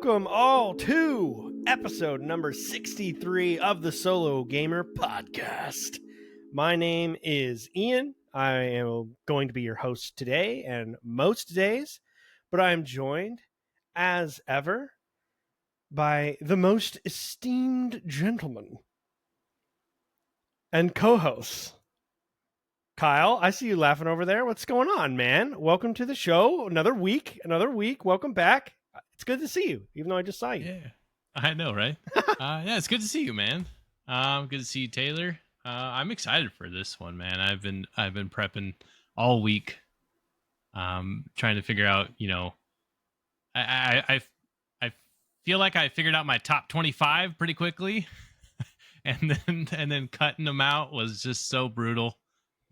Welcome all to episode number 63 of the Solo Gamer Podcast. My name is Ian. I am going to be your host today and most days, but I am joined, as ever, by the most esteemed gentleman and co-host, Kyle. I see you laughing over there. What's going on, man? Welcome to the show. Another week. Welcome back. It's good to see you, even though I just saw you. Yeah, I know, right? Yeah, it's good to see you, man. Good to see you, Taylor. I'm excited for this one, man. I've been prepping all week, trying to figure out. I feel like I figured out my top 25 pretty quickly, and then cutting them out was just so brutal.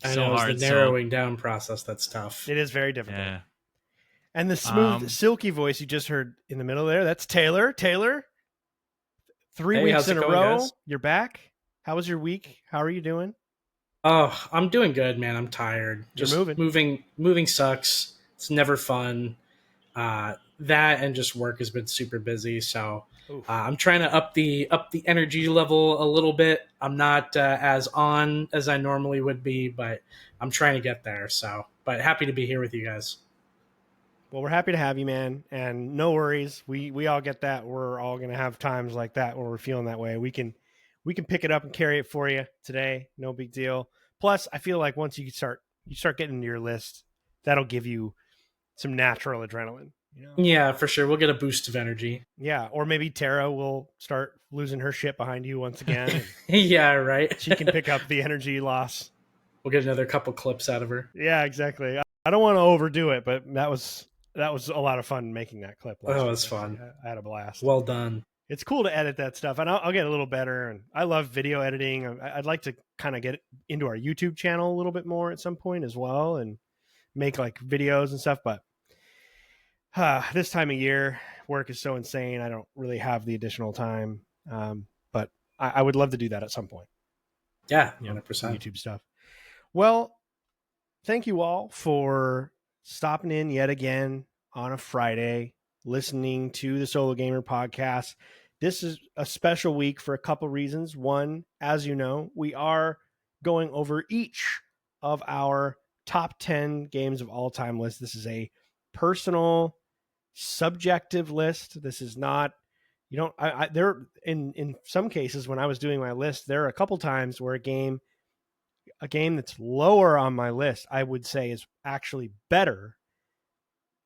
I know, it's the narrowing down process that's tough. It is very difficult. Yeah. And the smooth, silky voice you just heard in the middle there, that's Taylor. Taylor, 3 weeks in a row, guys? You're back. How was your week? How are you doing? Oh, I'm doing good, man. I'm tired. Just moving sucks. It's never fun. That and just work has been super busy. So I'm trying to up the energy level a little bit. I'm not as on as I normally would be, but I'm trying to get there. So, but happy to be here with you guys. Well, we're happy to have you, man, and no worries. We all get that. We're all going to have times like that where we're feeling that way. We can pick it up and carry it for you today. No big deal. Plus, I feel like once you start getting into your list, that'll give you some natural adrenaline. You know? Yeah, for sure. We'll get a boost of energy. Yeah, or maybe Tara will start losing her shit behind you once again. Yeah, right. She can pick up the energy loss. We'll get another couple clips out of her. Yeah, exactly. I don't want to overdo it, but that was a lot of fun making that clip. It was fun. I had a blast. Well done. It's cool to edit that stuff, and I'll get a little better. And I love video editing. I'd like to kind of get into our YouTube channel a little bit more at some point as well, and make like videos and stuff. But this time of year, work is so insane. I don't really have the additional time. But I would love to do that at some point. Yeah, 100%. YouTube stuff. Well, thank you all for stopping in yet again on a Friday, listening to the Solo Gamer Podcast. This is a special week for a couple reasons. One, as you know, we are going over each of our top 10 games of all time lists. This is a personal, subjective list. This is not, there in some cases when I was doing my list, there are a couple times where a game that's lower on my list, I would say is actually better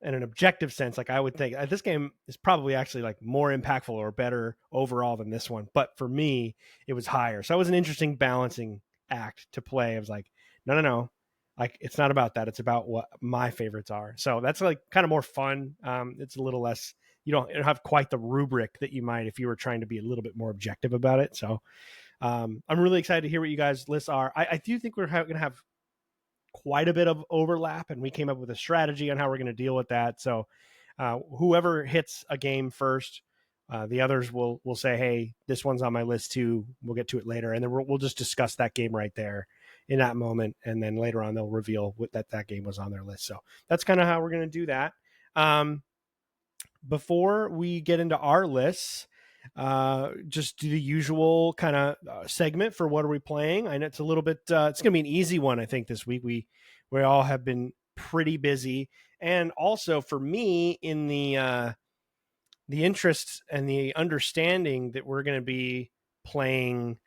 in an objective sense. Like I would think this game is probably actually like more impactful or better overall than this one. But for me, it was higher. So it was an interesting balancing act to play. I was like, no. Like it's not about that. It's about what my favorites are. So that's like kind of more fun. It's a little less, you don't have quite the rubric that you might if you were trying to be a little bit more objective about it. So I'm really excited to hear what you guys' lists are. I do think we're going to have quite a bit of overlap, and we came up with a strategy on how we're going to deal with that. So whoever hits a game first, the others will say, hey, this one's on my list too. We'll get to it later. And then we'll just discuss that game right there in that moment. And then later on, they'll reveal that game was on their list. So that's kind of how we're going to do that. Before we get into our lists, just do the usual kind of segment for what are we playing. I know it's a little bit, it's going to be an easy one. I think this week we all have been pretty busy. And also for me, in the interest and the understanding that we're going to be playing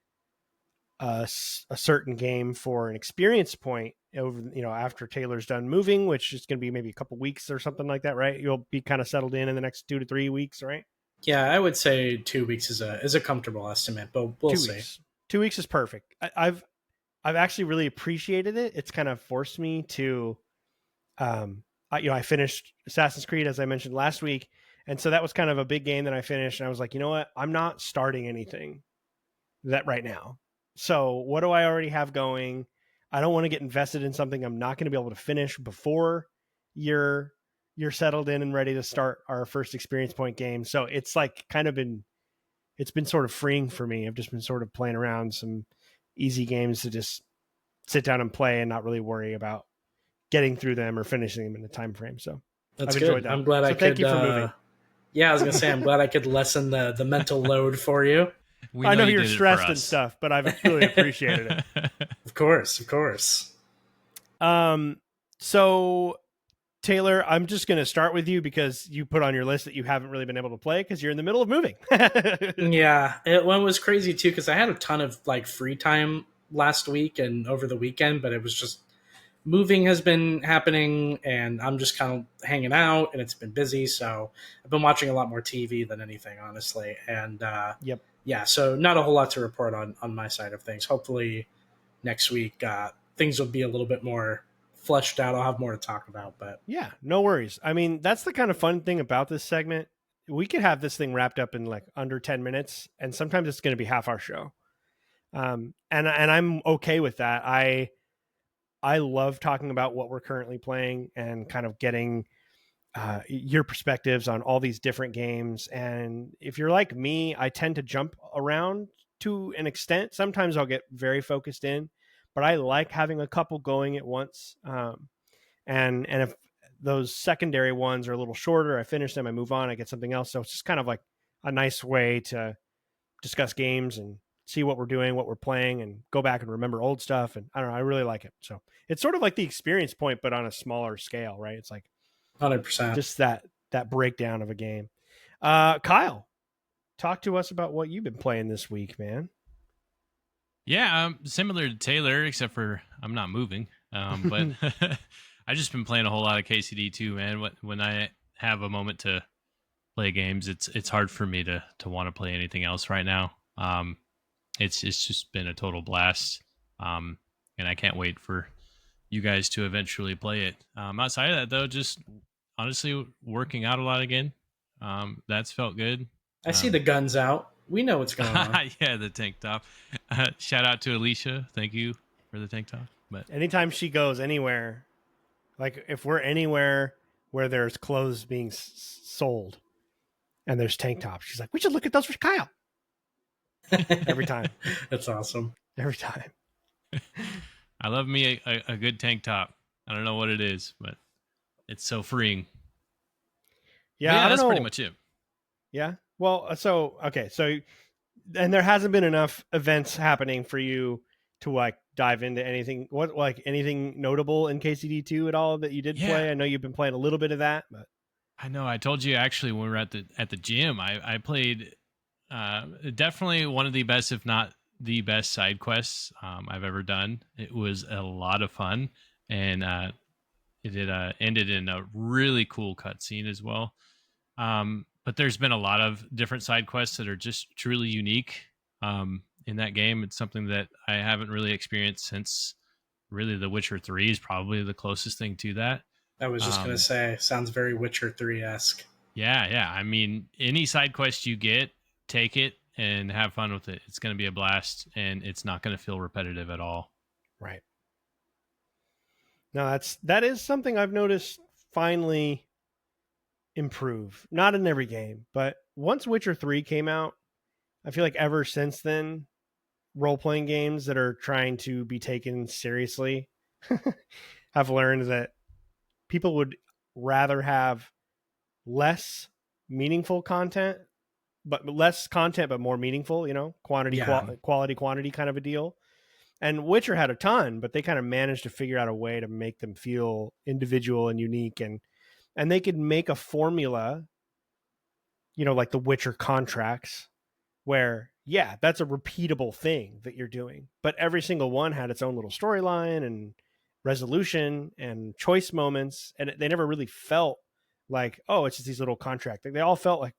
a certain game for an experience point over, after Taylor's done moving, which is going to be maybe a couple weeks or something like that, right? You'll be kind of settled in the next 2 to 3 weeks, right? Yeah, I would say 2 weeks is a comfortable estimate, but we'll see. 2 weeks is perfect. I've actually really appreciated it. It's kind of forced me to, I finished Assassin's Creed, as I mentioned last week. And so that was kind of a big game that I finished. And I was like, you know what? I'm not starting anything that right now. So what do I already have going? I don't want to get invested in something I'm not going to be able to finish before you're settled in and ready to start our first experience point game. So it's like it's been sort of freeing for me. I've just been sort of playing around some easy games to just sit down and play and not really worry about getting through them or finishing them in the time frame. So that's good. That. I'm glad I could. Thank you for moving. Yeah, I was gonna say I'm glad I could lessen the mental load for you. I know you're stressed and stuff, but I've really appreciated it. Of course. So Taylor, I'm just going to start with you because you put on your list that you haven't really been able to play because you're in the middle of moving. Yeah, it was crazy too because I had a ton of like free time last week and over the weekend, but it was just moving has been happening and I'm just kind of hanging out and it's been busy. So I've been watching a lot more TV than anything, honestly. And Yep. Yeah, so not a whole lot to report on my side of things. Hopefully next week things will be a little bit more fleshed out. I'll have more to talk about, but yeah, no worries. I mean, that's the kind of fun thing about this segment. We could have this thing wrapped up in like under 10 minutes, and sometimes it's going to be half our show. And I'm okay with that. I love talking about what we're currently playing and kind of getting your perspectives on all these different games. And if you're like me, I tend to jump around to an extent. Sometimes I'll get very focused in, but I like having a couple going at once. And if those secondary ones are a little shorter, I finish them, I move on, I get something else. So it's just kind of like a nice way to discuss games and see what we're doing, what we're playing, and go back and remember old stuff. And I don't know, I really like it. So it's sort of like the experience point, but on a smaller scale, right? It's like 100%. Just that breakdown of a game. Kyle, talk to us about what you've been playing this week, man. Yeah, similar to Taylor, except for I'm not moving. But I just been playing a whole lot of KCD too, man. When I have a moment to play games, it's hard for me to want to play anything else right now. It's just been a total blast, and I can't wait for you guys to eventually play it. Outside of that, though, just honestly working out a lot again. That's felt good. I see the guns out. We know what's going on. Yeah, the tank top. Shout out to Alicia. Thank you for the tank top. But anytime she goes anywhere, like if we're anywhere where there's clothes being sold and there's tank tops, she's like, we should look at those for Kyle. Every time. That's awesome. Every time. I love me a good tank top. I don't know what it is, but it's so freeing. Yeah, that's pretty much it. Yeah. Well, okay. So, and there hasn't been enough events happening for you to like dive into anything. What, like anything notable in KCD2 at all that you did play? I know you've been playing a little bit of that, but I know I told you actually when we were at the gym, I played definitely one of the best, if not the best, side quests I've ever done. It was a lot of fun, and it ended in a really cool cutscene as well. But there's been a lot of different side quests that are just truly unique in that game. It's something that I haven't really experienced since really The Witcher 3 is probably the closest thing to that. I was just going to say, sounds very Witcher 3-esque. Yeah. I mean, any side quest you get, take it and have fun with it. It's going to be a blast, and it's not going to feel repetitive at all. Right. No, that is something I've noticed finally improve. Not in every game, but once Witcher 3 came out, I feel like ever since then, role-playing games that are trying to be taken seriously have learned that people would rather have less meaningful content, but less content, but more meaningful, quality, quantity kind of a deal. And Witcher had a ton, but they kind of managed to figure out a way to make them feel individual and unique. And they could make a formula, like the Witcher contracts, where, yeah, that's a repeatable thing that you're doing. But every single one had its own little storyline and resolution and choice moments. And they never really felt like, oh, it's just these little contracts. They all felt like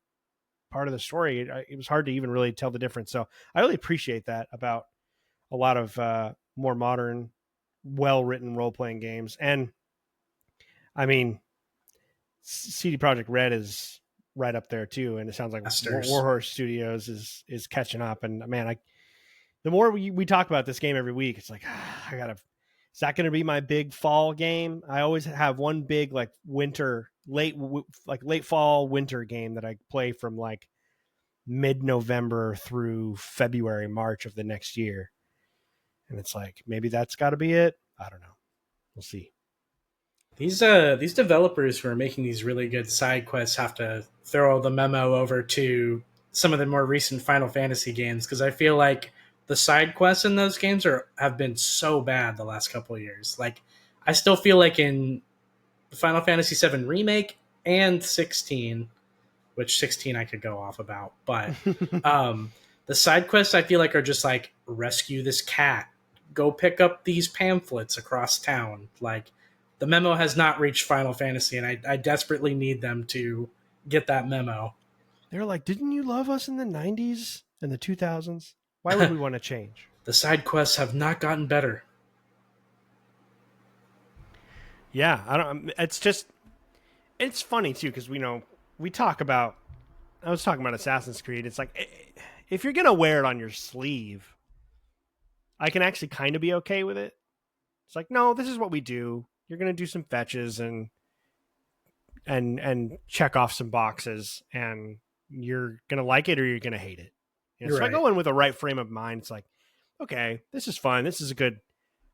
part of the story. It was hard to even really tell the difference. So I really appreciate that about a lot of more modern, well-written role-playing games. And I mean, CD Projekt Red is right up there too, and it sounds like Warhorse Studios is catching up. And man, the more we talk about this game every week, it's like is that going to be my big fall game? I always have one big like winter, late fall winter game that I play from like mid-November through February, March of the next year. And it's like, maybe that's got to be it. I don't know. We'll see. These developers who are making these really good side quests have to throw the memo over to some of the more recent Final Fantasy games, because I feel like the side quests in those games have been so bad the last couple of years. Like, I still feel like in the Final Fantasy VII remake and 16, which 16 I could go off about, but the side quests I feel like are just like, rescue this cat, go pick up these pamphlets across town. Like, the memo has not reached Final Fantasy, and I desperately need them to get that memo. They're like, didn't you love us in the 90s and the 2000s? Why would we want to change? The side quests have not gotten better. Yeah, I don't. It's funny too, because we talk about. I was talking about Assassin's Creed. It's like, if you're gonna wear it on your sleeve, I can actually kind of be okay with it. It's like, no, this is what we do. You're gonna do some fetches and check off some boxes, and you're gonna like it or you're gonna hate it. So I go in with a right frame of mind. It's like, okay, this is fun. This is a good.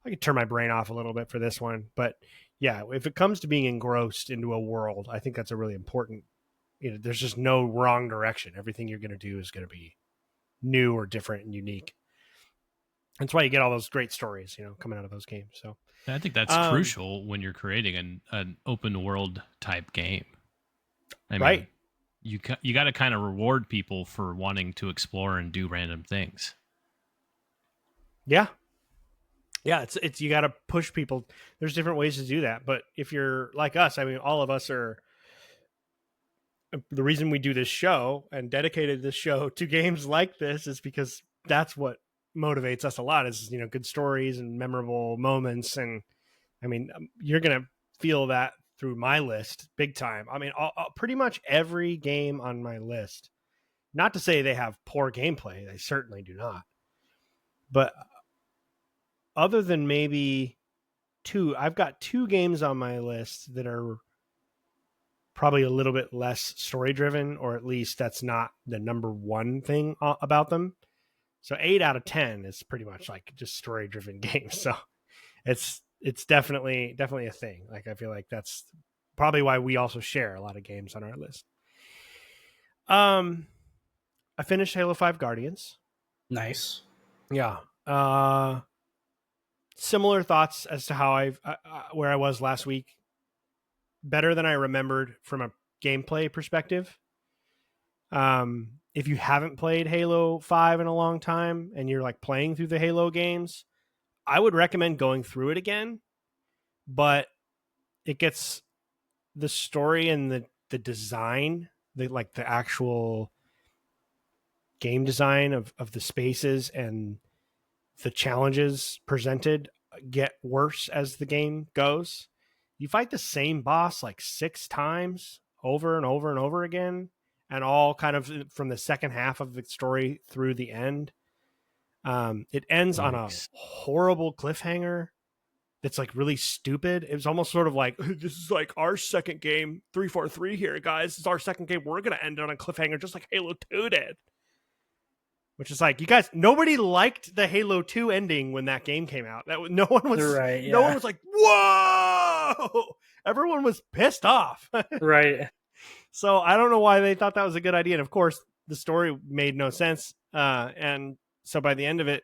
I could turn my brain off a little bit for this one, but yeah, if it comes to being engrossed into a world, I think that's a really important. There's just no wrong direction. Everything you're going to do is going to be new or different and unique. That's why you get all those great stories, coming out of those games. So I think that's crucial when you're creating an open world type game. I mean, you got to kind of reward people for wanting to explore and do random things. Yeah. Yeah, it's you got to push people. There's different ways to do that, but if you're like us, I mean, all of us are. The reason we do this show and dedicated this show to games like this is because that's what motivates us a lot. Is good stories and memorable moments, and I mean, you're gonna feel that through my list big time. I mean, pretty much every game on my list. Not to say they have poor gameplay; they certainly do not. But other than maybe two, I've got two games on my list that are probably a little bit less story driven, or at least that's not the number one thing about them. So 8 out of 10 is pretty much like just story driven games. So it's definitely a thing. Like, I feel like that's probably why we also share a lot of games on our list. I finished Halo 5 Guardians. Nice. Yeah. Similar thoughts as to how where I was last week. Better than I remembered from a gameplay perspective. If you haven't played Halo 5 in a long time and you're like playing through the Halo games, I would recommend going through it again. But it gets the story and the design, the actual game design of the spaces and the challenges presented get worse as the game goes. You fight the same boss like 6 times over and over and over again, and all kind of from the second half of the story through the end. It ends on a horrible cliffhanger that's like really stupid. It was almost sort of like, this is like our second game, 343 here, guys. This is our second game. We're going to end on a cliffhanger just like Halo 2 did. Which is like, you guys, nobody liked the Halo 2 ending when that game came out. No one was like, whoa! Everyone was pissed off. Right. So I don't know why they thought that was a good idea. And of course, the story made no sense. And so by the end of it,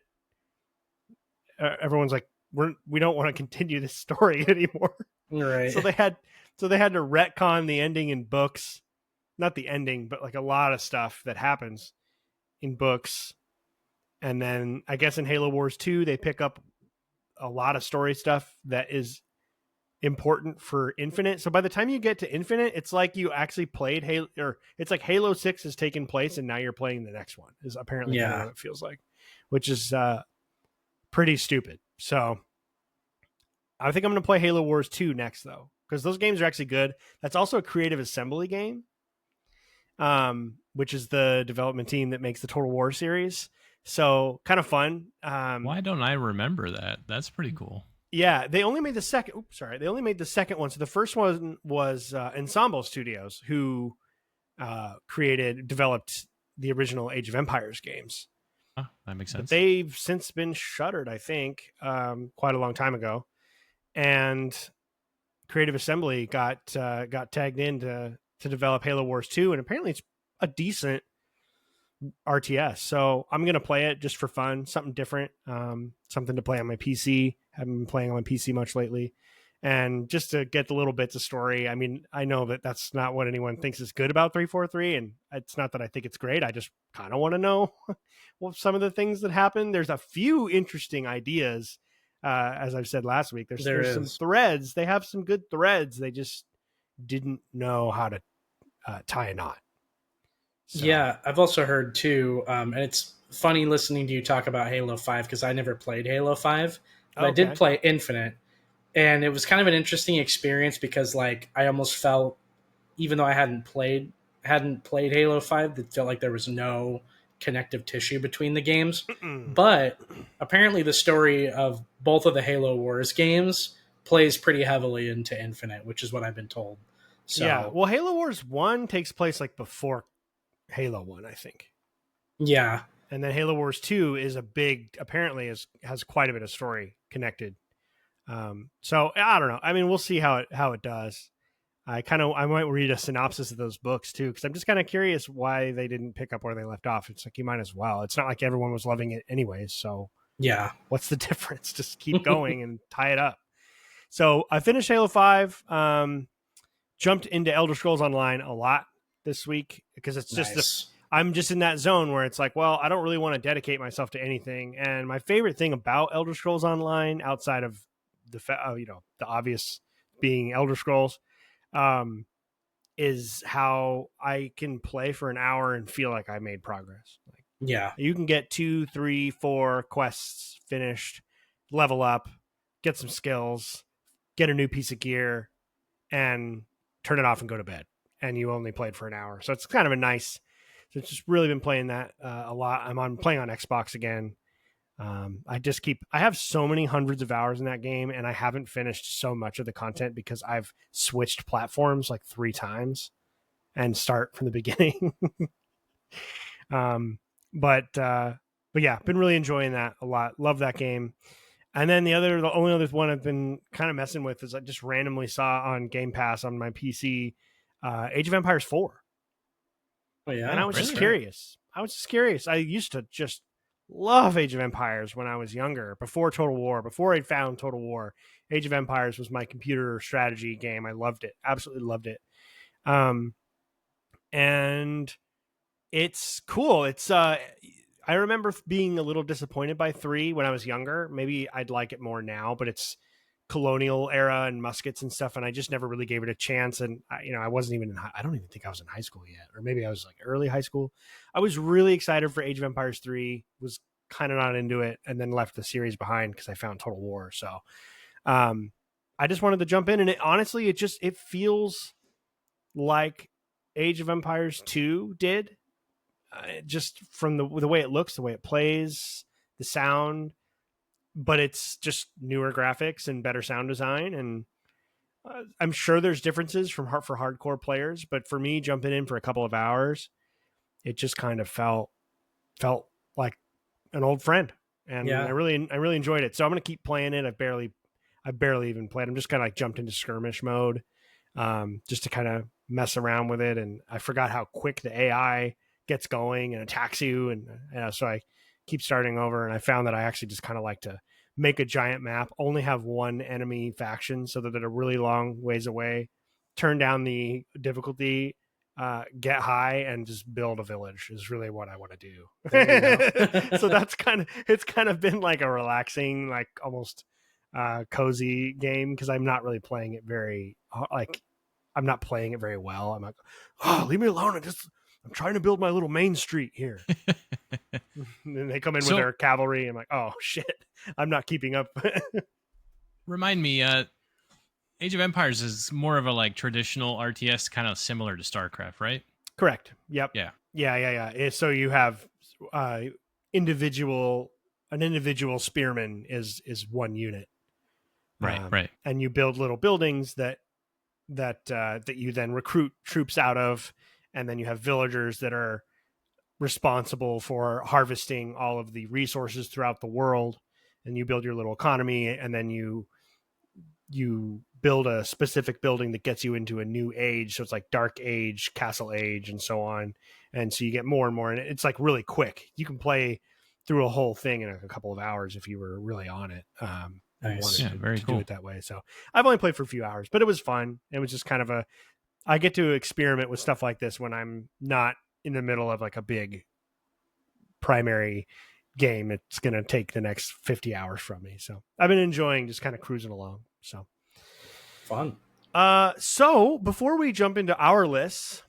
everyone's like, we don't want to continue this story anymore. Right. So they had to retcon the ending in books. Not the ending, but like a lot of stuff that happens in books. And then I guess in Halo Wars 2, they pick up a lot of story stuff that is important for Infinite. So by the time you get to Infinite, it's like you actually played Halo, or it's like Halo 6 has taken place and now you're playing the next one, is apparently kind of what it feels like, which is pretty stupid. So I think I'm going to play Halo Wars 2 next, though, because those games are actually good. That's also a Creative Assembly game, which is the development team that makes the Total War series. So kind of fun. Why don't I remember that? That's pretty cool. Yeah, they only made the second. They only made the second one. So the first one was Ensemble Studios, who developed the original Age of Empires games. Oh, that makes sense. But they've since been shuttered, I think, quite a long time ago. And Creative Assembly got tagged in to develop Halo Wars 2, and apparently it's a decent RTS. So I'm gonna play it just for fun, something different, something to play on my PC. Haven't been playing on my PC much lately, and just to get the little bits of story. I mean, I know that that's not what anyone thinks is good about 343, and it's not that I think it's great. I just kind of want to know well some of the things that happen. There's a few interesting ideas, as I've said last week. There's some threads. They have some good threads. They just didn't know how to tie a knot. So. Yeah, I've also heard too, and it's funny listening to you talk about Halo 5 because I never played Halo 5, but I did play Infinite, and it was kind of an interesting experience because like I almost felt, even though I hadn't played Halo 5, it felt like there was no connective tissue between the games. But apparently the story of both of the Halo Wars games plays pretty heavily into Infinite, which is what I've been told. So, yeah, well, Halo Wars 1 takes place like before Halo 1, I think. Yeah. And then Halo Wars 2 is apparently has quite a bit of story connected. So I don't know. I mean, we'll see how it does. I might read a synopsis of those books too, because I'm just kind of curious why they didn't pick up where they left off. It's like you might as well. It's not like everyone was loving it anyways. So yeah, what's the difference? Just keep going and tie it up. So I finished Halo 5. Jumped into Elder Scrolls Online a lot this week because it's just I'm just in that zone where it's like, well, I don't really want to dedicate myself to anything. And my favorite thing about Elder Scrolls Online, outside of the obvious being Elder Scrolls, is how I can play for an hour and feel like I made progress. Like, yeah, you can get 2, 3, 4 quests finished, level up, get some skills, get a new piece of gear, and turn it off and go to bed. And you only played for an hour. So it's kind of a nice, so it's just really been playing that a lot. I'm playing on Xbox again. I have so many hundreds of hours in that game, and I haven't finished so much of the content because I've switched platforms like 3 times and start from the beginning. But yeah, been really enjoying that a lot. Love that game. And then the only other one I've been kind of messing with is I just randomly saw on Game Pass on my PC, Age of Empires 4. Oh yeah, and I was just curious. I used to just love Age of Empires when I was younger, before Total War, before I found Total War. Age of Empires was my computer strategy game. I loved it, absolutely loved it. And it's cool. It's I remember being a little disappointed by 3 when I was younger. Maybe I'd like it more now, but it's colonial era and muskets and stuff, and I just never really gave it a chance. And I wasn't even I don't even think I was in high school yet, or maybe I was like early high school. I was really excited for Age of Empires 3, was kind of not into it, and then left the series behind because I found Total War. So I just wanted to jump in, and it feels like Age of Empires 2 did. Just from the way it looks, the way it plays, the sound, but it's just newer graphics and better sound design. And I'm sure there's differences for hardcore players, but for me, jumping in for a couple of hours, it just kind of felt like an old friend, and yeah. I really enjoyed it. So I'm gonna keep playing it. I barely even played. I'm just kind of like jumped into skirmish mode, just to kind of mess around with it. And I forgot how quick the AI gets going and attacks you, and so I keep starting over. And I found that I actually just kind of like to make a giant map, only have one enemy faction so that they're really long ways away, turn down the difficulty, get high, and just build a village is really what I want to do. So it's kind of been like a relaxing, like almost cozy game, because I'm not really playing it very I'm not playing it very well. I'm like, oh, leave me alone. I'm trying to build my little main street here. And then they come in with their cavalry. I'm like, oh shit, I'm not keeping up. Remind me, Age of Empires is more of a like traditional RTS, kind of similar to StarCraft, right? Correct. Yep. Yeah. So you have an individual spearman is one unit. Right. And you build little buildings that you then recruit troops out of, and then you have villagers that are responsible for harvesting all of the resources throughout the world, and you build your little economy, and then you build a specific building that gets you into a new age. So it's like dark age, castle age, and so on. And so you get more and more, and it's like really quick. You can play through a whole thing in a couple of hours if you were really on it. And Nice. wanted to do it that way. So I've only played for a few hours, but it was fun. It was just kind of I get to experiment with stuff like this when I'm not in the middle of like a big primary game. It's going to take the next 50 hours from me. So I've been enjoying just kind of cruising along. So fun. So before we jump into our lists,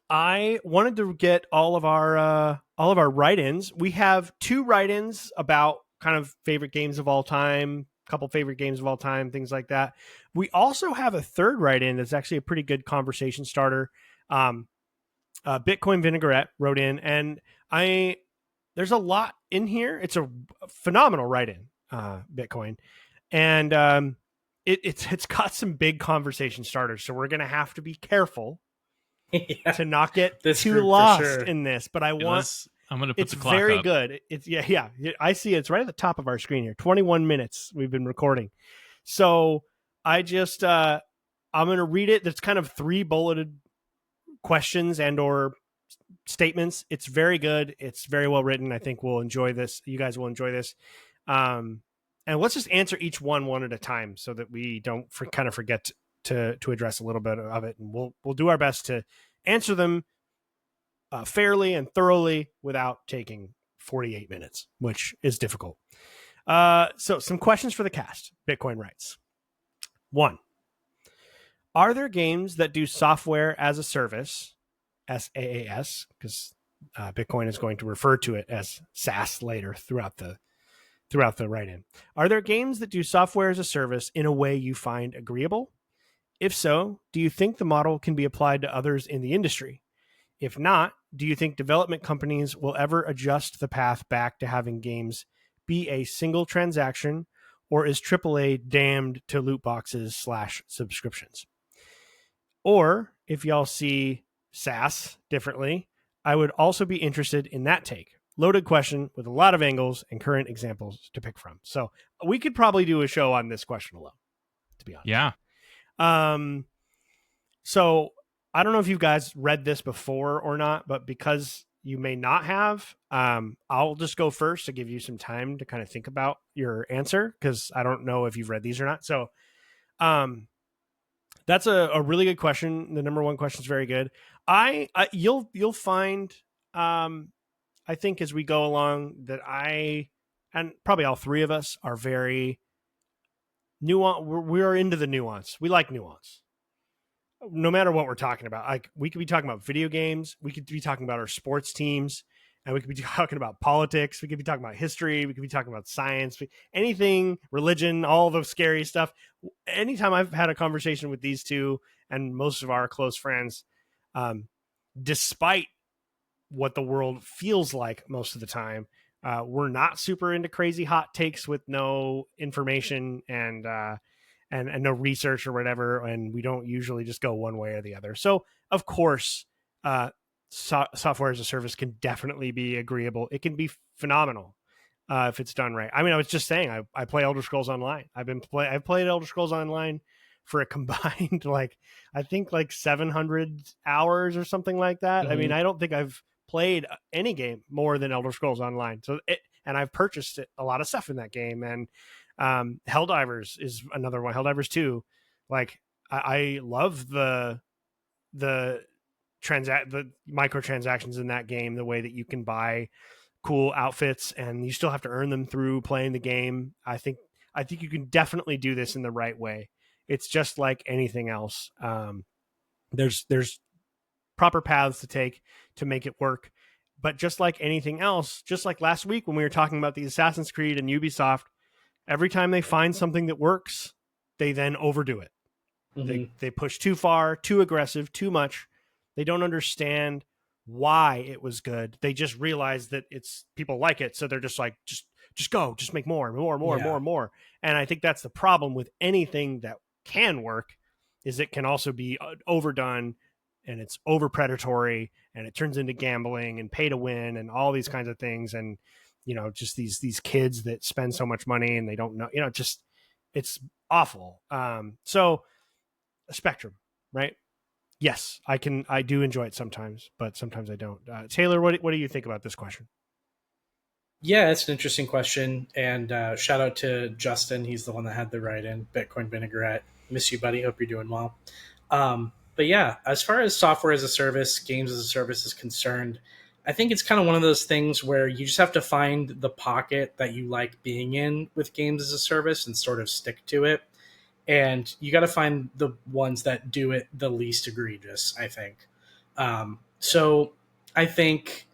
I wanted to get all of our write-ins. We have 2 write-ins about kind of favorite games of all time, a couple favorite games of all time, things like that. We also have a 3rd write-in that's actually a pretty good conversation starter. Bitcoin Vinaigrette wrote in, and there's a lot in here. It's a phenomenal write-in, Bitcoin, and it's got some big conversation starters. So we're gonna have to be careful to not get too lost in this. But I'm gonna put the clock very up. Good. It's yeah. I see it's right at the top of our screen here. 21 minutes we've been recording. So I just I'm gonna read it. There's kind of 3 bulleted questions and or statements. It's very good. It's very well written. I think we'll enjoy this. You guys will enjoy this. And let's just answer each one at a time so that we don't kind of forget to address a little bit of it. And we'll do our best to answer them fairly and thoroughly without taking 48 minutes, which is difficult. So some questions for the cast. Bitcoin writes. 1. Are there games that do software as a service, SaaS, because Bitcoin is going to refer to it as SaaS later throughout the write-in. Are there games that do software as a service in a way you find agreeable? If so, do you think the model can be applied to others in the industry? If not, do you think development companies will ever adjust the path back to having games be a single transaction, or is AAA damned to loot boxes / subscriptions? Or if y'all see SaaS differently, I would also be interested in that take. Loaded question with a lot of angles and current examples to pick from. So we could probably do a show on this question alone, to be honest. Yeah. So I don't know if you guys read this before or not, but because you may not have, I'll just go first to give you some time to kind of think about your answer, because I don't know if you've read these or not. So that's a really good question. The number 1 question is very good. You'll find, I think as we go along that and probably all 3 of us are very nuance. We're into the nuance. We like nuance. No matter what we're talking about. Like, we could be talking about video games. We could be talking about our sports teams, and we could be talking about politics. We could be talking about history. We could be talking about science, anything, religion, all the scary stuff. Anytime I've had a conversation with these 2 and most of our close friends, despite what the world feels like most of the time, we're not super into crazy hot takes with no information and no research or whatever, and we don't usually just go one way or the other. So of course, software as a service can definitely be agreeable. It can be phenomenal if it's done right. I mean, I was just saying, I play Elder Scrolls Online. I've played Elder Scrolls Online for a combined I think 700 hours or something like that. I mean, I don't think I've played any game more than Elder Scrolls Online. And I've purchased a lot of stuff in that game. And Helldivers is another one. Helldivers 2. I love the microtransactions in that game, the way that you can buy cool outfits and you still have to earn them through playing the game. I think you can definitely do this in the right way. It's just like anything else. There's proper paths to take to make it work. But just like anything else, just like last week when we were talking about the Assassin's Creed and Ubisoft, every time they find something that works, they then overdo it. Mm-hmm. They push too far, too aggressive, too much. They don't understand why it was good. They just realize that people like it, so they're just like, just go, just make more. And I think that's the problem with anything that can work, is it can also be overdone, and it's over predatory, and it turns into gambling and pay to win and all these kinds of things. And just these kids that spend so much money and they don't know, It's awful. So a spectrum, right? Yes, I do enjoy it sometimes, but sometimes I don't. Taylor, what do you think about this question? Yeah, it's an interesting question. And shout out to Justin. He's the one that had the write in Bitcoin Vinaigrette. Miss you, buddy. Hope you're doing well. But yeah, as far as software as a service, games as a service is concerned, I think it's kind of one of those things where you just have to find the pocket that you like being in with games as a service and sort of stick to it. And you got to find the ones that do it the least egregious, I think. So I think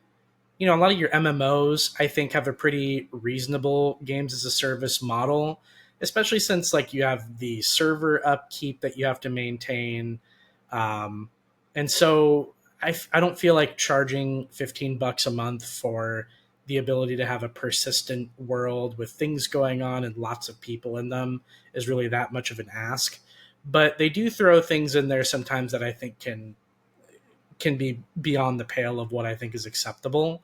a lot of your MMOs, I think, have a pretty reasonable games as a service model, especially since like you have the server upkeep that you have to maintain. And so I don't feel like charging $15 a month for the ability to have a persistent world with things going on and lots of people in them is really that much of an ask. But they do throw things in there sometimes that I think can be beyond the pale of what I think is acceptable.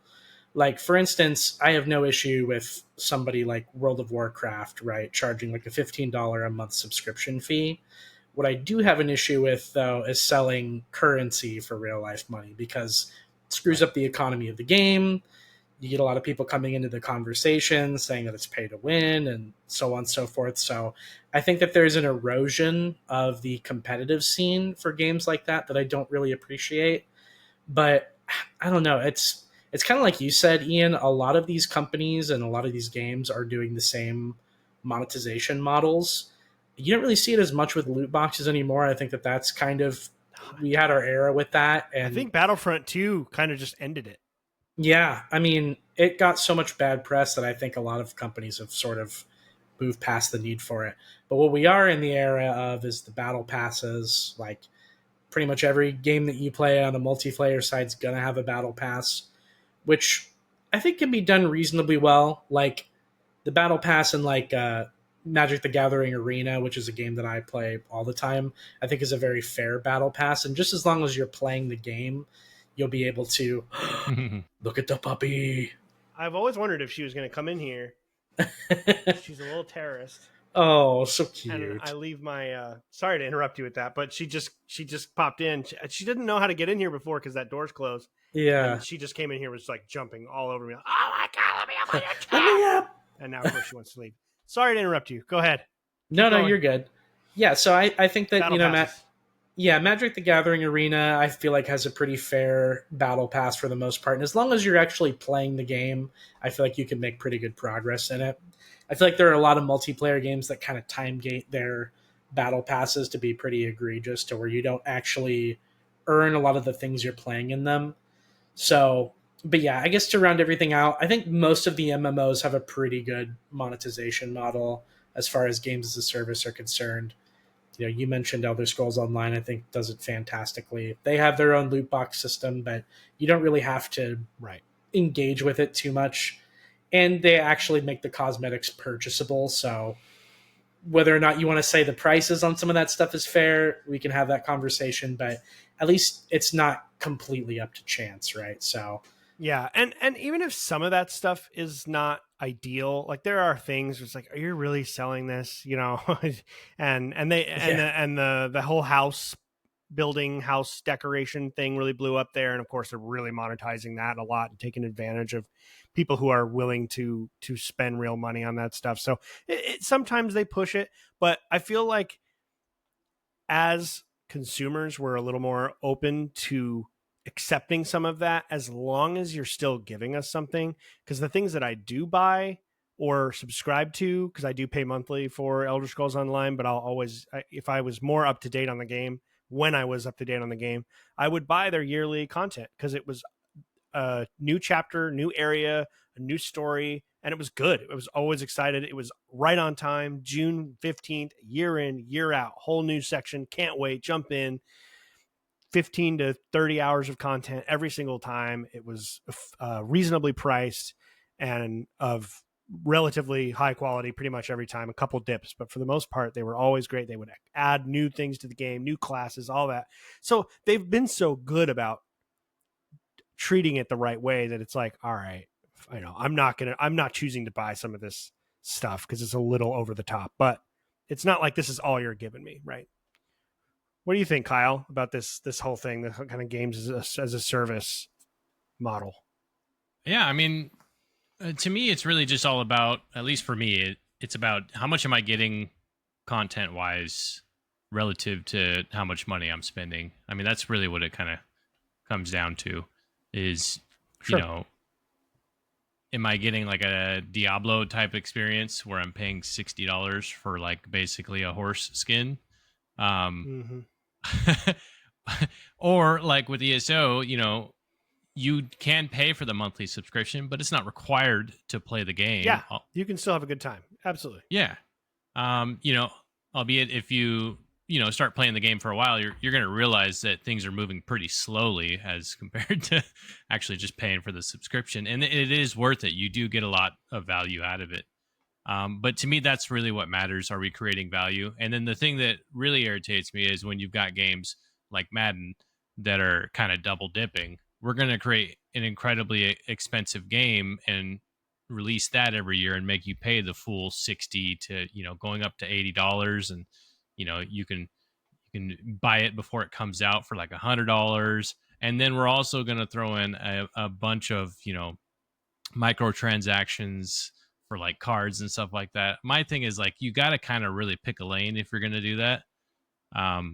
Like, for instance, I have no issue with somebody like World of Warcraft, right, charging like a $15 a month subscription fee. What I do have an issue with, though, is selling currency for real life money because it screws up the economy of the game. You get a lot of people coming into the conversation saying that it's pay to win and so on and so forth. So I think that there's an erosion of the competitive scene for games like that I don't really appreciate. But I don't know. It's kind of like you said, Ian. A lot of these companies and a lot of these games are doing the same monetization models. You don't really see it as much with loot boxes anymore. I think that that's kind of we had our era with that, and I think Battlefront 2 kind of just ended it. yeah, I mean, it got so much bad press that I think a lot of companies have sort of moved past the need for it. But what we are in the era of is the battle passes. Like pretty much every game that you play on a multiplayer side is gonna have a battle pass, which I think can be done reasonably well. Like the battle pass in like Magic the Gathering Arena, which is a game that I play all the time, I think is a very fair battle pass. And just as long as you're playing the game, you'll be able to look at the puppy. I've always wondered if she was going to come in here. She's a little terrorist. Oh, so cute. And I leave my sorry to interrupt you with that, but she just popped in. She didn't know how to get in here before because that door's closed. Yeah. And she just came in here, was like jumping all over me. Oh my god, let me up on your chair. Let me up. And now of course she wants to leave. Sorry to interrupt you. Go ahead. No, you're good. Yeah, so I think that Battle passes. Magic the Gathering Arena, I feel like has a pretty fair battle pass for the most part. And as long as you're actually playing the game, I feel like you can make pretty good progress in it. I feel like there are a lot of multiplayer games that kind of time gate their battle passes to be pretty egregious to where you don't actually earn a lot of the things you're playing in them. So, but yeah, I guess to round everything out, I think most of the MMOs have a pretty good monetization model as far as games as a service are concerned. You mentioned Elder Scrolls Online, I think does it fantastically. They have their own loot box system, but you don't really have to engage with it too much. And they actually make the cosmetics purchasable. So whether or not you want to say the prices on some of that stuff is fair, we can have that conversation, but at least it's not completely up to chance, right? So yeah, and even if some of that stuff is not ideal, like there are things where it's like, are you really selling this? and the whole house decoration thing really blew up there, and of course they're really monetizing that a lot and taking advantage of people who are willing to spend real money on that stuff. So sometimes they push it, but I feel like as consumers we're a little more open to accepting some of that as long as you're still giving us something. Because the things that I do buy or subscribe to, because I do pay monthly for Elder Scrolls Online, but I'll always, if I was more up to date on the game, when I was up to date on the game, I would buy their yearly content because it was a new chapter, new area, a new story, and it was good. I was always excited. It was right on time, June 15th, year in, year out, whole new section. Can't wait, jump in. 15 to 30 hours of content every single time. It was reasonably priced and of relatively high quality pretty much every time. A couple dips, but for the most part, they were always great. They would add new things to the game, new classes, all that. So they've been so good about treating it the right way that it's like, all right, I'm not choosing to buy some of this stuff because it's a little over the top, but it's not like this is all you're giving me, right? What do you think, Kyle, about this whole thing, the kind of games as a service model? Yeah, I mean, to me, it's really just all about, at least for me, it's about how much am I getting content wise relative to how much money I'm spending. I mean, that's really what it kind of comes down to is, Sure. am I getting like a Diablo type experience where I'm paying $60 for like basically a horse skin? Or like with ESO, you can pay for the monthly subscription, but it's not required to play the game. Yeah, you can still have a good time. Absolutely. Yeah. Albeit if you start playing the game for a while, you're going to realize that things are moving pretty slowly as compared to actually just paying for the subscription, and it is worth it. You do get a lot of value out of it. But to me, that's really what matters. Are we creating value? And then the thing that really irritates me is when you've got games like Madden that are kind of double dipping. We're going to create an incredibly expensive game and release that every year and make you pay the full 60 to, going up to $80. And, you can buy it before it comes out for like $100. And then we're also going to throw in a bunch of, microtransactions for like cards and stuff like that. My thing is like, you got to kind of really pick a lane if you're going to do that.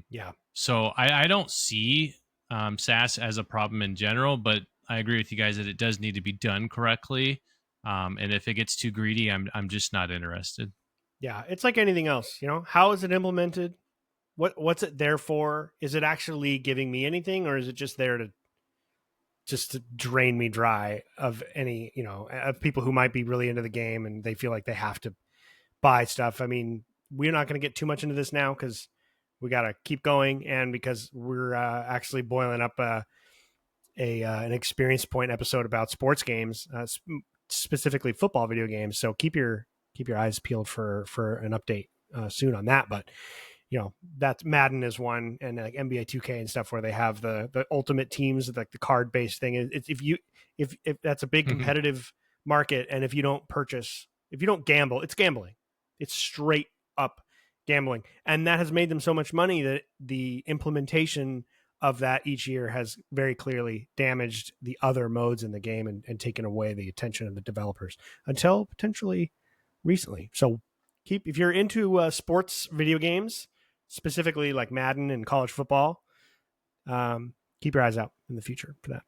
Yeah. So I don't see SaaS as a problem in general, but I agree with you guys that it does need to be done correctly. And if it gets too greedy, I'm just not interested. Yeah, it's like anything else. How is it implemented? What's it there for? Is it actually giving me anything, or is it just there to drain me dry of any, of people who might be really into the game and they feel like they have to buy stuff? I mean, we're not going to get too much into this now because we got to keep going, and because we're actually boiling up an experience point episode about sports games, specifically football video games. So keep your eyes peeled for an update soon on that. But that's Madden is one, and like NBA 2K and stuff where they have the ultimate teams, like the card based thing. It's if that's a big competitive market, and if you don't gamble, it's gambling. It's straight up gambling, and that has made them so much money that the implementation of that each year has very clearly damaged the other modes in the game and taken away the attention of the developers until potentially recently. So if you're into sports video games, specifically like Madden and college football, keep your eyes out in the future for that.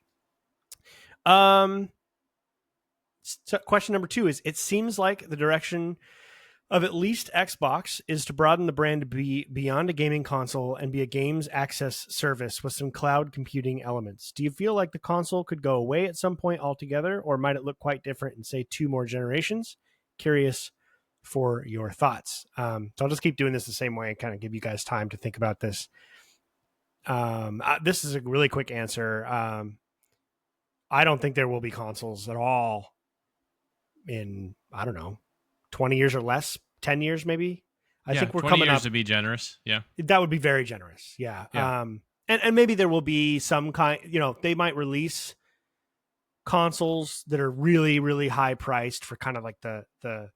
So question number 2 is, it seems like the direction of at least Xbox is to broaden the brand to be beyond a gaming console and be a games access service with some cloud computing elements. Do you feel like the console could go away at some point altogether, or might it look quite different in, say, 2 more generations? Curious for your thoughts. So I'll just keep doing this the same way and kind of give you guys time to think about this. This is a really quick answer. I don't think there will be consoles at all in, I don't know, 20 years or less, 10 years maybe. I think we're 20 coming years up to be generous. Yeah. That would be very generous. Yeah. And maybe there will be some kind, they might release consoles that are really, really high priced for kind of like the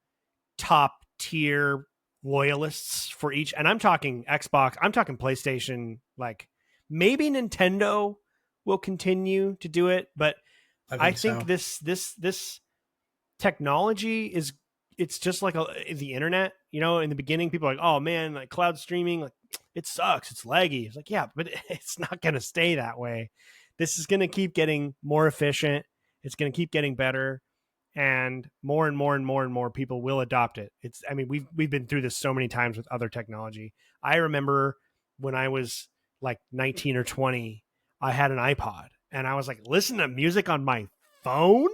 top tier loyalists for each. And I'm talking Xbox, I'm talking PlayStation, like maybe Nintendo will continue to do it, but I think so. This technology it's just like the internet, in the beginning people are like, oh man, like cloud streaming, like it sucks, it's laggy. It's like, yeah, but it's not going to stay that way. This is going to keep getting more efficient. It's going to keep getting better, and more and more and more and more people will adopt it. We've been through this so many times with other technology. I remember when I was like 19 or 20, I had an iPod and I was like, listen to music on my phone.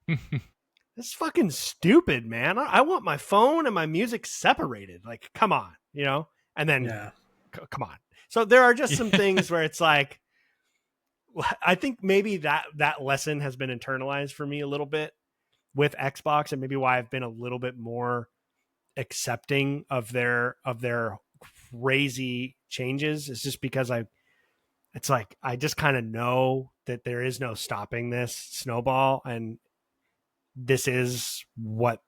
This is fucking stupid, man. I want my phone and my music separated. Like, come on, and then come on. So there are just some things where it's like, I think maybe that lesson has been internalized for me a little bit with Xbox, and maybe why I've been a little bit more accepting of their crazy changes is just because I just kind of know that there is no stopping this snowball, and this is what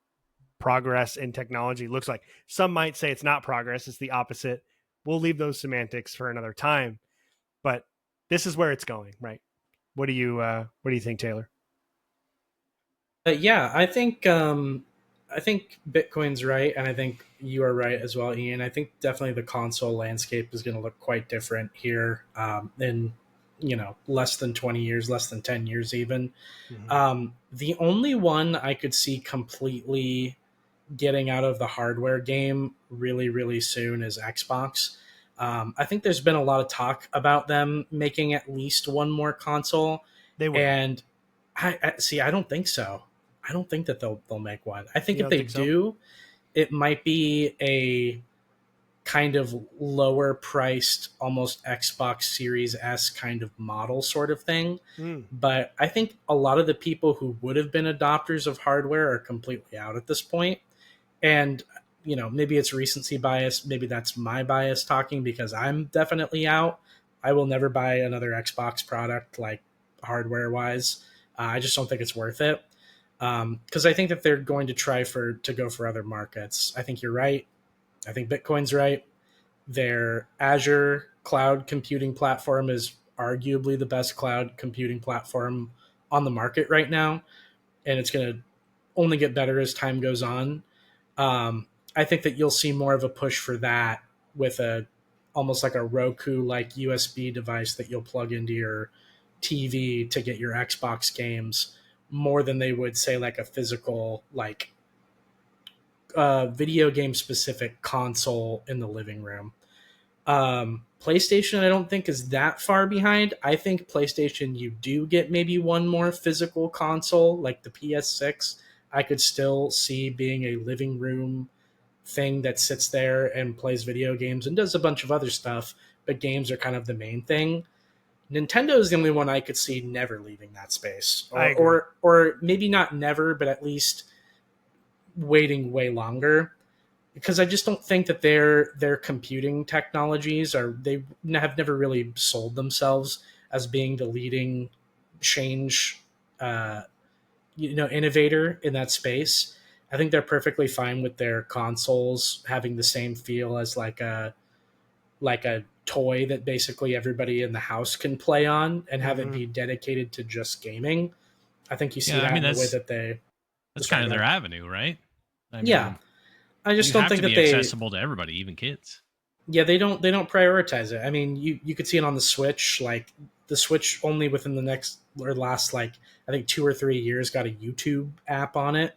progress in technology looks like. Some might say it's not progress, it's the opposite. We'll leave those semantics for another time, but this is where it's going, right? What do you think, Taylor? Yeah, I think Bitcoin's right, and I think you are right as well, Ian. I think definitely the console landscape is going to look quite different here in less than 20 years, less than 10 years even. The only one I could see completely getting out of the hardware game really, really soon is Xbox. I think there's been a lot of talk about them making at least one more console. They will. And I see. I don't think so. I don't think that they'll make one. I think You if they think so? do, it might be a kind of lower priced, almost Xbox Series S kind of model sort of thing. But I think a lot of the people who would have been adopters of hardware are completely out at this point. And maybe it's recency bias, maybe that's my bias talking, because I'm definitely out. I will never buy another Xbox product, like hardware wise. I just don't think it's worth it, because I think that they're going to try to go for other markets. I think you're right. I think Bitcoin's right. Their Azure cloud computing platform is arguably the best cloud computing platform on the market right now, and it's going to only get better as time goes on. I think that you'll see more of a push for that with almost like a Roku like USB device that you'll plug into your TV to get your Xbox games, more than they would say like a physical like video game specific console in the living room. PlayStation, I don't think is that far behind. I think PlayStation, you do get maybe one more physical console, like the PS6. I could still see being a living room thing that sits there and plays video games and does a bunch of other stuff, but games are kind of the main thing. Nintendo is the only one I could see never leaving that space, or maybe not never, but at least waiting way longer, because I just don't think that their computing technologies they have never really sold themselves as being the leading change innovator in that space. I think they're perfectly fine with their consoles having the same feel as like a toy that basically everybody in the house can play on, and have it be dedicated to just gaming. I think you see that in the way that that's kind of their avenue, right? I mean, I just don't think that they accessible to everybody, even kids. Yeah, they don't prioritize it. I mean, you could see it on the Switch. Like the Switch only within the last like I think 2 or 3 years got a YouTube app on it,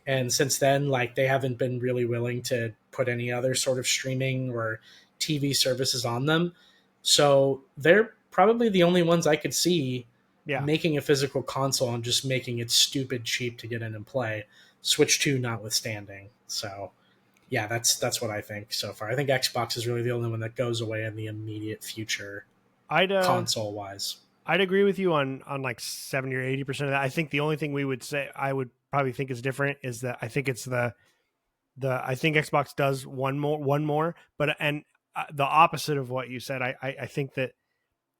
and since then like they haven't been really willing to put any other sort of streaming or TV services on them. So they're probably the only ones I could see making a physical console and just making it stupid cheap to get in and play. Switch 2 notwithstanding. So yeah, that's what I think so far. I think Xbox is really the only one that goes away in the immediate future, console wise. I'd agree with you on like 70 or 80% of that. I think the only thing we would say I would probably think is different is that I think it's I think Xbox does one more, but the opposite of what you said. I think that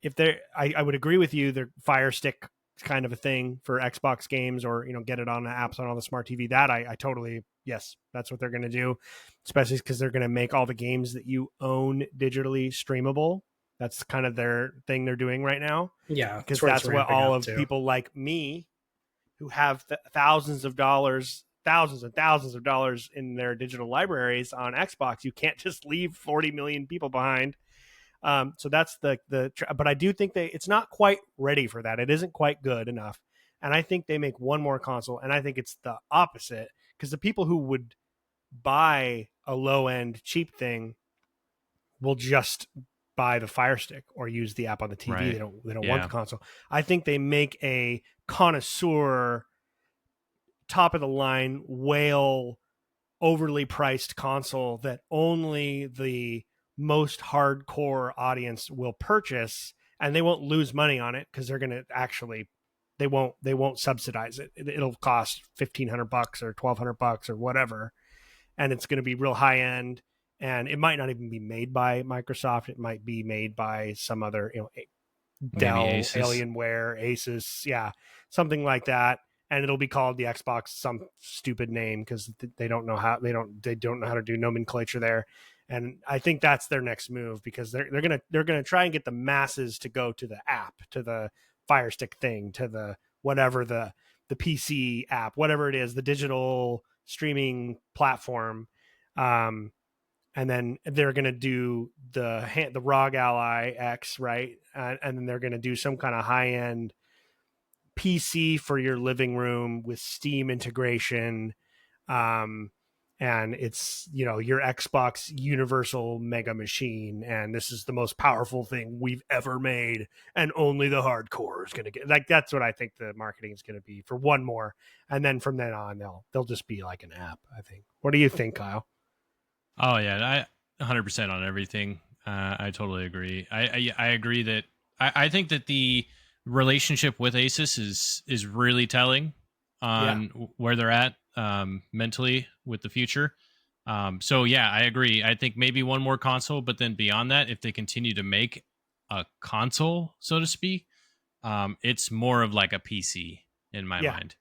if I would agree with you, their Fire Stick kind of a thing for Xbox games, or get it on the apps on all the smart TV. That I totally, yes, that's what they're going to do, especially because they're going to make all the games that you own digitally streamable. That's kind of their thing they're doing right now. Yeah, because that's what all of people like me, who have thousands and thousands of dollars in their digital libraries on Xbox. You can't just leave 40 million people behind. So that's but I do think it's not quite ready for that. It isn't quite good enough. And I think they make one more console, and I think it's the opposite, because the people who would buy a low end cheap thing will just buy the Fire Stick or use the app on the TV. Right. They don't want the console. I think they make a connoisseur, top of the line, whale, overly priced console that only the most hardcore audience will purchase, and they won't lose money on it because they're going to actually they won't subsidize it. It'll cost $1,500 or $1,200 or whatever, and it's going to be real high end. And it might not even be made by Microsoft. It might be made by some other, Dell, Alienware, Asus, something like that. and it'll be called the Xbox some stupid name because they don't know how to do nomenclature there. And I think that's their next move, because they're gonna try and get the masses to go to the app, to the Fire Stick thing, to the whatever the PC app, whatever it is, the digital streaming platform. And then they're going to do the ROG Ally X, right? And then they're going to do some kind of high end PC for your living room with Steam integration. And it's, your Xbox universal mega machine, and this is the most powerful thing we've ever made, and only the hardcore is going to get, like, that's what I think the marketing is going to be for one more, and then from then on they'll just be like an app, I think. What do you think, Kyle? Oh yeah, I 100% on everything. I totally agree. I agree that I think that the relationship with Asus is really telling on where they're at mentally with the future. So yeah, I agree. I think maybe one more console, but then beyond that, if they continue to make a console, so to speak, it's more of like a PC in my mind.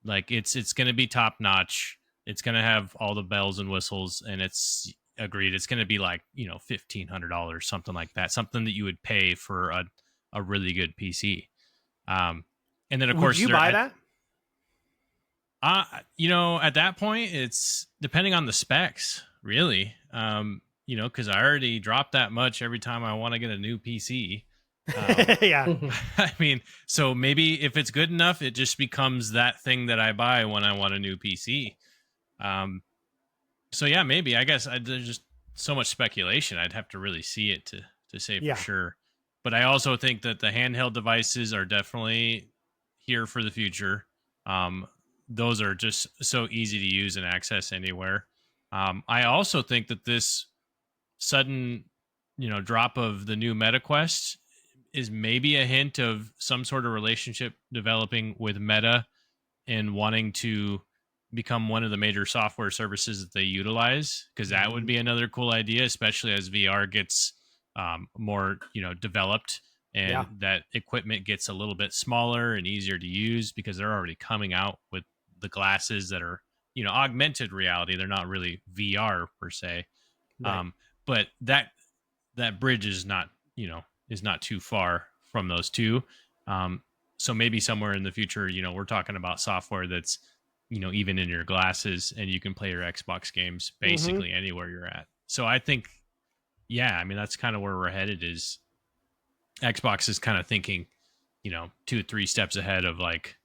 Like it's going to be top notch. It's going to have all the bells and whistles, and it's agreed. It's going to be like, $1,500, something like that, something that you would pay for a really good PC. And then of course, would you buy that? At that point, it's depending on the specs, really. Because I already dropped that much every time I want to get a new PC. Yeah. I mean, so maybe if it's good enough, it just becomes that thing that I buy when I want a new PC. So yeah, maybe. I guess there's just so much speculation. I'd have to really see it to say for sure. But I also think that the handheld devices are definitely here for the future. Those are just so easy to use and access anywhere. I also think that this sudden, drop of the new MetaQuest is maybe a hint of some sort of relationship developing with Meta and wanting to become one of the major software services that they utilize, because that would be another cool idea, especially as VR gets more developed, and that equipment gets a little bit smaller and easier to use, because they're already coming out with the glasses that are augmented reality. They're not really VR per se. Right. But that bridge is not too far from those two. So maybe somewhere in the future, we're talking about software that's even in your glasses, and you can play your Xbox games basically anywhere you're at. So I think, that's kind of where we're headed. Is Xbox is kind of thinking 2-3 steps ahead of, like,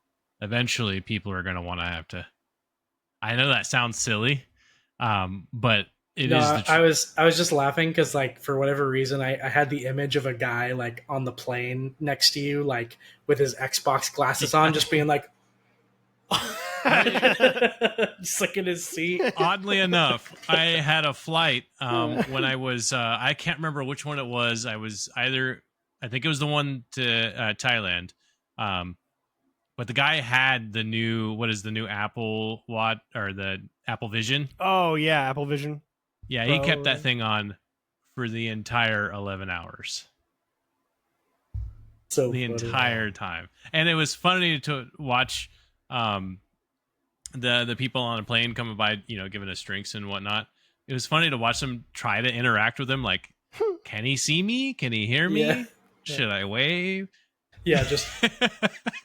eventually people are going to want to have to, I know that sounds silly, but it is. I was just laughing because, like, for whatever reason, I had the image of a guy, like, on the plane next to you, like, with his Xbox glasses on, just being like, just like in his seat. Oddly enough, I had a flight when I was I can't remember which one it was. I was I think it was the one to Thailand, but the guy had the new Apple Watch, or the Apple Vision. Oh yeah, Apple Vision. Yeah, he kept that thing on for the entire 11 hours. So the entire time. And it was funny to watch the people on a plane coming by, giving us drinks and whatnot. It was funny to watch them try to interact with him. Like, can he see me? Can he hear me? Yeah. Should I wave? Yeah, just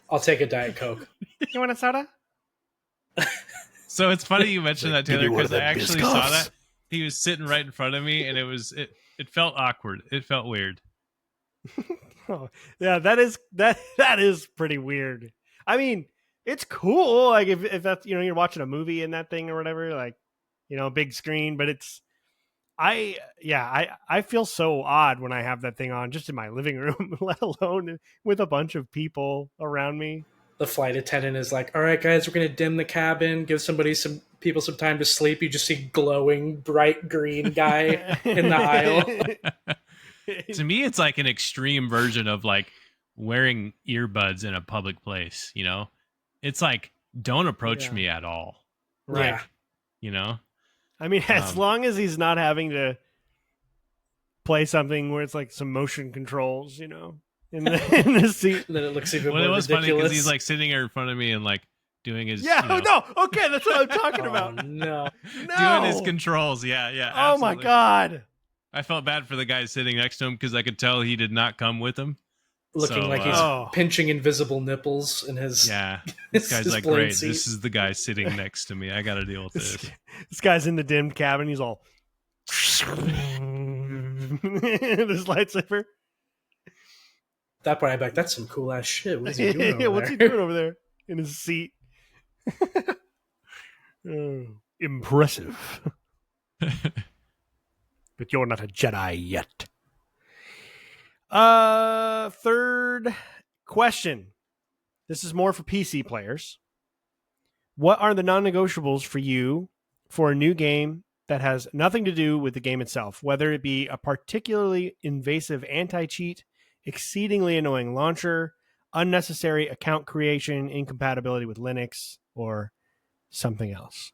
I'll take a Diet Coke. You want a soda? So it's funny you mentioned that, Taylor, because I actually saw that. He was sitting right in front of me, and it felt awkward. It felt weird. Oh, yeah, that is pretty weird. I mean, it's cool, like, if that's, you're watching a movie in that thing or whatever, like, big screen, but I feel so odd when I have that thing on just in my living room, let alone with a bunch of people around me. The flight attendant is like, all right, guys, we're going to dim the cabin, give some people some time to sleep. You just see glowing bright green guy in the aisle. To me, it's like an extreme version of, like, wearing earbuds in a public place. It's like, don't approach me at all. Right. Yeah. I mean, as long as he's not having to play something where it's like some motion controls, in the seat. Then it looks even more ridiculous. ridiculous. Funny because he's like sitting here in front of me, and, like, doing his no, okay, that's what I'm talking about. No, doing his controls. Yeah, Oh absolutely. my god, I felt bad for the guy sitting next to him because I could tell he did not come with him. Looking like he's pinching invisible nipples in his. Yeah, this guy's his like, great. seat. This is the guy sitting next to me. I got to deal with this. This guy's in the dimmed cabin. He's all this lightsaber. That part, I bet that's some cool ass shit. What's he doing over there? What's he doing over there in his seat? Impressive. But you're not a Jedi yet. Third question. This is more for PC players. What are the non-negotiables for you for a new game that has nothing to do with the game itself, whether it be a particularly invasive anti-cheat, exceedingly annoying launcher, unnecessary account creation, incompatibility with Linux, or something else?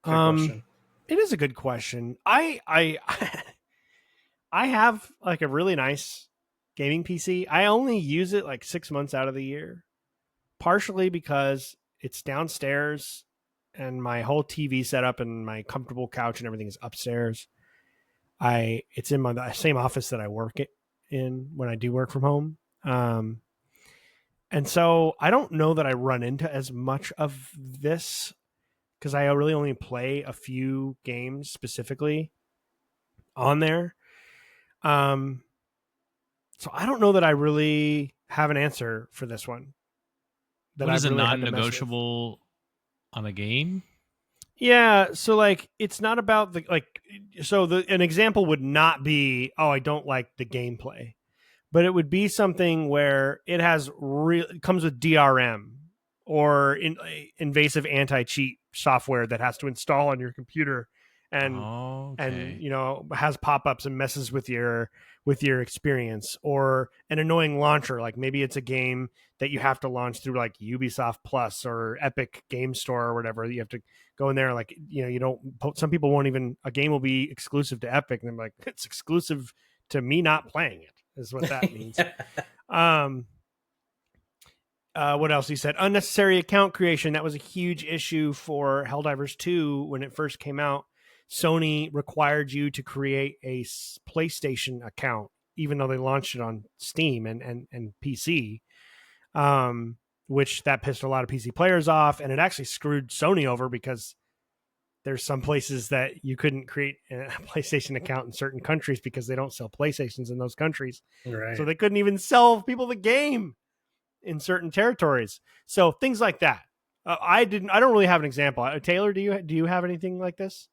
Good question. It is a good question. I have like a really nice gaming PC. I only use it like 6 months out of the year, partially because it's downstairs and my whole TV setup and my comfortable couch and everything is upstairs. It's in the same office that I work in when I do work from home. And so I don't know that I run into as much of this because I really only play a few games specifically on there. So I don't know that I really have an answer for this one. What is really a non-negotiable on a game? Yeah, so like it's not about an example would not be, oh, I don't like the gameplay, but it would be something where it comes with DRM or invasive anti-cheat software that has to install on your computer and has pop-ups and messes with your experience, or an annoying launcher, like maybe it's a game that you have to launch through like Ubisoft Plus or Epic Game Store or whatever. You have to go in there, like, you don't, some people won't even, a game will be exclusive to Epic and I'm like, it's exclusive to me not playing it, is what that means. What else he said? Unnecessary account creation. That was a huge issue for Helldivers 2 when it first came out. Sony required you to create a PlayStation account, even though they launched it on Steam and PC, which that pissed a lot of PC players off, and it actually screwed Sony over because there's some places that you couldn't create a PlayStation account in certain countries because they don't sell PlayStations in those countries. Right. So they couldn't even sell people the game in certain territories. So things like that. I don't really have an example. Taylor, do you have anything like this?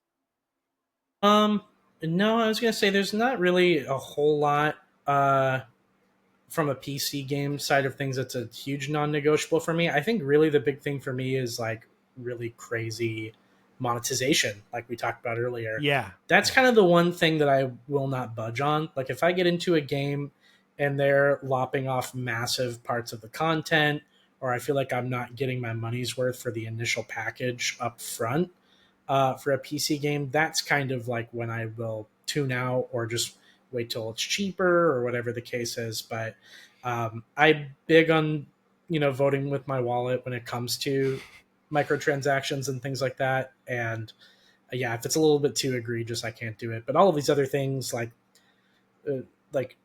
No, I was gonna say there's not really a whole lot from a PC game side of things that's a huge non-negotiable for me. I think really the big thing for me is like really crazy monetization, like we talked about earlier. Yeah, that's kind of the one thing that I will not budge on. Like if I get into a game and they're lopping off massive parts of the content, or I feel like I'm not getting my money's worth for the initial package up front, for a PC game, that's kind of like when I will tune out or just wait till it's cheaper or whatever the case is. But I'm big on, voting with my wallet when it comes to microtransactions and things like that. And yeah, if it's a little bit too egregious, I can't do it. But all of these other things, like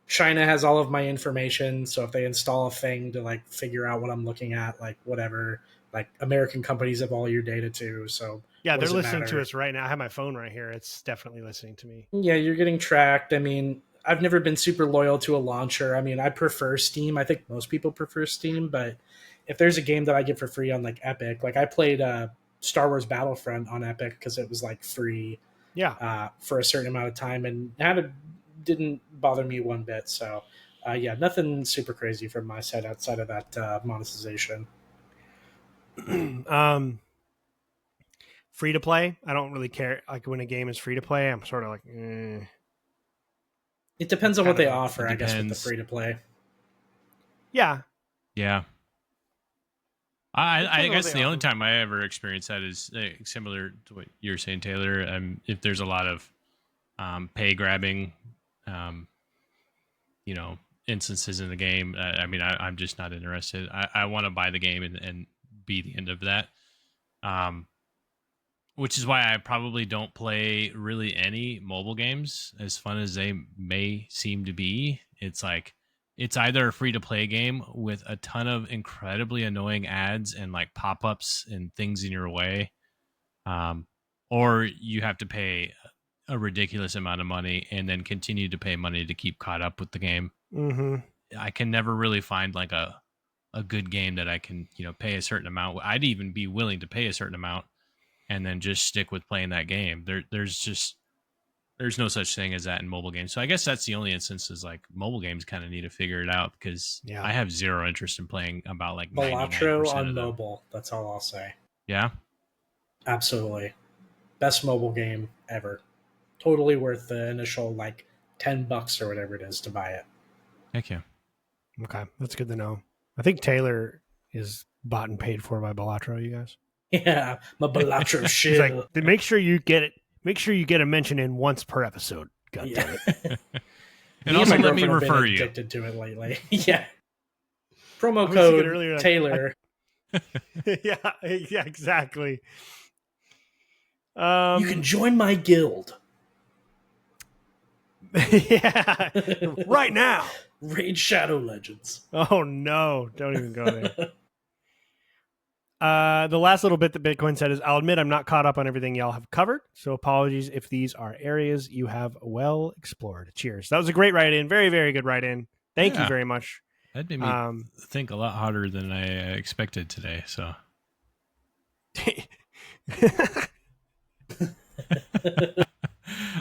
China has all of my information, so if they install a thing to like figure out what I'm looking at, like whatever, like American companies have all your data too. So yeah, they're listening to us right now. I have my phone right here. It's definitely listening to me. Yeah, you're getting tracked. I mean, I've never been super loyal to a launcher. I mean, I prefer Steam. I think most people prefer Steam, but if there's a game that I get for free on like Epic, like I played Star Wars Battlefront on Epic because it was like free, for a certain amount of time, and didn't bother me one bit. So yeah, nothing super crazy from my side outside of that monetization. Free to play, I don't really care. Like when a game is free to play, I'm sort of like, It depends on what they offer, I guess, with the free to play. Yeah. I guess the only time I ever experienced that is similar to what you're saying, Taylor. If there's a lot of pay grabbing, instances in the game, I'm just not interested. I want to buy the game and be the end of that. Which is why I probably don't play really any mobile games, as fun as they may seem to be. It's like, it's either a free to play game with a ton of incredibly annoying ads and like pop-ups and things in your way, or you have to pay a ridiculous amount of money and then continue to pay money to keep caught up with the game. Mm-hmm. I can never really find like a good game that I can, pay a certain amount. I'd even be willing to pay a certain amount and then just stick with playing that game. There's no such thing as that in mobile games. So I guess that's the only instances like mobile games kind of need to figure it out, because I have zero interest in playing about like Balatro on of them. mobile. That's all I'll say. Yeah, absolutely, best mobile game ever. Totally worth the initial like $10 or whatever it is to buy it. Thank you. Okay, that's good to know. I think Taylor is bought and paid for by Balatro. You guys. Yeah, my Balatro shit. Like, make sure you get it. Make sure you get a mention in once per episode. God damn it. And also let me refer you. Addicted to it lately. Yeah. Promo code earlier, Taylor. Yeah, exactly. You can join my guild. Yeah, right now. Raid Shadow Legends. Oh no! Don't even go there. The last little bit that Bitcoin said is, I'll admit I'm not caught up on everything y'all have covered, so apologies if these are areas you have well explored. Cheers. That was a great write-in. Very, very good write-in. Thank you very much. That made me think a lot harder than I expected today, so.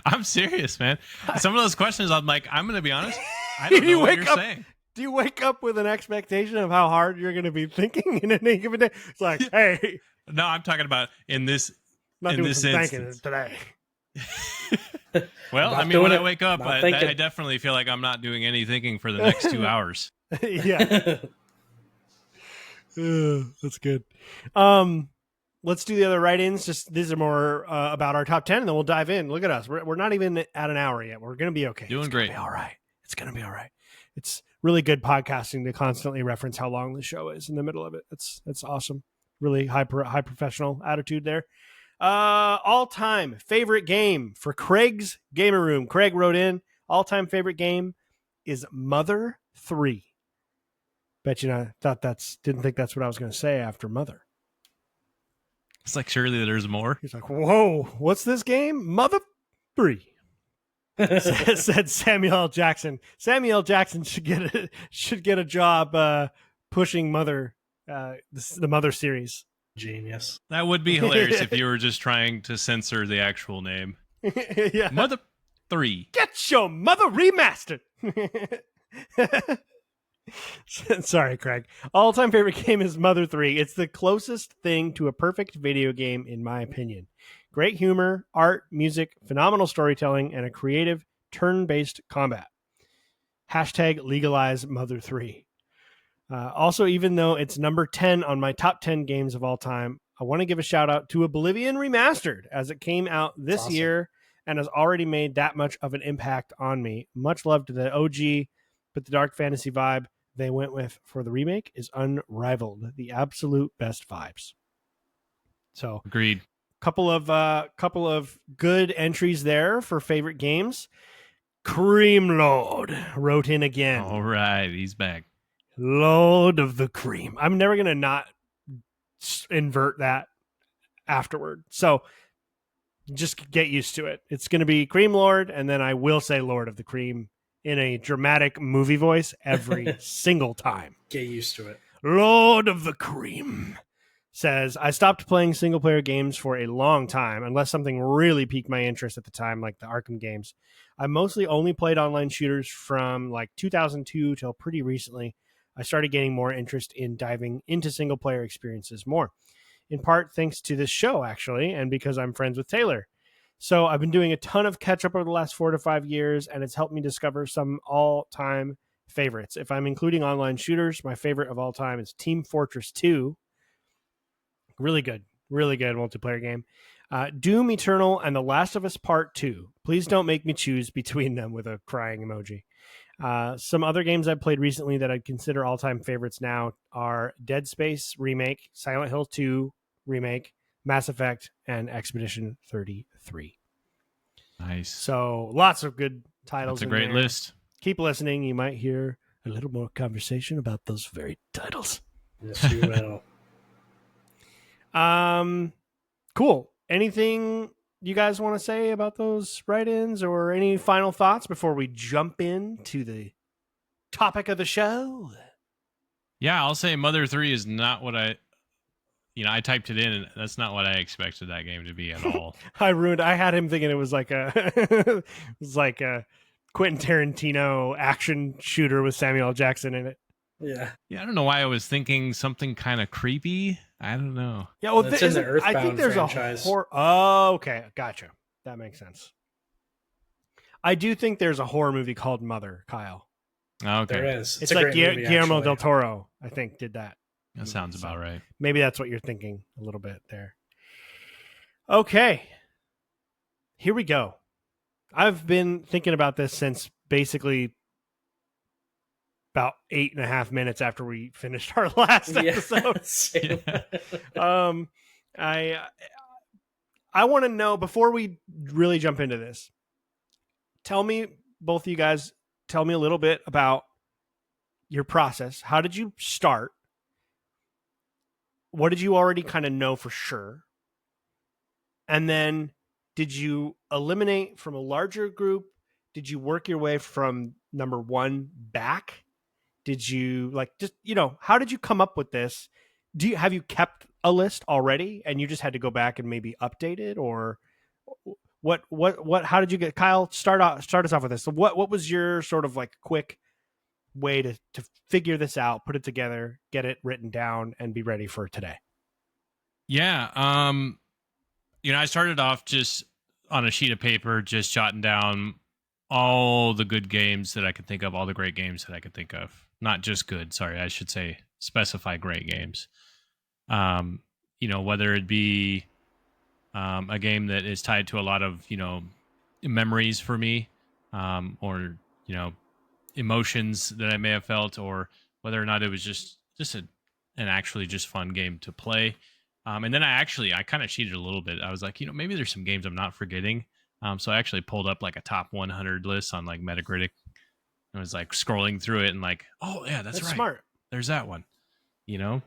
I'm serious, man. Some of those questions, I'm like, I'm going to be honest, I don't know what you're saying. Do you wake up with an expectation of how hard you're going to be thinking in any given day? It's like, hey. No, I'm talking about in this instance today. Well, I mean, when I wake up, I definitely feel like I'm not doing any thinking for the next 2 hours. Yeah. That's good. Let's do the other write-ins. Just these are more about our top 10, and then we'll dive in. Look at us. We're not even at an hour yet. We're going to be okay. Doing great. All right. It's going to be all right. It's really good podcasting to constantly reference how long the show is in the middle of it. That's awesome. Really high professional attitude there. All-time favorite game for Craig's Gamer Room. Craig wrote in, all-time favorite game is Mother 3. Bet you know, didn't think that's what I was going to say after Mother. It's like, surely there's more. He's like, whoa, what's this game? Mother 3. said Samuel L. Jackson. Samuel L. Jackson should get a job pushing Mother, the Mother series. Genius. That would be hilarious if you were just trying to censor the actual name. Yeah. Mother 3. Get your Mother remastered. Sorry, Craig. All-time favorite game is Mother 3. It's the closest thing to a perfect video game, in my opinion. Great humor, art, music, phenomenal storytelling, and a creative turn-based combat. Hashtag legalize Mother 3. Also, even though it's number 10 on my top 10 games of all time, I want to give a shout out to Oblivion Remastered, as it came out this year and has already made that much of an impact on me. Much love to the OG, but the dark fantasy vibe they went with for the remake is unrivaled. The absolute best vibes. So, agreed. Couple of good entries there for favorite games. Cream Lord wrote in again. All right, he's back. Lord of the Cream. I'm never going to not invert that afterward. So just get used to it. It's going to be Cream Lord, and then I will say Lord of the Cream in a dramatic movie voice every single time. Get used to it. Lord of the Cream says, I stopped playing single-player games for a long time, unless something really piqued my interest at the time, like the Arkham games. I mostly only played online shooters from like 2002 till pretty recently. I started getting more interest in diving into single-player experiences more, in part thanks to this show, actually, and because I'm friends with Taylor. So I've been doing a ton of catch-up over the last 4 to 5 years, and it's helped me discover some all-time favorites. If I'm including online shooters, my favorite of all time is Team Fortress 2. Really good multiplayer game. Doom Eternal and The Last of Us Part 2. Please don't make me choose between them with a crying emoji. Some other games I've played recently that I'd consider all-time favorites now are Dead Space Remake, Silent Hill 2 Remake, Mass Effect, and Expedition 33. Nice. So lots of good titles. That's a great list. Keep listening. You might hear a little more conversation about those very titles. Yes, you will. Cool. Anything you guys want to say about those write-ins or any final thoughts before we jump into the topic of the show? Yeah, I'll say Mother 3 is not what I typed it in, and that's not what I expected that game to be at all. I had him thinking it was like a Quentin Tarantino action shooter with Samuel L. Jackson in it. Yeah. Yeah, I don't know why I was thinking something kind of creepy. I don't know. Yeah, well, it's in the Earthbound I think there's franchise. a horror. Oh, okay, gotcha. That makes sense. I do think there's a horror movie called Mother, Kyle. Okay. There is. It's like Guillermo del Toro, I think, did that. That sounds about right. Maybe that's what you're thinking a little bit there. Okay. Here we go. I've been thinking about this since basically about 8.5 minutes after we finished our last episode. I want to know, before we really jump into this, both of you guys, tell me a little bit about your process. How did you start? What did you already kind of know for sure? And then did you eliminate from a larger group? Did you work your way from number one back? Did you how did you come up with this? Have you kept a list already and you just had to go back and maybe update it, or how did you get, Kyle, start us off with this? So what was your sort of like quick way to figure this out, put it together, get it written down, and be ready for today? Yeah. I started off just on a sheet of paper, just jotting down all the good games that I could think of, all the great games that I could think of. Not just good, sorry, I should say specify great games. Whether it be a game that is tied to a lot of, memories for me, or, emotions that I may have felt, or whether or not it was just an actually just fun game to play. And then I kind of cheated a little bit. I was like, maybe there's some games I'm not forgetting. So I actually pulled up like a top 100 list on like Metacritic. I was like scrolling through it and like, oh yeah, that's right. Smart. There's that one. The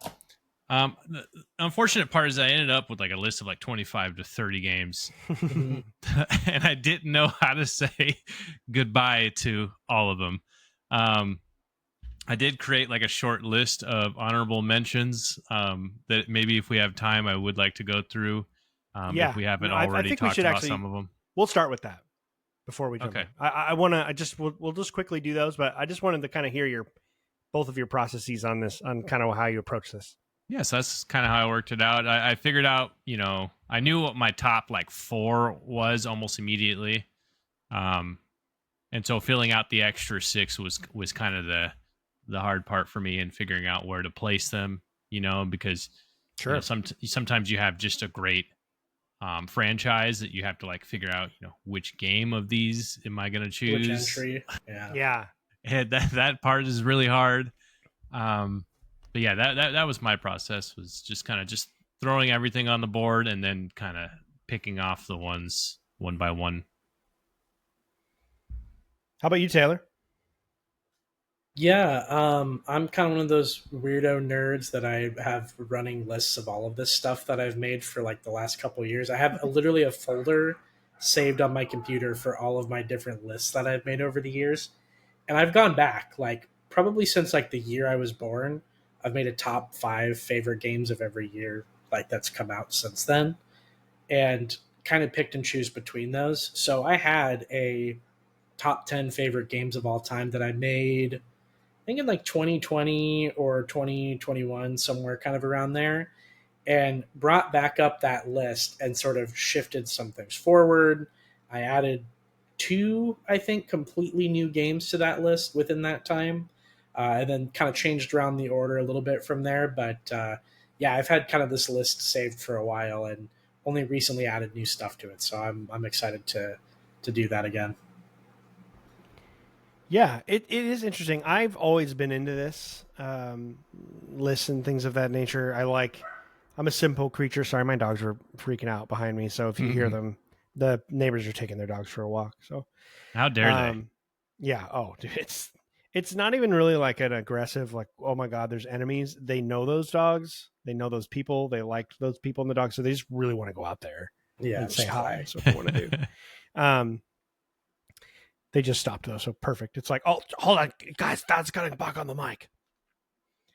unfortunate part is I ended up with like a list of like 25 to 30 games, and I didn't know how to say goodbye to all of them. I did create like a short list of honorable mentions that maybe if we have time, I would like to go through. If we haven't already talked about some of them. We'll start with that before we jump in. I want to, we'll just quickly do those, but I just wanted to kind of hear both of your processes on this, on kind of how you approach this. Yes, that's kind of how I worked it out. I figured out, I knew what my top like 4 was almost immediately. And so filling out the extra 6 was kind of the hard part for me, in figuring out where to place them, because sure, sometimes you have just a great franchise that you have to like figure out, which game of these am I going to choose? Which entry? Yeah. And that part is really hard. But yeah, that was my process, was just kind of just throwing everything on the board and then kind of picking off the ones one by one. How about you, Taylor? Yeah, I'm kind of one of those weirdo nerds that I have running lists of all of this stuff that I've made for like the last couple of years. I have literally a folder saved on my computer for all of my different lists that I've made over the years. And I've gone back, like probably since like the year I was born, I've made a top 5 favorite games of every year, like that's come out since then, and kind of picked and choose between those. So I had a top 10 favorite games of all time that I made, I think in like 2020 or 2021, somewhere kind of around there, and brought back up that list and sort of shifted some things forward. I added 2, I think, completely new games to that list within that time, and then kind of changed around the order a little bit from there. But yeah, I've had kind of this list saved for a while and only recently added new stuff to it. So I'm excited to do that again. Yeah, it is interesting. I've always been into this lists and things of that nature. I'm a simple creature. Sorry, my dogs are freaking out behind me. So if you hear them, the neighbors are taking their dogs for a walk. So how dare they? Yeah. Oh, dude, it's not even really like an aggressive, like, oh my God, there's enemies. They know those dogs. They know those people. They like those people and the dogs. So they just really want to go out there and say hi. That's what they want to do. They just stopped though. So perfect. It's like, oh, hold on, guys, Dad's got to back on the mic.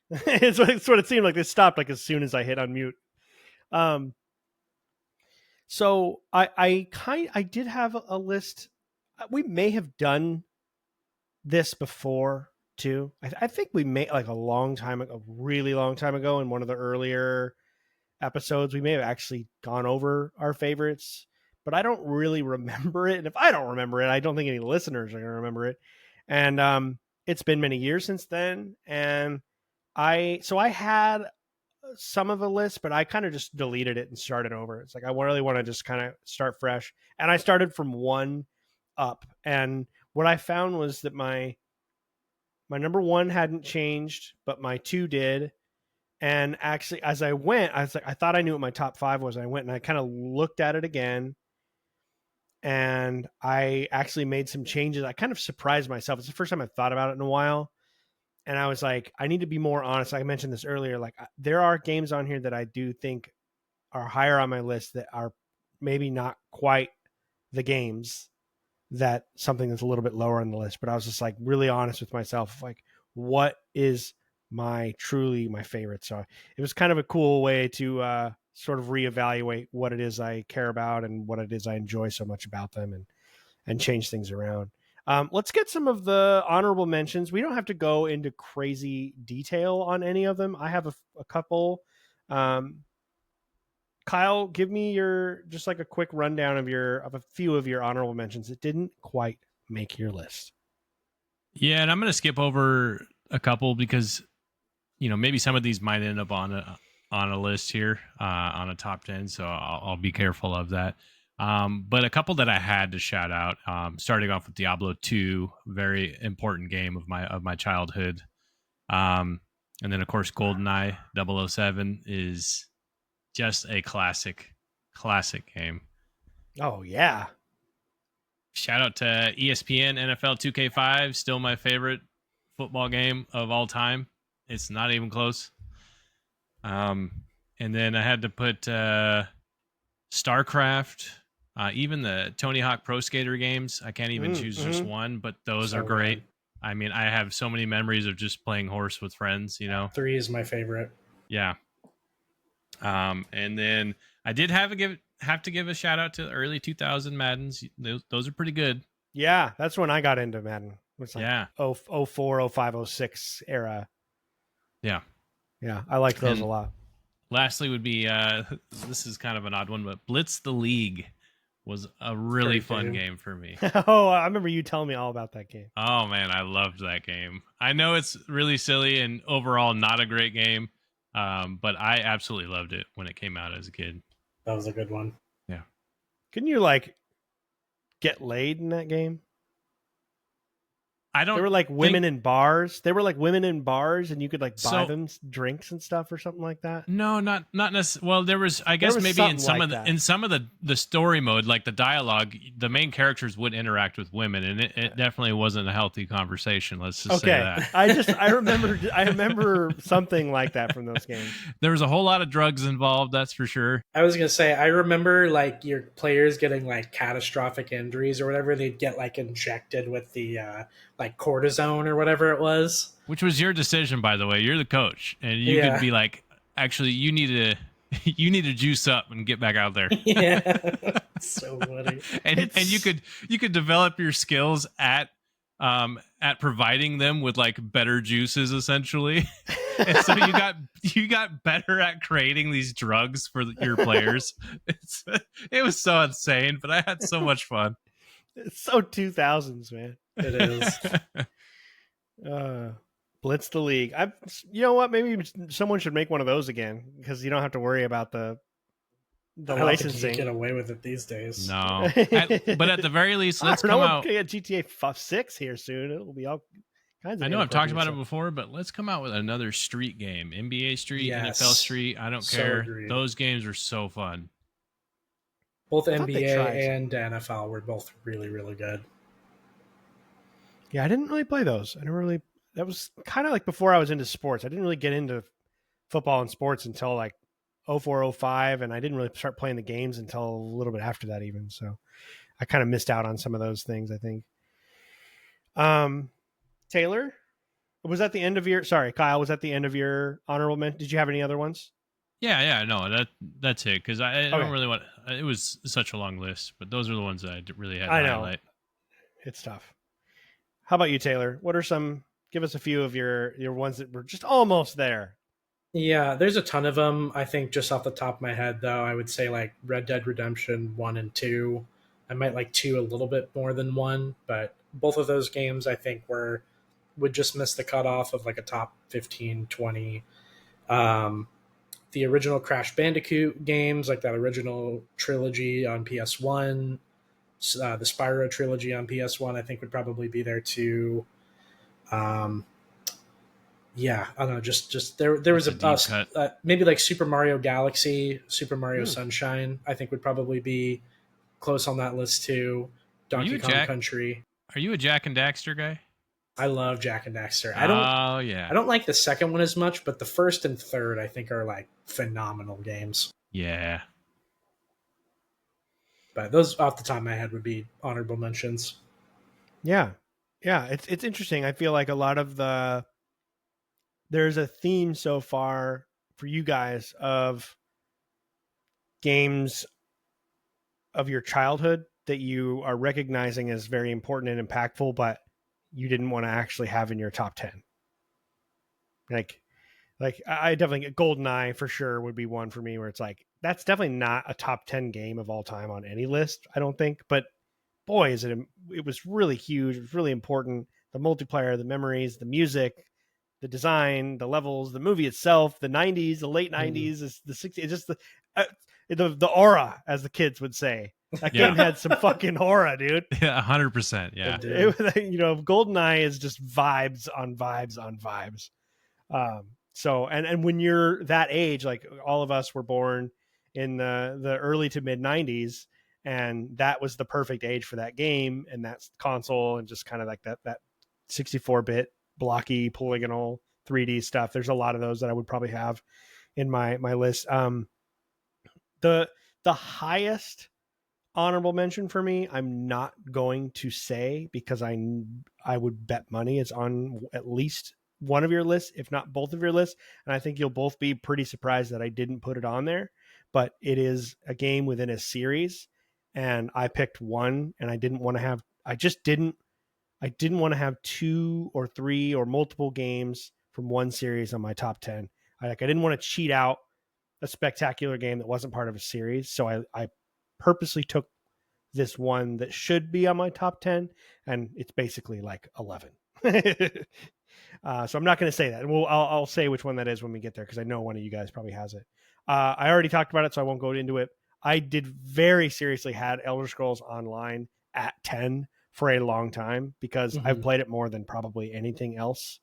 it's what it seemed like. They stopped like as soon as I hit unmute. So I did have a list. We may have done this before too. I think we made like a long time ago, a really long time ago, in one of the earlier episodes. We may have actually gone over our favorites, but I don't really remember it. And if I don't remember it, I don't think any listeners are going to remember it. And it's been many years since then. And I had some of a list, but I kind of just deleted it and started over. It's like I really want to just kind of start fresh. And I started from 1 up. And what I found was that my number 1 hadn't changed, but my 2 did. And actually, as I went, I was like, I thought I knew what my top 5 was. I went and I kind of looked at it again, and I actually made some changes. I kind of surprised myself. It's the first time I've thought about it in a while. And I was like, I need to be more honest. I mentioned this earlier. Like, there are games on here that I do think are higher on my list that are maybe not quite the games that something that's a little bit lower on the list. But I was just like really honest with myself, like, what is truly my favorite? So it was kind of a cool way to sort of reevaluate what it is I care about and what it is I enjoy so much about them, and change things around. Let's get some of the honorable mentions. We don't have to go into crazy detail on any of them. I have a couple. Kyle, give me just like a quick rundown of a few of your honorable mentions that didn't quite make your list. Yeah, and I'm going to skip over a couple because maybe some of these might end up on a list here, on a top 10, so I'll be careful of that. But a couple that I had to shout out, starting off with Diablo 2, very important game of my childhood. And then of course GoldenEye 007 is just a classic game. Oh yeah. Shout out to ESPN NFL 2K5, still my favorite football game of all time. It's not even close. And then I had to put StarCraft, even the Tony Hawk Pro Skater games. I can't even choose just one, but those are great. Good. I mean, I have so many memories of just playing horse with friends, 3 is my favorite. Yeah. And then I did have to give a shout out to the early 2000 Maddens. Those are pretty good. Yeah, that's when I got into Madden. It's like yeah. 04, 05, 06 era. Yeah. Yeah, I like those a lot. Lastly would be, this is kind of an odd one, but Blitz the League was a really fun game for me. Oh, I remember you telling me all about that game. Oh, man, I loved that game. I know it's really silly and overall not a great game, but I absolutely loved it when it came out as a kid. That was a good one. Yeah. Couldn't you, like, get laid in that game? I don't. They were like women in bars. They were like women in bars, and you could like buy them drinks and stuff or something like that. No, not necessarily. Well, there was, I guess, maybe in some of the story mode, like the dialogue, the main characters would interact with women, and it definitely wasn't a healthy conversation. Let's just say that. I remember something like that from those games. There was a whole lot of drugs involved, that's for sure. I was gonna say, I remember like your players getting like catastrophic injuries or whatever. They'd get like injected with the like cortisone or whatever it was. Which was your decision, by the way. You're the coach, and you could be like, actually, you need to juice up and get back out there. Yeah, so funny. and you could develop your skills at providing them with like better juices, essentially. And so you got better at creating these drugs for your players. It was so insane, but I had so much fun. It's so 2000s, man. It is. Blitz the League. You know what? Maybe someone should make one of those again, because you don't have to worry about the the I don't think you licensing. can get away with it these days. No, but at the very least, let's come out. We're get GTA 6 here soon. It'll be all kinds of. I know I've talked about it before, but let's come out with another Street game. NBA Street, Yes. NFL Street. I don't care. Agreed. Those games were so fun. Both NBA and NFL were both really, really good. Yeah, I didn't really play those. That was kind of like before I was into sports. I didn't really get into football and sports until like 04, 05, and I didn't really start playing the games until a little bit after that even. So I kind of missed out on some of those things, I think. Taylor, was that the end of your, sorry, Kyle, was that the end of your honorable mention? Did you have any other ones? Yeah, no, that's it. Because I don't really want, it was such a long list, but those are the ones that I really had to highlight. It's tough. How about you, Taylor? What are some, give us a few of your ones that were just almost there. Yeah, there's a ton of them. I think just off the top of my head, though, I would say like Red Dead Redemption 1 and 2. I might like 2 a little bit more than 1, but both of those games I think would just miss the cutoff of like a top 15, 20. The original Crash Bandicoot games, like that original trilogy on PS1, the Spyro trilogy on PS1, I think would probably be there too. Yeah, I don't know. Just there was maybe like Super Mario Galaxy, Super Mario Sunshine. I think would probably be close on that list too. Donkey Kong Country. Are you a Jack and Daxter guy? I love Jack and Daxter. I don't like the second one as much, but the first and third I think are like phenomenal games. Yeah. But those off the top of my head would be honorable mentions. Yeah. It's interesting. I feel like a lot of there's a theme so far for you guys of games of your childhood that you are recognizing as very important and impactful, but you didn't want to actually have in your top 10. Like I definitely get GoldenEye for sure would be one for me where it's like, that's definitely not a top 10 game of all time on any list, I don't think, but boy, it was really huge. It was really important. The multiplayer, the memories, the music, the design, the levels, the movie itself, the 90s, the late 90s, the 60s, it's just the aura, as the kids would say. That game had some fucking aura, dude. Yeah, 100%. Yeah. GoldenEye is just vibes on vibes on vibes. So, and when you're that age, like all of us were born in the early to mid 90s, and that was the perfect age for that game and that console, and just kind of like that 64-bit blocky polygonal 3D stuff. There's a lot of those that I would probably have in my list. The highest honorable mention for me, I'm not going to say, because I would bet money it's on at least one of your lists, if not both of your lists, and I think you'll both be pretty surprised that I didn't put it on there. But it is a game within a series, and I picked one, and I didn't want to have 2 or 3 or multiple games from one series on my top 10. I didn't want to cheat out a spectacular game that wasn't part of a series. So I purposely took this one that should be on my top 10, and it's basically like 11. So I'm not going to say that. I'll say which one that is when we get there, because I know one of you guys probably has it. I already talked about it, so I won't go into it. I did very seriously had Elder Scrolls Online at 10 for a long time, because I've played it more than probably anything else.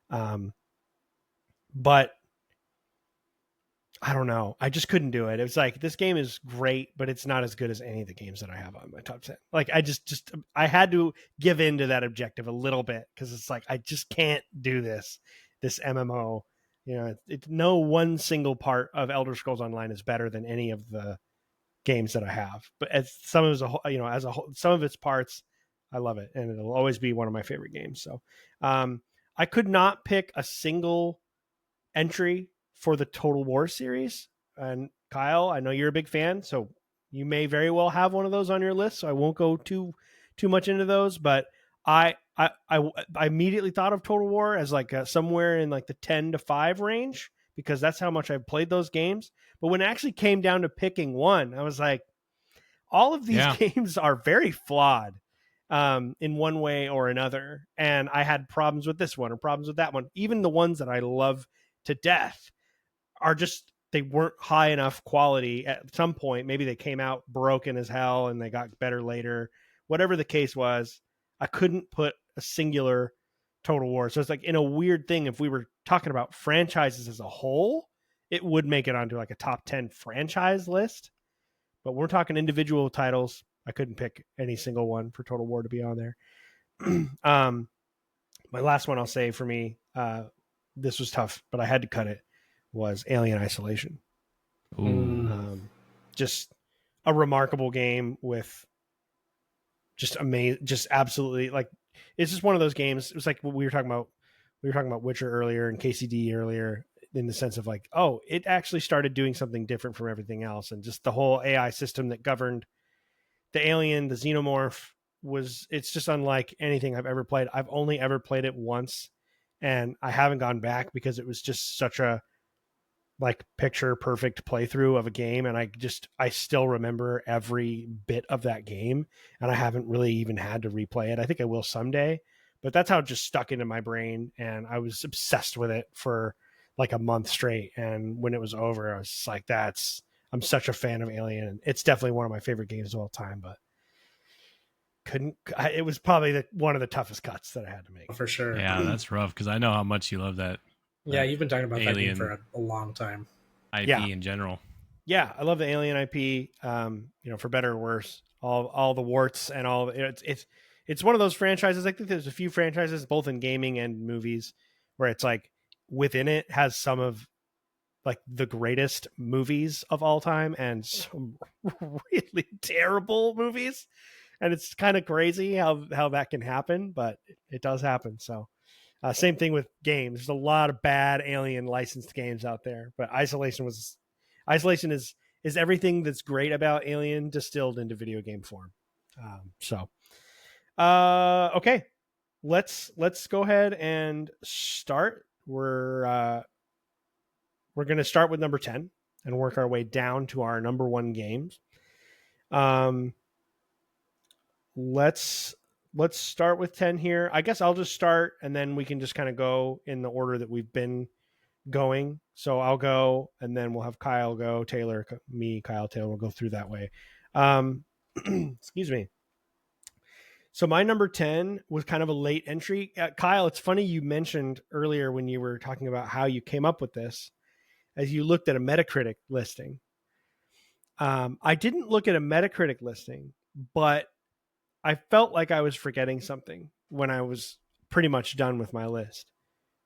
But I don't know. I just couldn't do it. It was like, this game is great, but it's not as good as any of the games that I have on my top 10. Like, I had to give in to that objective a little bit, because it's like, I just can't do this MMO. It's no one single part of Elder Scrolls Online is better than any of the games that I have. But as some of some of its parts, I love it, and it'll always be one of my favorite games. So, I could not pick a single entry for the Total War series. And Kyle, I know you're a big fan, so you may very well have one of those on your list. So I won't go too much into those. But I immediately thought of Total War as like somewhere in like the 10 to 5 range, because that's how much I've played those games. But when it actually came down to picking one, I was like, all of these games are very flawed in one way or another. And I had problems with this one or problems with that one. Even the ones that I love to death are just they weren't high enough quality at some point. Maybe they came out broken as hell and they got better later. Whatever the case was, I couldn't put a singular Total War. So it's like, in a weird thing, if we were talking about franchises as a whole, it would make it onto like a top 10 franchise list. But we're talking individual titles. I couldn't pick any single one for Total War to be on there. My last one I'll say for me, this was tough, but I had to cut it, was Alien Isolation. Just a remarkable game with just amazing, just absolutely, like, it's just one of those games. It was like what we were talking about. We were talking about Witcher earlier and KCD earlier, in the sense of like, oh, it actually started doing something different from everything else. And just the whole AI system that governed the alien, the xenomorph, it's just unlike anything I've ever played. I've only ever played it once, and I haven't gone back because it was just such a like picture perfect playthrough of a game. And I still remember every bit of that game, and I haven't really even had to replay it. I think I will someday, but that's how it just stuck into my brain. And I was obsessed with it for like a month straight. And when it was over, I was just like, I'm such a fan of Alien. It's definitely one of my favorite games of all time, but it was probably one of the toughest cuts that I had to make. For sure. Yeah, that's rough, because I know how much you love that. Yeah, you've been talking about that game for a long time. IP in general. Yeah, I love the Alien IP. For better or worse, all the warts and all. It's one of those franchises. I think there's a few franchises, both in gaming and movies, where it's like within it has some of like the greatest movies of all time and some really terrible movies. And it's kind of crazy how that can happen, but it does happen. So same thing with games. There's a lot of bad Alien licensed games out there, but Isolation is everything that's great about Alien distilled into video game form. Okay, let's go ahead and start. We're going to start with number 10 and work our way down to our number 1 games. Let's start with 10 here. I guess I'll just start, and then we can just kind of go in the order that we've been going. So I'll go, and then we'll have Kyle go, Taylor, me, Kyle, Taylor. We'll go through that way. Excuse me. So my number 10 was kind of a late entry. Kyle, it's funny you mentioned earlier when you were talking about how you came up with this, as you looked at a Metacritic listing. I didn't look at a Metacritic listing, but I felt like I was forgetting something when I was pretty much done with my list.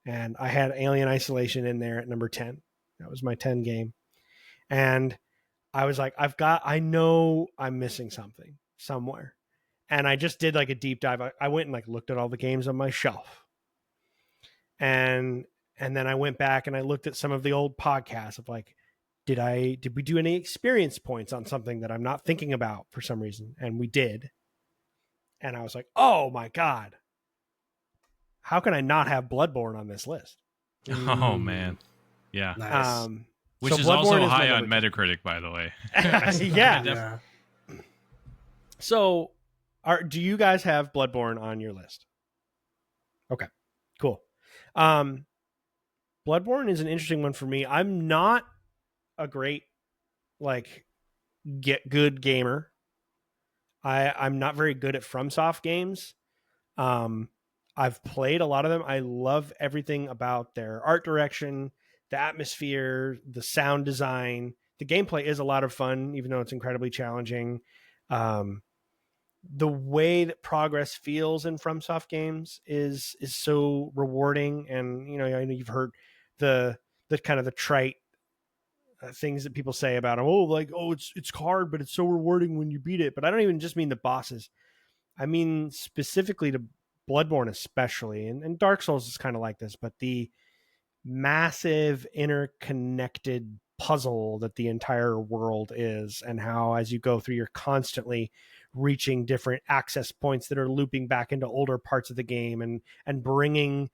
And I had Alien Isolation in there at number 10. That was my 10 game. And I was like, I know I'm missing something somewhere. And I just did like a deep dive. I went and like looked at all the games on my shelf. And then I went back and I looked at some of the old podcasts of like, did we do any experience points on something that I'm not thinking about for some reason? And we did. And I was like, oh my God, how can I not have Bloodborne on this list? Oh man. Yeah. Nice. Which so is Bloodborne also high on Metacritic, by the way. Yeah. So do you guys have Bloodborne on your list? Okay, cool. Bloodborne is an interesting one for me. I'm not a great good gamer. I'm not very good at FromSoft games. I've played a lot of them. I love everything about their art direction, the atmosphere, the sound design. The gameplay is a lot of fun, even though it's incredibly challenging. The way that progress feels in FromSoft games is so rewarding. And, I know you've heard the kind of the trite things that people say about them. It's hard, but it's so rewarding when you beat it. But I don't even just mean the bosses. I mean specifically to Bloodborne especially, and Dark Souls is kind of like this, but the massive interconnected puzzle that the entire world is, and how as you go through, you're constantly reaching different access points that are looping back into older parts of the game and bringing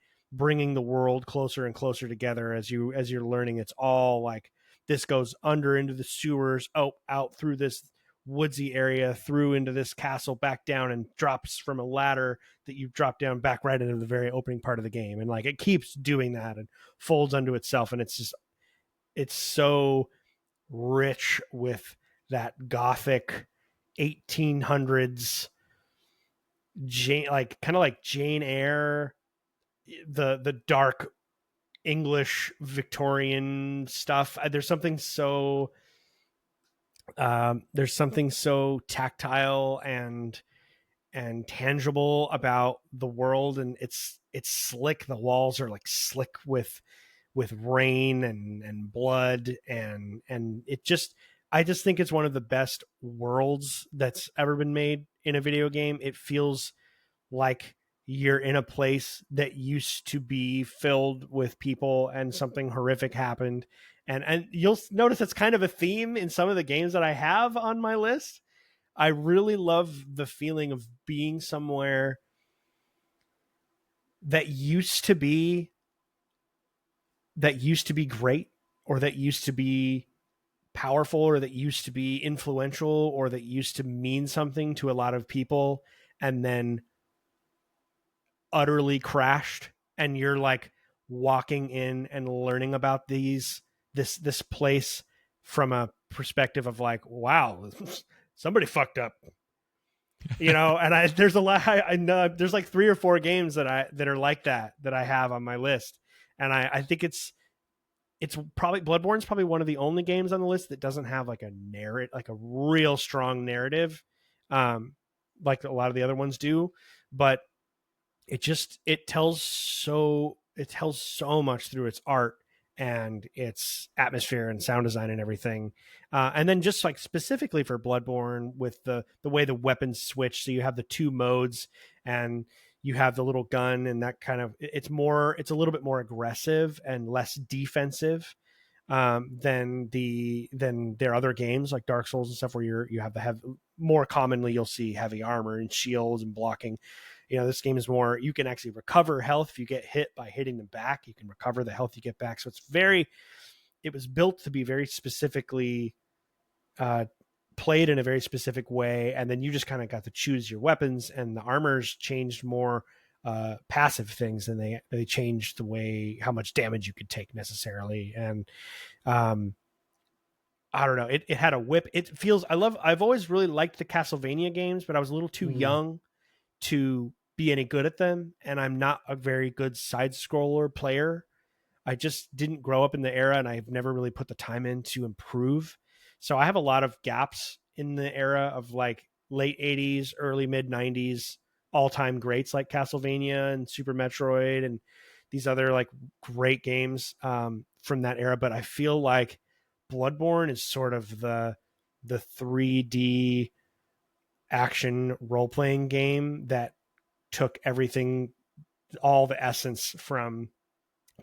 the world closer and closer together as you're learning. It's all like, this goes under into the sewers, out through this woodsy area, through into this castle, back down, and drops from a ladder that you drop down back right into the very opening part of the game. And like, it keeps doing that and folds unto itself. And it's just, it's so rich with that gothic 1800s Jane, like kind of like Jane Eyre, the dark English Victorian stuff. There's something so tactile and tangible about the world, and it's slick. The walls are like slick with rain and blood, and it just, I just think it's one of the best worlds that's ever been made in a video game. It feels like you're in a place that used to be filled with people and something horrific happened. And you'll notice it's kind of a theme in some of the games that I have on my list. I really love the feeling of being somewhere that used to be great, or that used to be powerful, or that used to be influential, or that used to mean something to a lot of people, and then utterly crashed, and you're like walking in and learning about this place from a perspective of like, wow, somebody fucked up, you know. And there's a lot, I know there's like 3 or 4 games that are like that I have on my list. And I think it's probably, Bloodborne's probably one of the only games on the list that doesn't have like a narrative, like a real strong narrative, like a lot of the other ones do. But it tells so much through its art and its atmosphere and sound design and everything. And then just like specifically for Bloodborne, with the way the weapons switch, so you have the 2 modes, and you have the little gun, and that kind of, it's a little bit more aggressive and less defensive than their other games like Dark Souls and stuff, where you have more commonly you'll see heavy armor and shields and blocking. You know, this game is more, you can actually recover health if you get hit by hitting them back. You can recover the health you get back. So it was built to be very specifically played in a very specific way. And then you just kind of got to choose your weapons, and the armors changed more passive things, and they changed the way, how much damage you could take necessarily. And I don't know, it had a whip. It feels, I've always really liked the Castlevania games, but I was a little too young to be any good at them, and I'm not a very good side scroller player. I just didn't grow up in the era, and I've never really put the time in to improve. So I have a lot of gaps in the era of like late 80s, early mid 90s all-time greats like Castlevania and Super Metroid and these other like great games from that era. But I feel like Bloodborne is sort of the 3D action role-playing game that took everything, all the essence from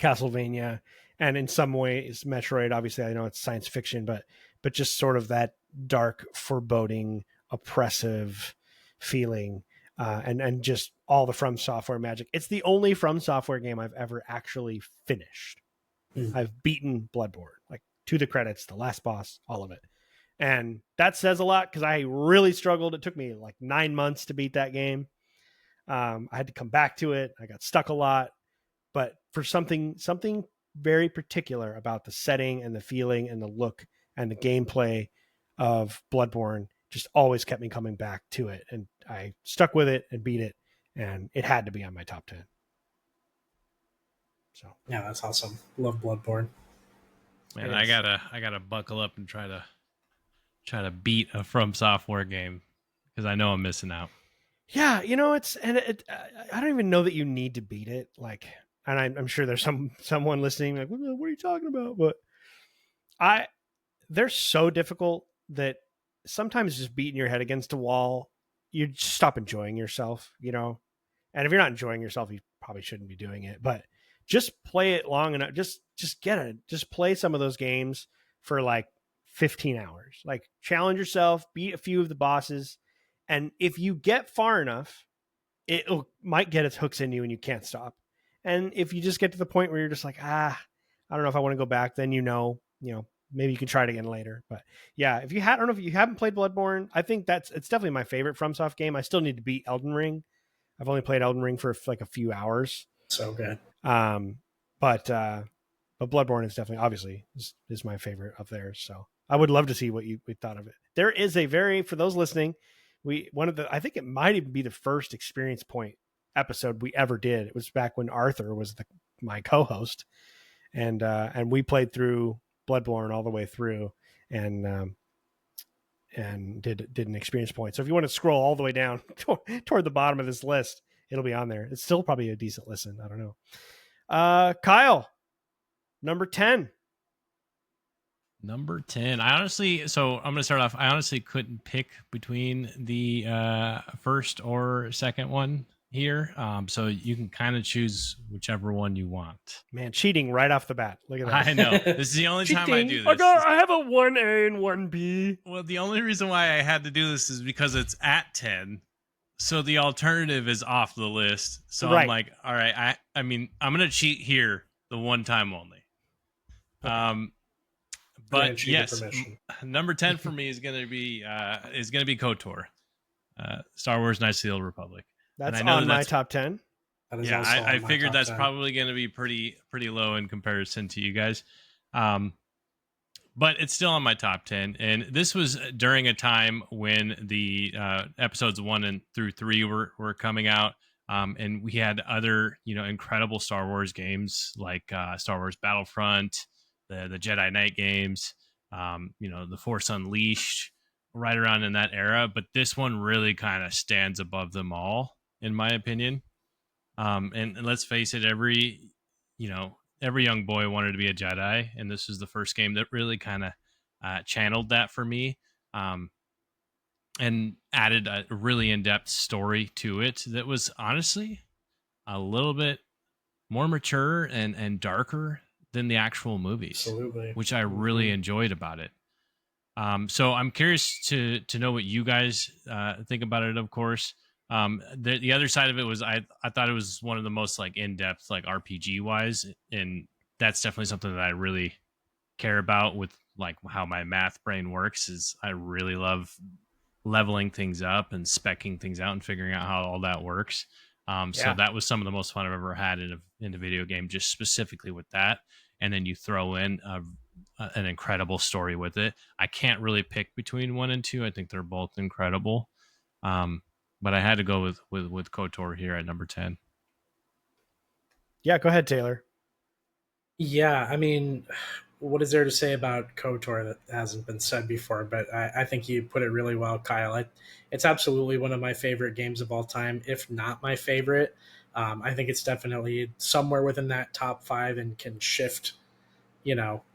Castlevania, and in some ways Metroid. Obviously, I know it's science fiction, but just sort of that dark, foreboding, oppressive feeling, and just all the From Software magic. It's the only From Software game I've ever actually finished. I've beaten Bloodborne, like to the credits, the last boss, all of it. And that says a lot, because I really struggled. It took me like 9 months to beat that game. I had to come back to it. I got stuck a lot, but for something very particular about the setting and the feeling and the look and the gameplay of Bloodborne just always kept me coming back to it. And I stuck with it and beat it, and it had to be on my top 10. So yeah, that's awesome. Love Bloodborne. Man, I gotta buckle up and try to beat a From Software game, because I know I'm missing out. Yeah, you know, I don't even know that you need to beat it. Like, and I'm sure there's someone listening like, what are you talking about? But they're so difficult that sometimes just beating your head against a wall, you just stop enjoying yourself, you know? And if you're not enjoying yourself, you probably shouldn't be doing it. But just play it long enough. Just play some of those games for like 15 hours. Like, challenge yourself, beat a few of the bosses. And if you get far enough, it might get its hooks in you and you can't stop. And if you just get to the point where you're just like, I don't know if I want to go back, then maybe you can try it again later. But yeah, I don't know if you haven't played Bloodborne, I think it's definitely my favorite FromSoft game. I still need to beat Elden Ring. I've only played Elden Ring for like a few hours. So good. But but Bloodborne is definitely, obviously, is my favorite of theirs. So I would love to see what we thought of it. There is for those listening, I think it might even be the first experience point episode we ever did. It was back when Arthur was my co-host, and we played through Bloodborne all the way through, and did an experience point. So if you want to scroll all the way down toward the bottom of this list, it'll be on there. It's still probably a decent listen. I don't know. Kyle, number 10. Number 10. I'm going to start off. I honestly couldn't pick between the first or second one here. So you can kind of choose whichever one you want. Man, cheating right off the bat. Look at that. I know. This is the only time I do this. I have a 1A and 1B. Well, the only reason why I had to do this is because it's at 10. So the alternative is off the list. So right. I'm like, all right, I mean, I'm going to cheat here the one time only. Okay. But yes, number 10 for me is going to be KOTOR, Star Wars: Knights of the Old Republic. That's on my top 10. Yeah, I figured that's 10. Probably going to be pretty low in comparison to you guys. But it's still on my top 10. And this was during a time when the episodes 1 through 3 were coming out. And we had other, incredible Star Wars games like Star Wars Battlefront, the Jedi Knight games, the Force Unleashed, right around in that era. But this one really kind of stands above them all, in my opinion. And let's face it, every young boy wanted to be a Jedi, and this was the first game that really kind of channeled that for me, and added a really in-depth story to it that was honestly a little bit more mature and darker than the actual movies. Absolutely. Which I really enjoyed about it. So I'm curious to know what you guys think about it, of course. The other side of it was I thought it was one of the most like in-depth, like RPG wise, and that's definitely something that I really care about with like how my math brain works. Is I really love leveling things up and speccing things out and figuring out how all that works. So that was some of the most fun I've ever had in a video game, just specifically with that. And then you throw in an incredible story with it. I can't really pick between 1 and 2. I think they're both incredible. But I had to go with KOTOR here at number 10. Yeah, go ahead, Taylor. Yeah, I mean, what is there to say about KOTOR that hasn't been said before? But I think you put it really well, Kyle. It's absolutely one of my favorite games of all time, if not my favorite. I think it's definitely somewhere within that top 5 and can shift,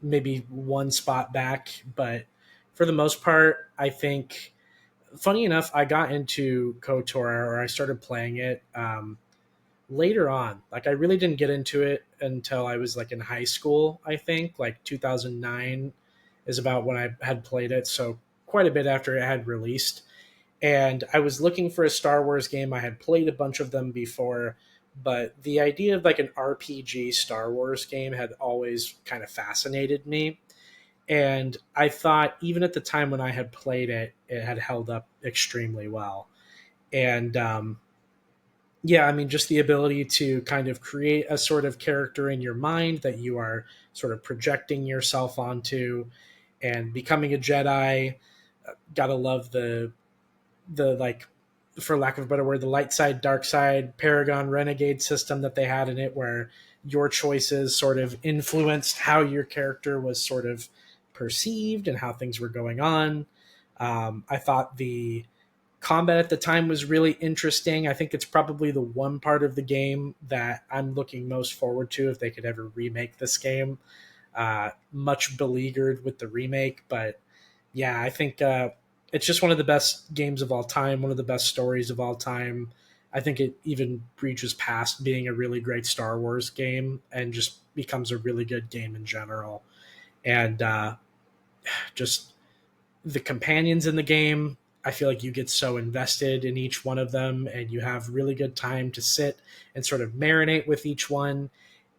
maybe one spot back. But for the most part, I think, funny enough, I got into KOTOR, or I started playing it later on. Like, I really didn't get into it until I was like in high school. I think like 2009 is about when I had played it. So quite a bit after it had released. And I was looking for a Star Wars game. I had played a bunch of them before, but the idea of like an RPG Star Wars game had always kind of fascinated me. And I thought even at the time when I had played it, it had held up extremely well. And I mean, just the ability to kind of create a sort of character in your mind that you are sort of projecting yourself onto, and becoming a Jedi. Gotta love the like, for lack of a better word, the light side, dark side, Paragon Renegade system that they had in it, where your choices sort of influenced how your character was sort of perceived and how things were going on. I thought the combat at the time was really interesting. I think it's probably the one part of the game that I'm looking most forward to if they could ever remake this game. Much beleaguered with the remake, but yeah, I think it's just one of the best games of all time, one of the best stories of all time. I think it even reaches past being a really great Star Wars game and just becomes a really good game in general. And just the companions in the game, I feel like you get so invested in each one of them, and you have really good time to sit and sort of marinate with each one.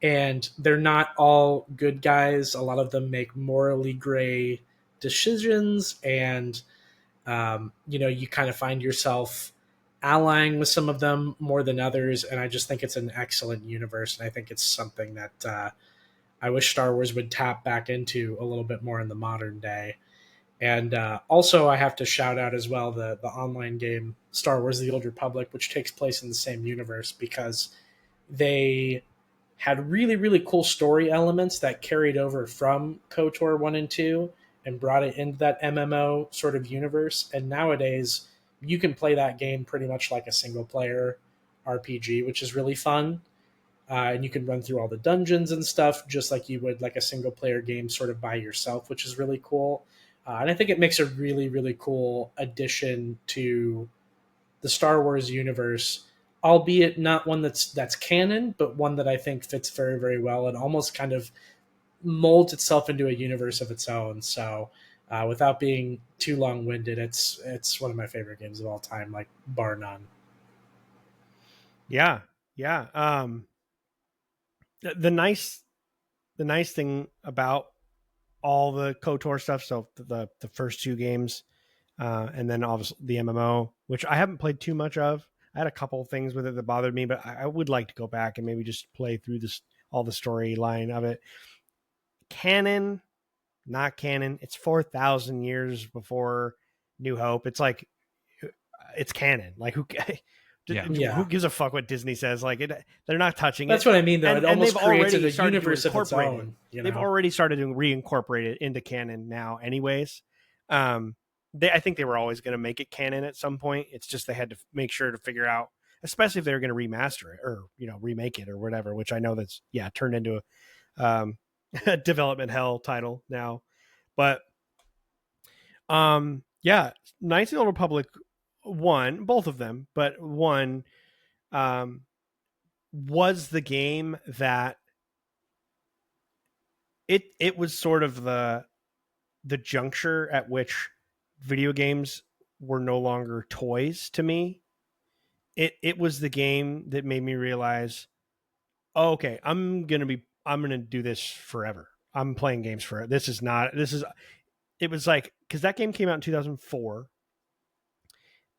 And they're not all good guys. A lot of them make morally gray decisions, and you kind of find yourself allying with some of them more than others. And I just think it's an excellent universe, and I think it's something that I wish Star Wars would tap back into a little bit more in the modern day. And also, I have to shout out as well the online game Star Wars: The Old Republic, which takes place in the same universe, because they had really, really cool story elements that carried over from KOTOR 1 and 2 and brought it into that MMO sort of universe. And nowadays, you can play that game pretty much like a single player RPG, which is really fun. And you can run through all the dungeons and stuff just like you would like a single player game sort of by yourself, which is really cool. And I think it makes a really, really cool addition to the Star Wars universe, albeit not one that's canon, but one that I think fits very, very well and almost kind of molds itself into a universe of its own. So, without being too long winded, it's one of my favorite games of all time, like bar none. Yeah, yeah. The nice thing about all the KOTOR stuff, so the first two games, and then obviously the MMO, which I haven't played too much of. I had a couple of things with it that bothered me, but I would like to go back and maybe just play through this all the storyline of it. Canon, not canon. It's 4,000 years before New Hope. It's like it's canon. Like who gives a fuck what Disney says? Like they're not touching That's it. what I mean, though. And, it almost creates a started universe of its own. They've already started to reincorporate it into canon now, anyways. I think they were always going to make it canon at some point. It's just they had to make sure to figure out, especially if they were going to remaster it or remake it or whatever. Which I know that's turned into a development hell title now, but Knights of the Old Republic 1, both of them, but 1 was the game that it was sort of the juncture at which video games were no longer toys to me. It was the game that made me realize, oh, okay, I'm gonna do this forever. I'm playing games forever. It was like, because that game came out in 2004,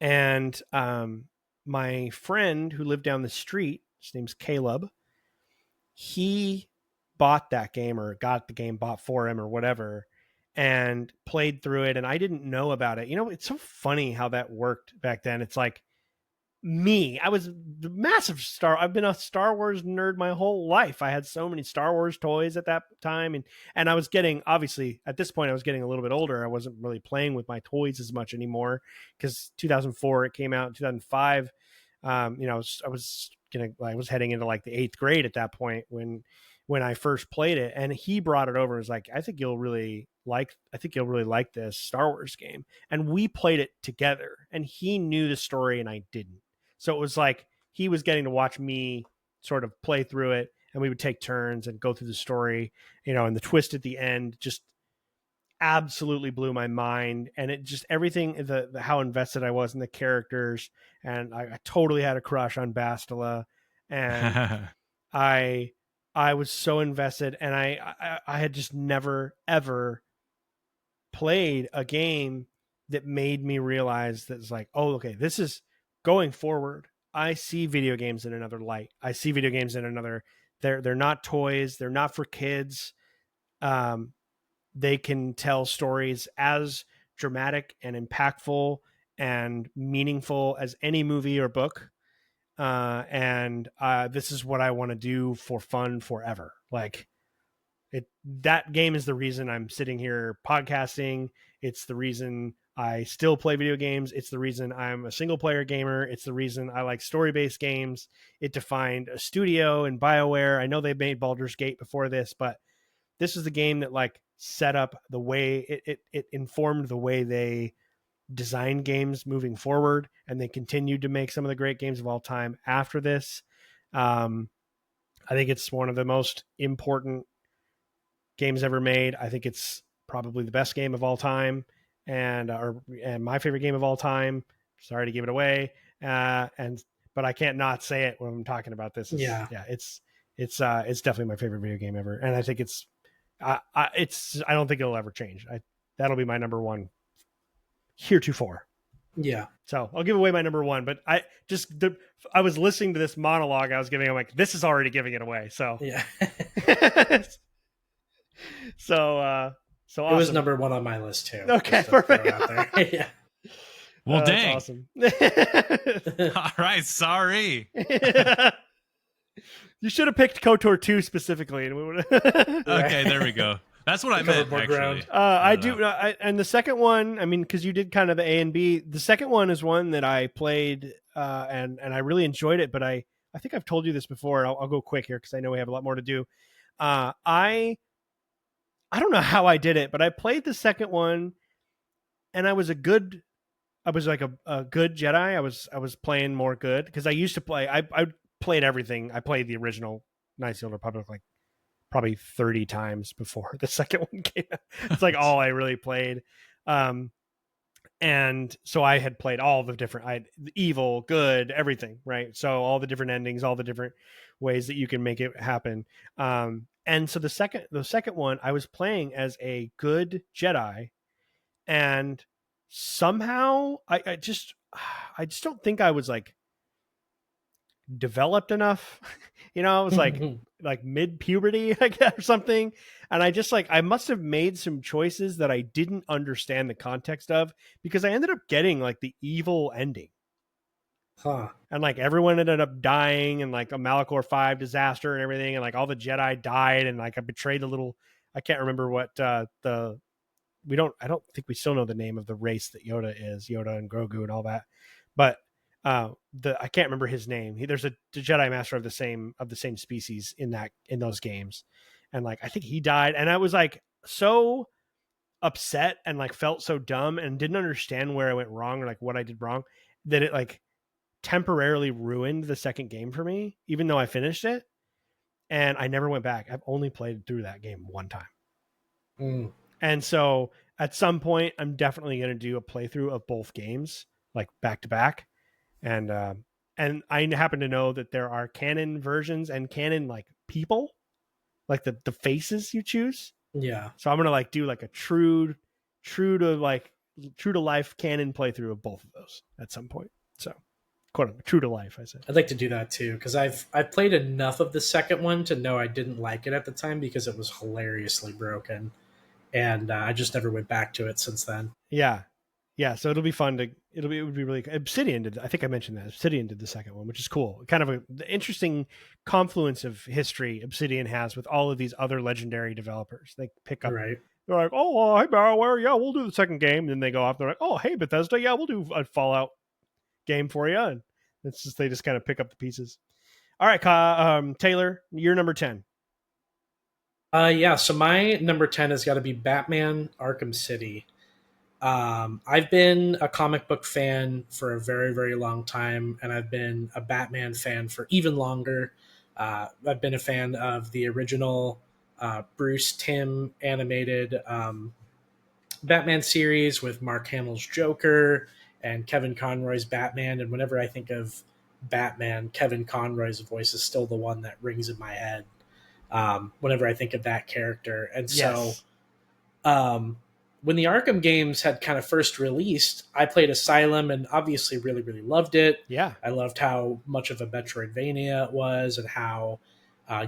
and my friend who lived down the street, his name's Caleb, he bought that game or got the game bought for him or whatever and played through it, and I didn't know about it. It's so funny how that worked back then. It's like I was the massive I've been a Star Wars nerd my whole life. I had so many Star Wars toys at that time, and I was getting, obviously at this point I was getting a little bit older. I wasn't really playing with my toys as much anymore, because 2004 it came out. In 2005 I was heading into like the 8th grade at that point when I first played it, and he brought it over and was like, I think you'll really like this Star Wars game. And we played it together, and he knew the story and I didn't. So it was like he was getting to watch me sort of play through it, and we would take turns and go through the story, and the twist at the end just absolutely blew my mind. And it just, everything, the how invested I was in the characters, and I totally had a crush on Bastila, and I was so invested, and I had just never ever played a game that made me realize that it's like, oh, okay, this is going forward. I see video games in another light. I see video games in another. They're not toys. They're not for kids. They can tell stories as dramatic and impactful and meaningful as any movie or book. And this is what I want to do for fun forever. Like that game is the reason I'm sitting here podcasting. It's the reason I still play video games. It's the reason I'm a single player gamer. It's the reason I like story-based games. It defined a studio in BioWare. I know they made Baldur's Gate before this, but this is the game that like set up the way it informed the way they design games moving forward, and they continued to make some of the great games of all time after this. I think it's one of the most important games ever made. I think it's probably the best game of all time, and my favorite game of all time. Sorry to give it away, but I can't not say it when I'm talking about this. It's definitely my favorite video game ever, and I think I don't think it'll ever change. That'll be my number one heretofore. Yeah. So I'll give away my number one, but I was listening to this monologue I was giving. I'm like, this is already giving it away. So yeah. So awesome. It was number 1 on my list too. Okay, perfect. Yeah. Well, dang. That's awesome. All right, sorry. You should have picked KOTOR 2 specifically. And we would Okay, there we go. That's what I meant, actually. I do. And the second one, I mean, because you did kind of the A and B. The second one is one that I played and I really enjoyed it. But I think I've told you this before. I'll go quick here because I know we have a lot more to do. I don't know how I did it, but I played the second one, and I was like a good Jedi. I was playing more good because I used to play. I played everything. I played the original Knights of the Old Republic like probably 30 times before the second one came out. It's like all I really played. And so I had played all the different evil, good, everything, right? So all the different endings, all the different ways that you can make it happen. And so the second one, I was playing as a good Jedi, and somehow I just don't think I was like developed enough. I was like mid puberty, I guess, or something. And I just I must have made some choices that I didn't understand the context of, because I ended up getting like the evil ending. Huh. And like everyone ended up dying, and like a Malachor 5 disaster and everything. And like all the Jedi died, and like I betrayed I can't remember what I don't think we still know the name of the race that Yoda is, Yoda and Grogu and all that. But I can't remember his name. There's a Jedi Master of the same species in those games, and like I think he died, and I was like so upset and like felt so dumb and didn't understand where I went wrong or like what I did wrong, that it like temporarily ruined the second game for me, even though I finished it, and I never went back. I've only played through that game one time. And so at some point I'm definitely going to do a playthrough of both games, like back to back. And I happen to know that there are canon versions and canon like people, like the faces you choose. Yeah. So I'm gonna like do like a true to life canon playthrough of both of those at some point. So quote unquote true to life, I said. I'd like to do that too, because I've played enough of the second one to know I didn't like it at the time because it was hilariously broken, and I just never went back to it since then. Yeah, so it'll be fun it would be really Obsidian did. I think I mentioned that Obsidian did the second one, which is cool. Kind of the interesting confluence of history Obsidian has with all of these other legendary developers. They pick up, right? They're like, oh, hey BioWare, yeah, we'll do the second game. And then they go off. They're like, oh, hey Bethesda, yeah, we'll do a Fallout game for you. And they just kind of pick up the pieces. All right, Taylor, you're number 10. Yeah. So my number 10 has got to be Batman: Arkham City. I've been a comic book fan for a very, very long time, and I've been a Batman fan for even longer. I've been a fan of the original Bruce Timm animated Batman series with Mark Hamill's Joker and Kevin Conroy's Batman. And whenever I think of Batman, Kevin Conroy's voice is still the one that rings in my head whenever I think of that character. And Yes. So when the Arkham games had kind of first released, I played Asylum and obviously really, really loved it. Yeah. I loved how much of a Metroidvania it was, and how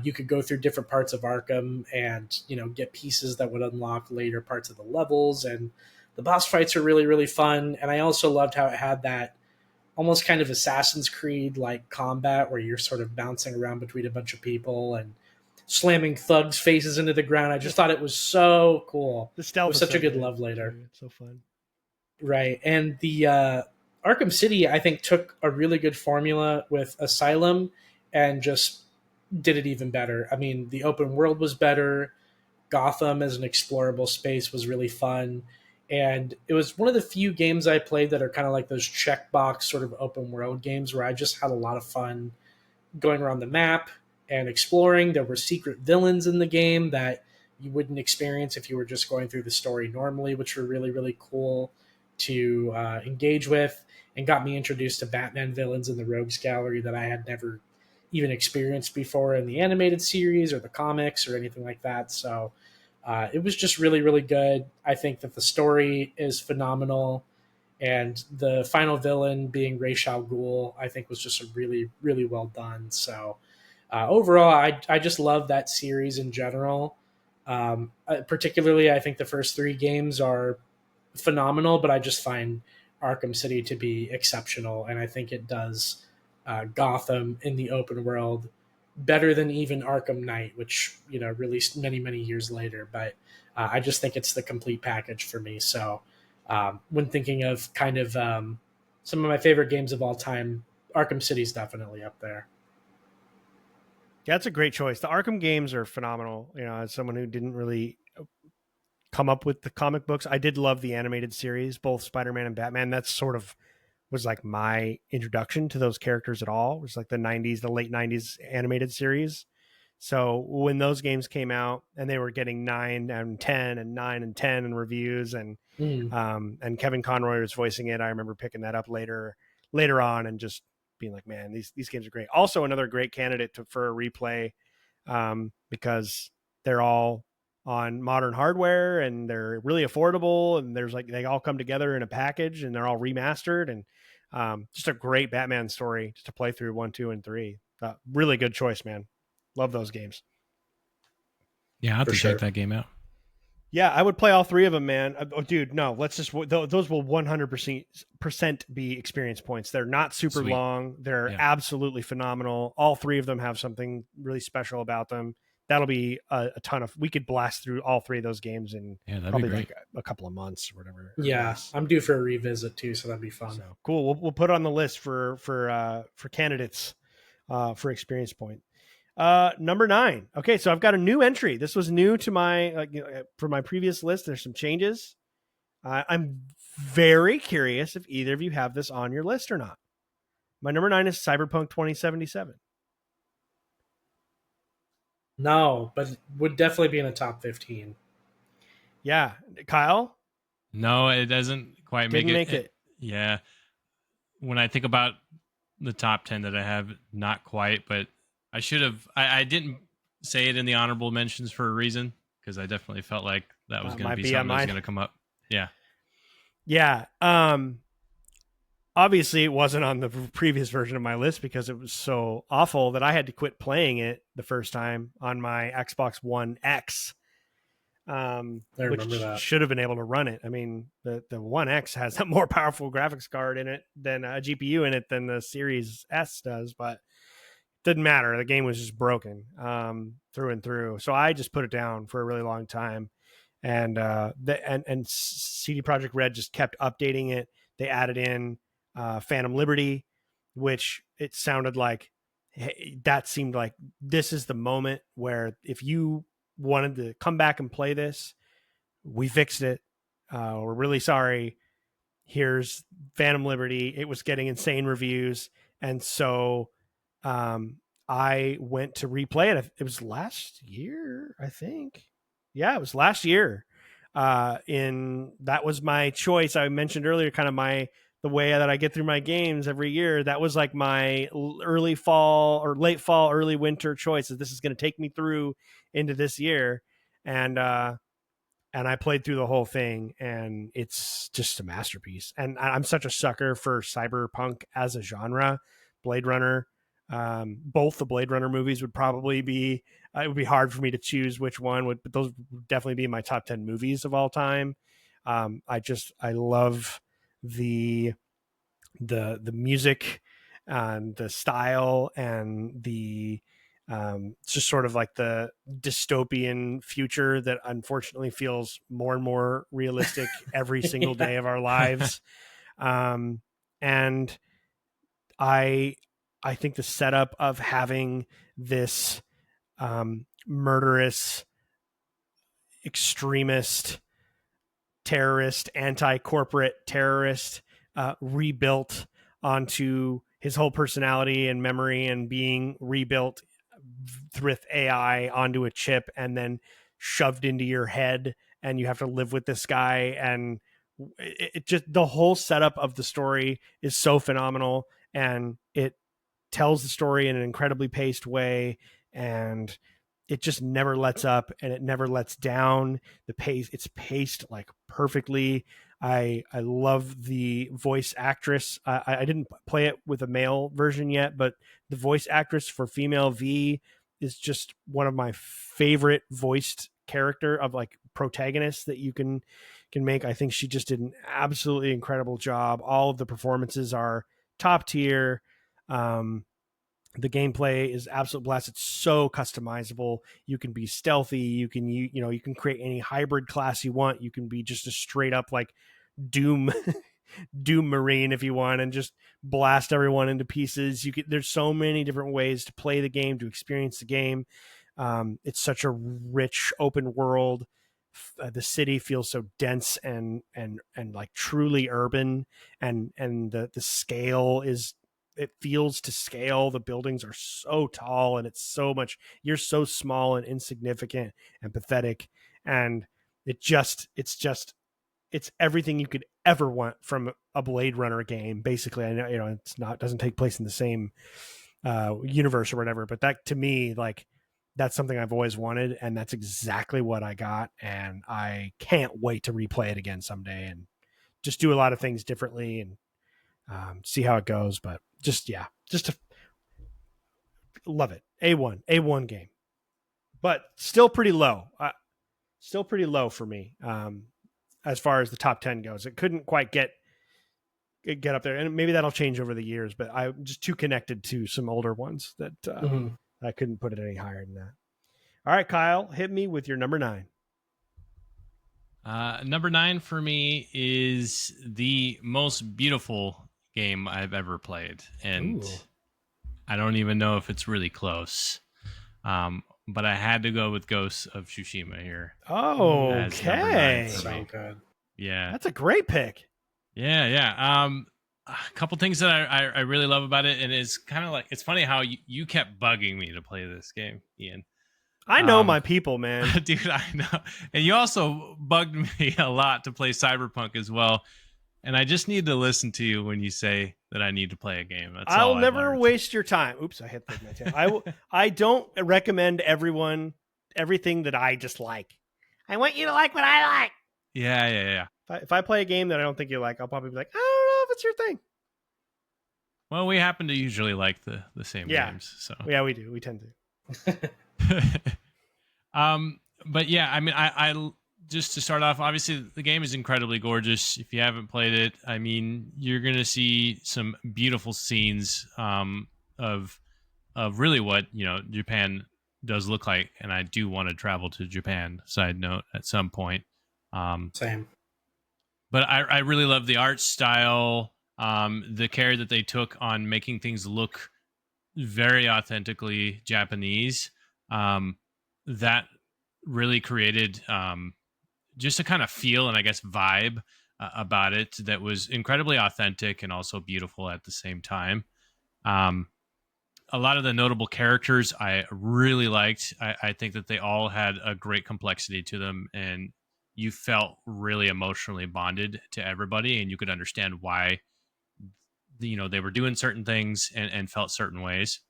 you could go through different parts of Arkham and, get pieces that would unlock later parts of the levels. And the boss fights are really, really fun. And I also loved how it had that almost kind of Assassin's Creed like combat where you're sort of bouncing around between a bunch of people and slamming thugs' faces into the ground. I just thought it was so cool. The stealth was such a good love later. It's so fun. Right. And the Arkham City, I think, took a really good formula with Asylum and just did it even better. I mean, the open world was better. Gotham as an explorable space was really fun. And it was one of the few games I played that are kind of like those checkbox sort of open world games where I just had a lot of fun going around the map and exploring. There were secret villains in the game that you wouldn't experience if you were just going through the story normally, which were really, really cool to engage with, and got me introduced to Batman villains in the Rogues Gallery that I had never even experienced before in the animated series or the comics or anything like that. So it was just really, really good. I think that the story is phenomenal, and the final villain being Ra's al Ghul, I think was just a really, really well done. So overall, I just love that series in general. Particularly, I think the first 3 games are phenomenal, but I just find Arkham City to be exceptional, and I think it does Gotham in the open world better than even Arkham Knight, which released many years later. But I just think it's the complete package for me. So when thinking of kind of some of my favorite games of all time, Arkham City is definitely up there. Yeah, that's a great choice. The Arkham games are phenomenal. As someone who didn't really come up with the comic books, I did love the animated series, both Spider-Man and Batman. That's sort of was like my introduction to those characters at all. It was like the late 90s animated series. So when those games came out and they were getting 9 and 10 and 9 and 10 in reviews, and Kevin Conroy was voicing it, I remember picking that up later on and just being like, man, these games are great. Also another great candidate for a replay, because they're all on modern hardware and they're really affordable, and they all come together in a package and they're all remastered, and just a great Batman story just to play through 1, 2, and 3. Really good choice, man. Love those games. Yeah, I have to check that game out. Yeah, I would play all 3 of them, man. Oh, dude, no, those will 100% be experience points. They're not super long. They're absolutely phenomenal. All 3 of them have something really special about them. That'll be a ton of. We could blast through all 3 of those games in probably like a couple of months or whatever. Yeah, I'm due for a revisit too, so that'd be fun. So, cool. We'll put it on the list for candidates for experience point. Number 9. Okay, so I've got a new entry. This was new to my for my previous list. There's some changes. I'm very curious if either of you have this on your list or not. My number 9 is Cyberpunk 2077. No, but would definitely be in the top 15. Yeah, Kyle? No, it doesn't quite make it. Yeah. When I think about the top 10 that I have, not quite, but I should have. I didn't say it in the honorable mentions for a reason, because I definitely felt like that was going to be something that was going to come up. Yeah. Yeah. Obviously, it wasn't on the previous version of my list because it was so awful that I had to quit playing it the first time on my Xbox One X. Which should have been able to run it. I mean, the One X has a more powerful graphics card in it than a GPU in it than the Series S does, but didn't matter. The game was just broken through and through. So I just put it down for a really long time, and CD Projekt Red just kept updating it. They added in Phantom Liberty, which it sounded like that seemed like this is the moment where if you wanted to come back and play this, we fixed it. We're really sorry. Here's Phantom Liberty. It was getting insane reviews, and so I went to replay it. It was last year, I think. Yeah, it was last year. That was my choice. I mentioned earlier, kind of the way that I get through my games every year. That was like my early fall or late fall, early winter choice. This is going to take me through into this year, and I played through the whole thing, and it's just a masterpiece. And I'm such a sucker for cyberpunk as a genre. Blade Runner, both the Blade Runner movies would probably be. It would be hard for me to choose which one would, but those would definitely be in my top 10 movies of all time. I love the music and the style and the just sort of like the dystopian future that unfortunately feels more and more realistic every single day of our lives. And I think the setup of having this murderous, extremist, terrorist, anti-corporate terrorist rebuilt onto his whole personality and memory and being rebuilt with AI onto a chip and then shoved into your head, and you have to live with this guy. And it just, the whole setup of the story is so phenomenal, and it tells the story in an incredibly paced way, and it just never lets up and it never lets down. It's paced like perfectly. I love the voice actress. I didn't play it with a male version yet, but the voice actress for female V is just one of my favorite voiced character of like protagonist that you can make. I think she just did an absolutely incredible job. All of the performances are top tier. The gameplay is absolute blast. It's so customizable. You can be stealthy. You can create any hybrid class you want. You can be just a straight up like Doom Doom Marine if you want, and just blast everyone into pieces. There's so many different ways to play the game, to experience the game. It's such a rich open world. The city feels so dense and like truly urban, and the scale is, it feels to scale. The buildings are so tall, and it's so much, you're so small and insignificant and pathetic, and it's everything you could ever want from a Blade Runner game. Basically, I know, it's not, doesn't take place in the same universe or whatever, but that, to me, like, that's something I've always wanted, and that's exactly what I got. And I can't wait to replay it again someday and just do a lot of things differently and see how it goes. But love it. A1 game, but still pretty low. Still pretty low for me. As far as the top 10 goes, it couldn't quite get up there, and maybe that'll change over the years, but I'm just too connected to some older ones that I couldn't put it any higher than that. All right, Kyle, hit me with your number 9. Number 9 for me is the most beautiful game I've ever played, and I don't even know if it's really close. But I had to go with Ghosts of Tsushima here. Oh, okay. So good. Yeah. That's a great pick. Yeah. A couple things that I really love about it, and it's kind of like, it's funny how you kept bugging me to play this game, Ian. I know my people, man. Dude, I know. And you also bugged me a lot to play Cyberpunk as well. And I just need to listen to you when you say that I need to play a game. That's I'll never waste your time. Oops, I hit my tail. I don't recommend everyone everything that I just like. I want you to like what I like. Yeah. If I play a game that I don't think you like, I'll probably be like, I don't know if it's your thing. Well, we happen to usually like the same games. So yeah, we do. We tend to. But yeah, I mean, I just to start off, obviously the game is incredibly gorgeous. If you haven't played it, I mean, you're gonna see some beautiful scenes of really what Japan does look like, and I do want to travel to Japan. Side note, at some point. Same. But I really love the art style, the care that they took on making things look very authentically Japanese. That really created just a kind of feel and I guess vibe about it that was incredibly authentic and also beautiful at the same time. A lot of the notable characters I really liked. I think that they all had a great complexity to them, and you felt really emotionally bonded to everybody, and you could understand why they were doing certain things and felt certain ways.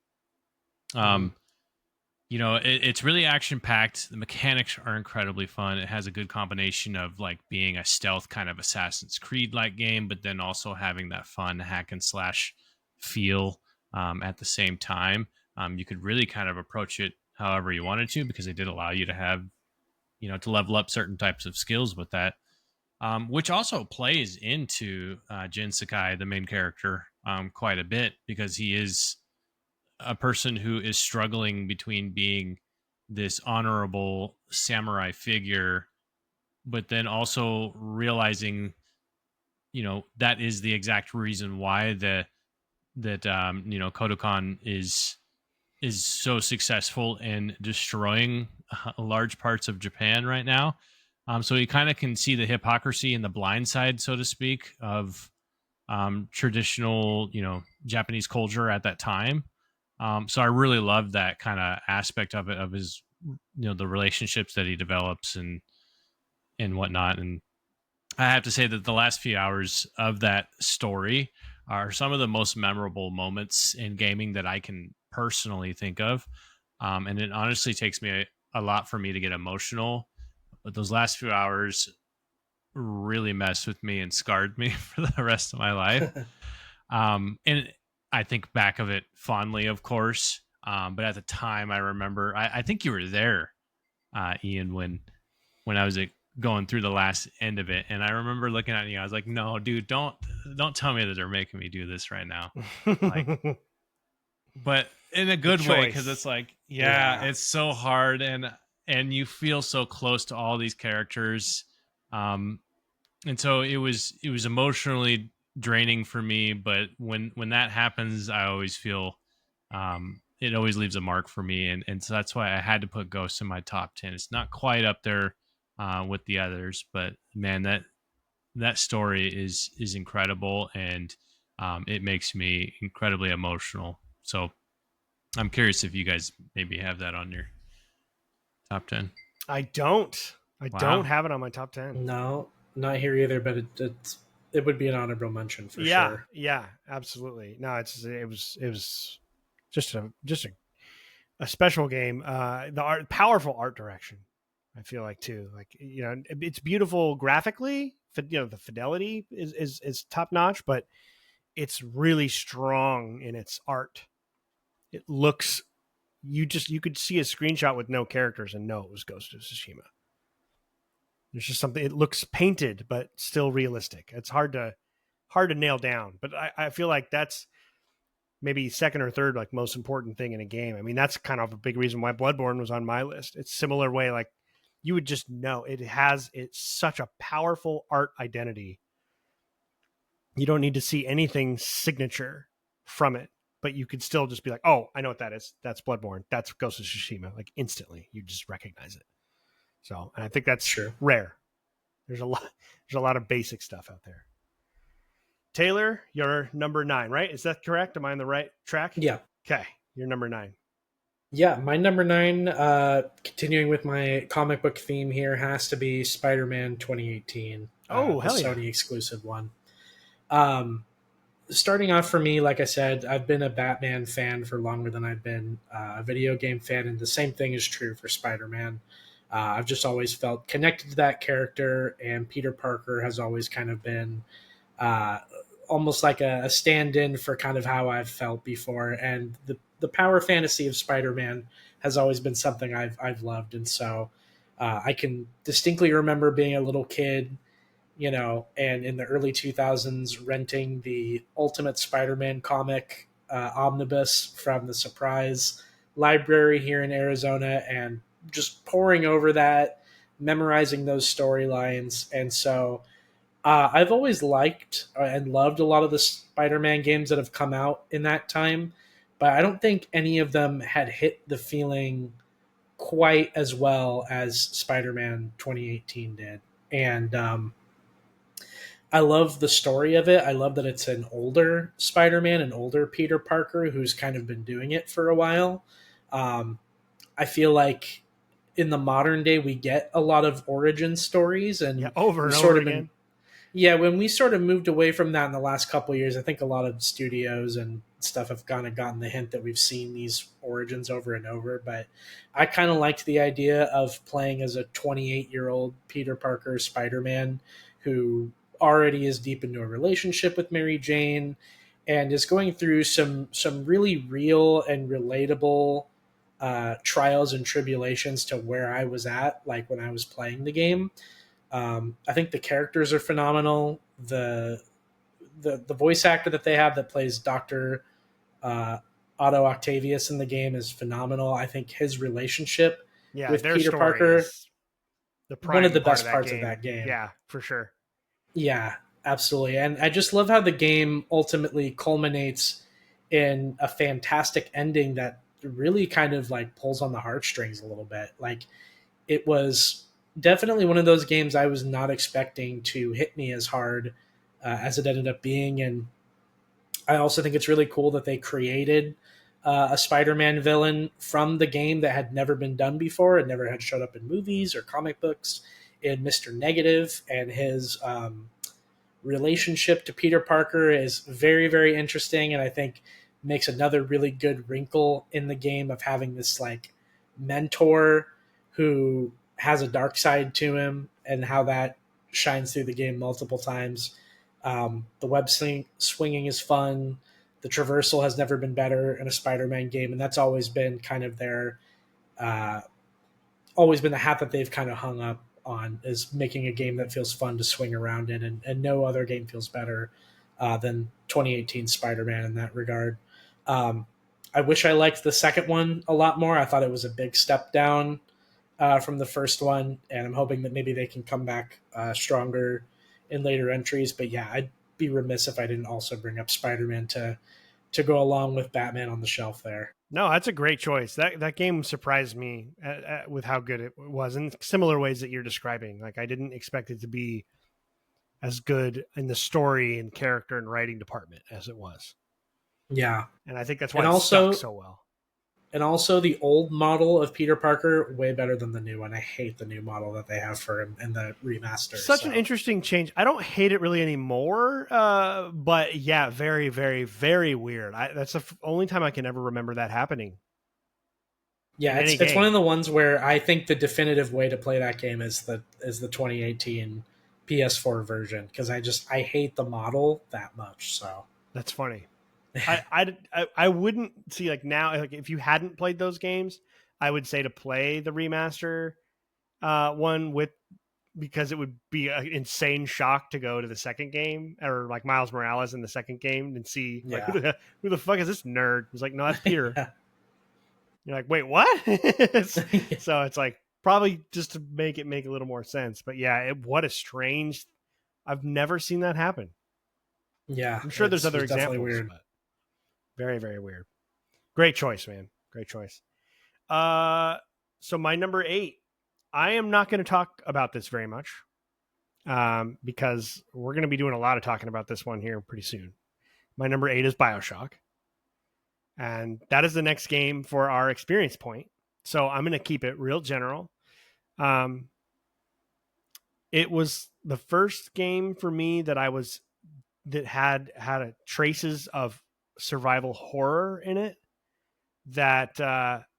It's really action packed. The mechanics are incredibly fun. It has a good combination of like being a stealth kind of Assassin's Creed like game, but then also having that fun hack and slash feel at the same time. You could really kind of approach it however you wanted to, because they did allow you to have, to level up certain types of skills with that, which also plays into Jin Sakai, the main character, quite a bit, because he is a person who is struggling between being this honorable samurai figure, but then also realizing, that is the exact reason why that Kodokan is so successful in destroying large parts of Japan right now. So you kind of can see the hypocrisy and the blind side, so to speak, of traditional, Japanese culture at that time. So I really love that kind of aspect of it, of his, the relationships that he develops and whatnot. And I have to say that the last few hours of that story are some of the most memorable moments in gaming that I can personally think of. And it honestly takes me a lot for me to get emotional. But those last few hours really messed with me and scarred me for the rest of my life. And I think back of it fondly, of course. But at the time, I remember, I think you were there Ian, when I was going through the last end of it, and I remember looking at you. I was like, "No, dude, don't tell me that they're making me do this right now." Like, but in a good way, because it's like, yeah, it's so hard, and you feel so close to all these characters, and so it was emotionally draining for me. But when that happens, I always feel it always leaves a mark for me, and so that's why I had to put Ghost in my top 10. It's not quite up there with the others, but man, that story is incredible, and it makes me incredibly emotional. So I'm curious if you guys maybe have that on your top 10. I don't. I don't have it on my top 10. No, not here either, but it would be an honorable mention for sure. Yeah, absolutely. No, it was just a special game. The powerful art direction, I feel like too. Like, it's beautiful graphically. The fidelity is top notch, but it's really strong in its art. It looks, you could see a screenshot with no characters and know it was Ghost of Tsushima. There's just something. It looks painted, but still realistic. It's hard to nail down. But I feel like that's maybe second or third, like, most important thing in a game. I mean, that's kind of a big reason why Bloodborne was on my list. It's similar way, like, you would just know it's such a powerful art identity. You don't need to see anything signature from it, but you could still just be like, oh, I know what that is. That's Bloodborne. That's Ghost of Tsushima. Like, instantly, you just recognize it. So, and I think that's rare. There's a lot of basic stuff out there. Taylor, you're number 9, right? Is that correct? Am I on the right track? Yeah. Okay, you're number 9. Yeah, my number 9, continuing with my comic book theme here, has to be Spider-Man 2018. Oh, hell the yeah. Sony exclusive one. Starting off for me, like I said, I've been a Batman fan for longer than I've been a video game fan, and the same thing is true for Spider-Man. I've just always felt connected to that character, and Peter Parker has always kind of been almost like a stand-in for kind of how I've felt before, and the power fantasy of Spider-Man has always been something I've loved, and so I can distinctly remember being a little kid, and in the early 2000s renting the Ultimate Spider-Man comic omnibus from the Surprise library here in Arizona, and just poring over that, memorizing those storylines. And so I've always liked and loved a lot of the Spider-Man games that have come out in that time, but I don't think any of them had hit the feeling quite as well as Spider-Man 2018 did. And I love the story of it. I love that it's an older Spider-Man, an older Peter Parker who's kind of been doing it for a while. I feel like in the modern day we get a lot of origin stories, and over and over again. When we sort of moved away from that in the last couple of years, I think a lot of studios and stuff have kind of gotten the hint that we've seen these origins over and over. But I kind of liked the idea of playing as a 28-year-old Peter Parker Spider-Man who already is deep into a relationship with Mary Jane and is going through some really real and relatable trials and tribulations to where I was at, like when I was playing the game. I think the characters are phenomenal. The voice actor that they have that plays Dr. Otto Octavius in the game is phenomenal. I think his relationship with Peter Parker is one of the best parts of that game. Yeah, for sure. Yeah, absolutely. And I just love how the game ultimately culminates in a fantastic ending that really kind of like pulls on the heartstrings a little bit. Like, it was definitely one of those games I was not expecting to hit me as hard as it ended up being. And I also think it's really cool that they created a Spider-Man villain from the game that had never been done before and never had showed up in movies or comic books, in Mr. Negative. And his relationship to Peter Parker is very, very interesting, and I think makes another really good wrinkle in the game of having this like mentor who has a dark side to him, and how that shines through the game multiple times. The web swinging is fun. The traversal has never been better in a Spider-Man game, and that's always been kind of their always been the hat that they've kind of hung up on, is making a game that feels fun to swing around in, and no other game feels better than 2018 Spider-Man in that regard. Um, I wish I liked the second one a lot more. I thought it was a big step down from the first one, and I'm hoping that maybe they can come back stronger in later entries. But yeah, I'd be remiss if I didn't also bring up Spider-Man to go along with Batman on the shelf there. No, that's a great choice. That game surprised me with how good it was in similar ways that you're describing. Like I didn't expect it to be as good in the story and character and writing department as it was. Yeah, and I think that's why it stuck so well. And also the old model of Peter Parker, way better than the new one. I hate the new model that they have for him in the remaster. Such an interesting change. I don't hate it really anymore, but yeah, very, very, very weird. That's the only time I can ever remember that happening. Yeah, it's one of the ones where I think the definitive way to play that game is the 2018 PS4 version, because I hate the model that much. So that's funny. I wouldn't see, like, now, like if you hadn't played those games, I would say to play the remaster one with, because it would be an insane shock to go to the second game, or like Miles Morales in the second game, and see like who the fuck is this nerd? It's like, no, that's Peter. Yeah. You're like, wait, what? So it's like probably just to make it make a little more sense. But yeah, what a strange. I've never seen that happen. Yeah, I'm sure there's other examples. Weird. But very, very weird. Great choice, man. Great choice. So my number 8, I am not going to talk about this very much because we're going to be doing a lot of talking about this one here pretty soon. My number 8 is BioShock. And that is the next game for our experience point. So I'm going to keep it real general. It was the first game for me that had traces of survival horror in it that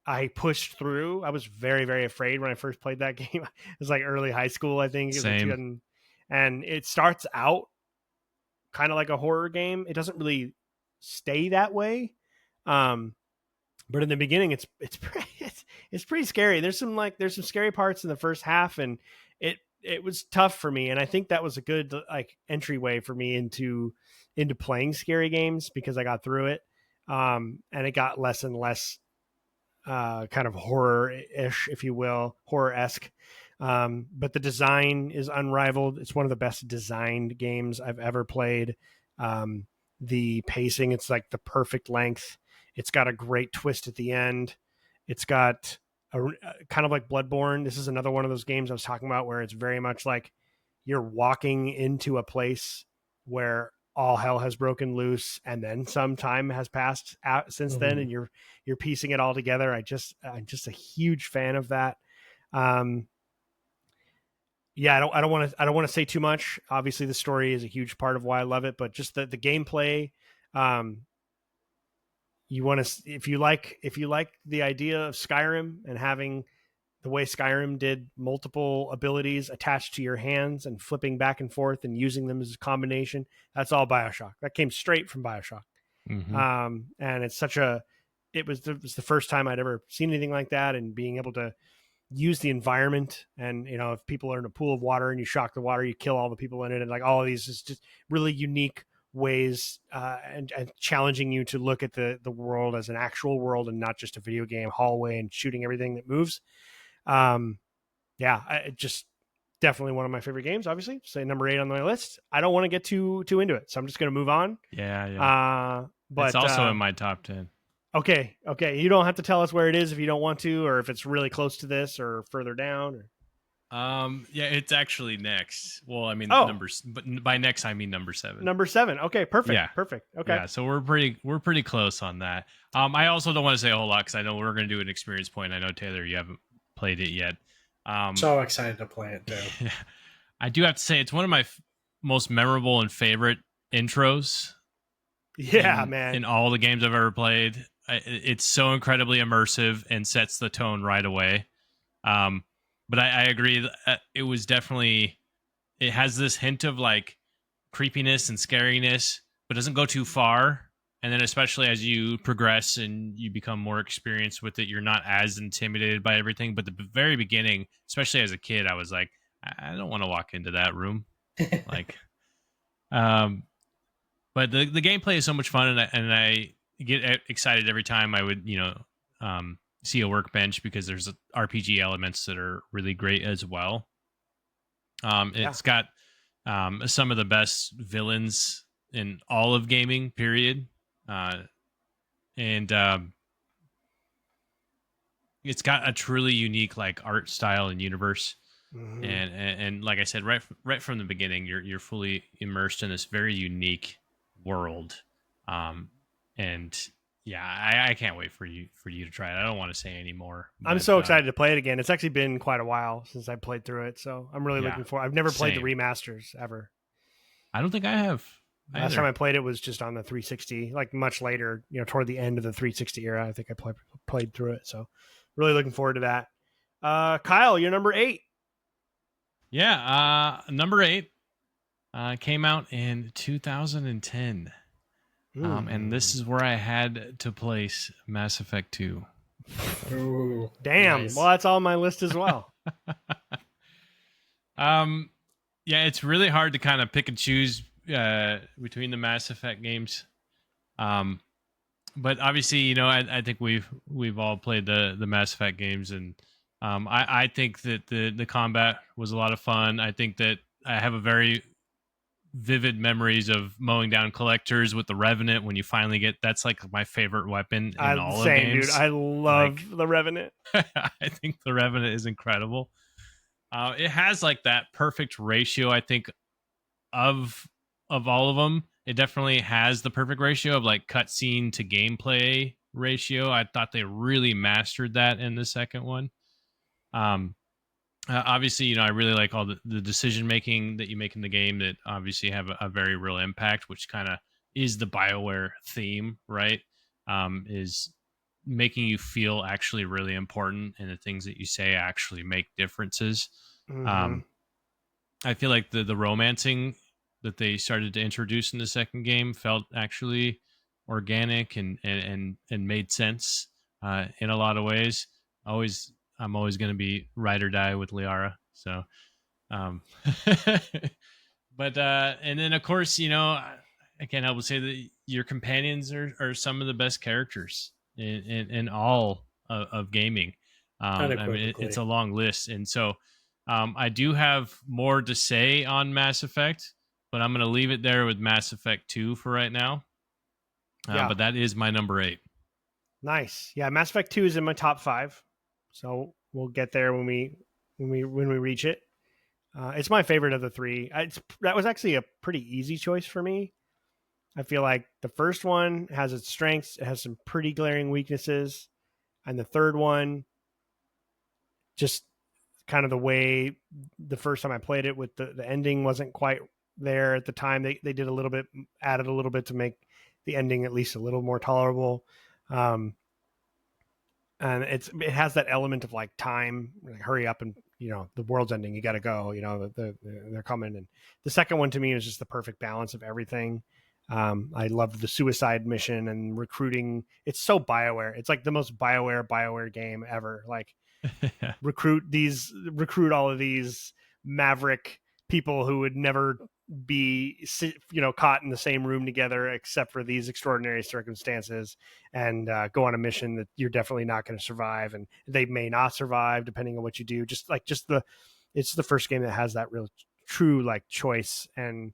I pushed through. I was very, very afraid when I first played that game. It was like early high school, I think. Same. And it starts out kind of like a horror game. It doesn't really stay that way. But in the beginning, it's pretty scary. There's some scary parts in the first half, and it was tough for me. And I think that was a good like entryway for me into playing scary games, because I got through it. And it got less and less kind of horror-ish, if you will, horror-esque. But the design is unrivaled. It's one of the best designed games I've ever played. The pacing, it's like the perfect length. It's got a great twist at the end. It's got a kind of like Bloodborne. This is another one of those games I was talking about where it's very much like you're walking into a place where all hell has broken loose, and then some time has passed out since then, and you're piecing it all together. I'm just a huge fan of that. Yeah, I don't want to say too much. Obviously, the story is a huge part of why I love it, but just the gameplay. You want to, if you like the idea of Skyrim and having the way Skyrim did multiple abilities attached to your hands and flipping back and forth and using them as a combination, that's all BioShock. That came straight from BioShock. Mm-hmm. And it's it was the first time I'd ever seen anything like that, and being able to use the environment, and if people are in a pool of water and you shock the water, you kill all the people in it, and like all of these is just really unique ways and challenging you to look at the world as an actual world and not just a video game hallway and shooting everything that moves. Just definitely one of my favorite games, obviously. Say number 8 on my list. I don't want to get too into it, so I'm just going to move on. Yeah. But it's also in my top 10. Okay. You don't have to tell us where it is if you don't want to, or if it's really close to this or further down. Or... Yeah, it's actually next. Well, I mean, numbers, but by next I mean number 7. Number 7. Okay, perfect. Yeah. Perfect. Okay. Yeah, so we're pretty close on that. I also don't want to say a whole lot because I know we're going to do an experience point. I know, Taylor, you haven't played it yet. So excited to play it too. Yeah. I do have to say it's one of my most memorable and favorite intros. Yeah, man. In all the games I've ever played, it's so incredibly immersive and sets the tone right away. But I agree. It was definitely, it has this hint of like creepiness and scariness, but doesn't go too far. And then especially as you progress and you become more experienced with it, you're not as intimidated by everything. But the very beginning, especially as a kid, I was like, I don't want to walk into that room. Like, but the gameplay is so much fun, and I get excited every time I would, see a workbench, because there's RPG elements that are really great as well. It's got some of the best villains in all of gaming, period. And it's got a truly unique like art style and universe. Mm-hmm. And like I said, right from the beginning, you're fully immersed in this very unique world. And yeah, I can't wait for you to try it. I don't want to say any more. I'm so excited to play it again. It's actually been quite a while since I played through it, so I'm really looking forward. I've never played the remasters ever. I don't think I have. Last time I played it was just on the 360, like much later, toward the end of the 360 era. I think I played through it, so really looking forward to that. Kyle, you're number 8. Yeah, number 8 came out in 2010. And this is where I had to place Mass Effect 2. Ooh, damn. Nice. Well, that's on my list as well. Yeah, it's really hard to kind of pick and choose between the Mass Effect games. But obviously, I think we've all played the Mass Effect games, and I think that the combat was a lot of fun. I think that I have a very vivid memories of mowing down collectors with the Revenant when you finally get. That's like my favorite weapon in all of games. Dude, I love the Revenant. I think the Revenant is incredible. It has like that perfect ratio, I think, of all of them. It definitely has the perfect ratio of like cutscene to gameplay ratio. I thought they really mastered that in the second one. Obviously, I really like all the decision making that you make in the game that obviously have a very real impact, which kind of is the BioWare theme, right? Is making you feel actually really important, and the things that you say actually make differences. Mm-hmm. I feel like the romancing that they started to introduce in the second game felt actually organic and made sense in a lot of ways. I'm always going to be ride or die with Liara. So, but and then of course, I can't help but say that your companions are some of the best characters in all of gaming. I mean, it's a long list, and so I do have more to say on Mass Effect, but I'm going to leave it there with Mass Effect 2 for right now. But that is my number 8. Nice. Yeah, Mass Effect 2 is in my top 5. So we'll get there when we reach it. It's my favorite of the 3. That was actually a pretty easy choice for me. I feel like the first one has its strengths. It has some pretty glaring weaknesses. And the third one, just kind of the way the first time I played it with the ending wasn't quite there at the time. They did added a little bit to make the ending at least a little more tolerable. And it has that element of like time, like hurry up and the world's ending, you got to go. They're coming. And the second one to me is just the perfect balance of everything. I love the suicide mission and recruiting. It's so BioWare. It's like the most BioWare game ever. Like recruit all of these maverick people who would never be caught in the same room together except for these extraordinary circumstances, and go on a mission that you're definitely not going to survive, and they may not survive depending on what you do. It's the first game that has that real true like choice and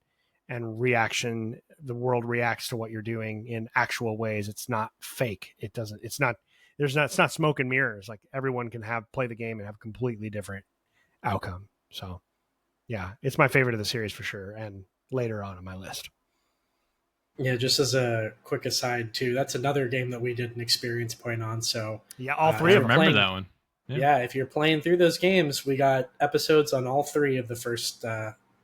reaction. The world reacts to what you're doing in actual ways. It's not fake. It's not smoke and mirrors. Like everyone can play the game and have a completely different outcome. So yeah, it's my favorite of the series for sure, and later on my list. Yeah, just as a quick aside too, that's another game that we did an experience point on. So yeah, all three of them. Remember that one? Yeah, if you're playing through those games, we got episodes on all 3 of the first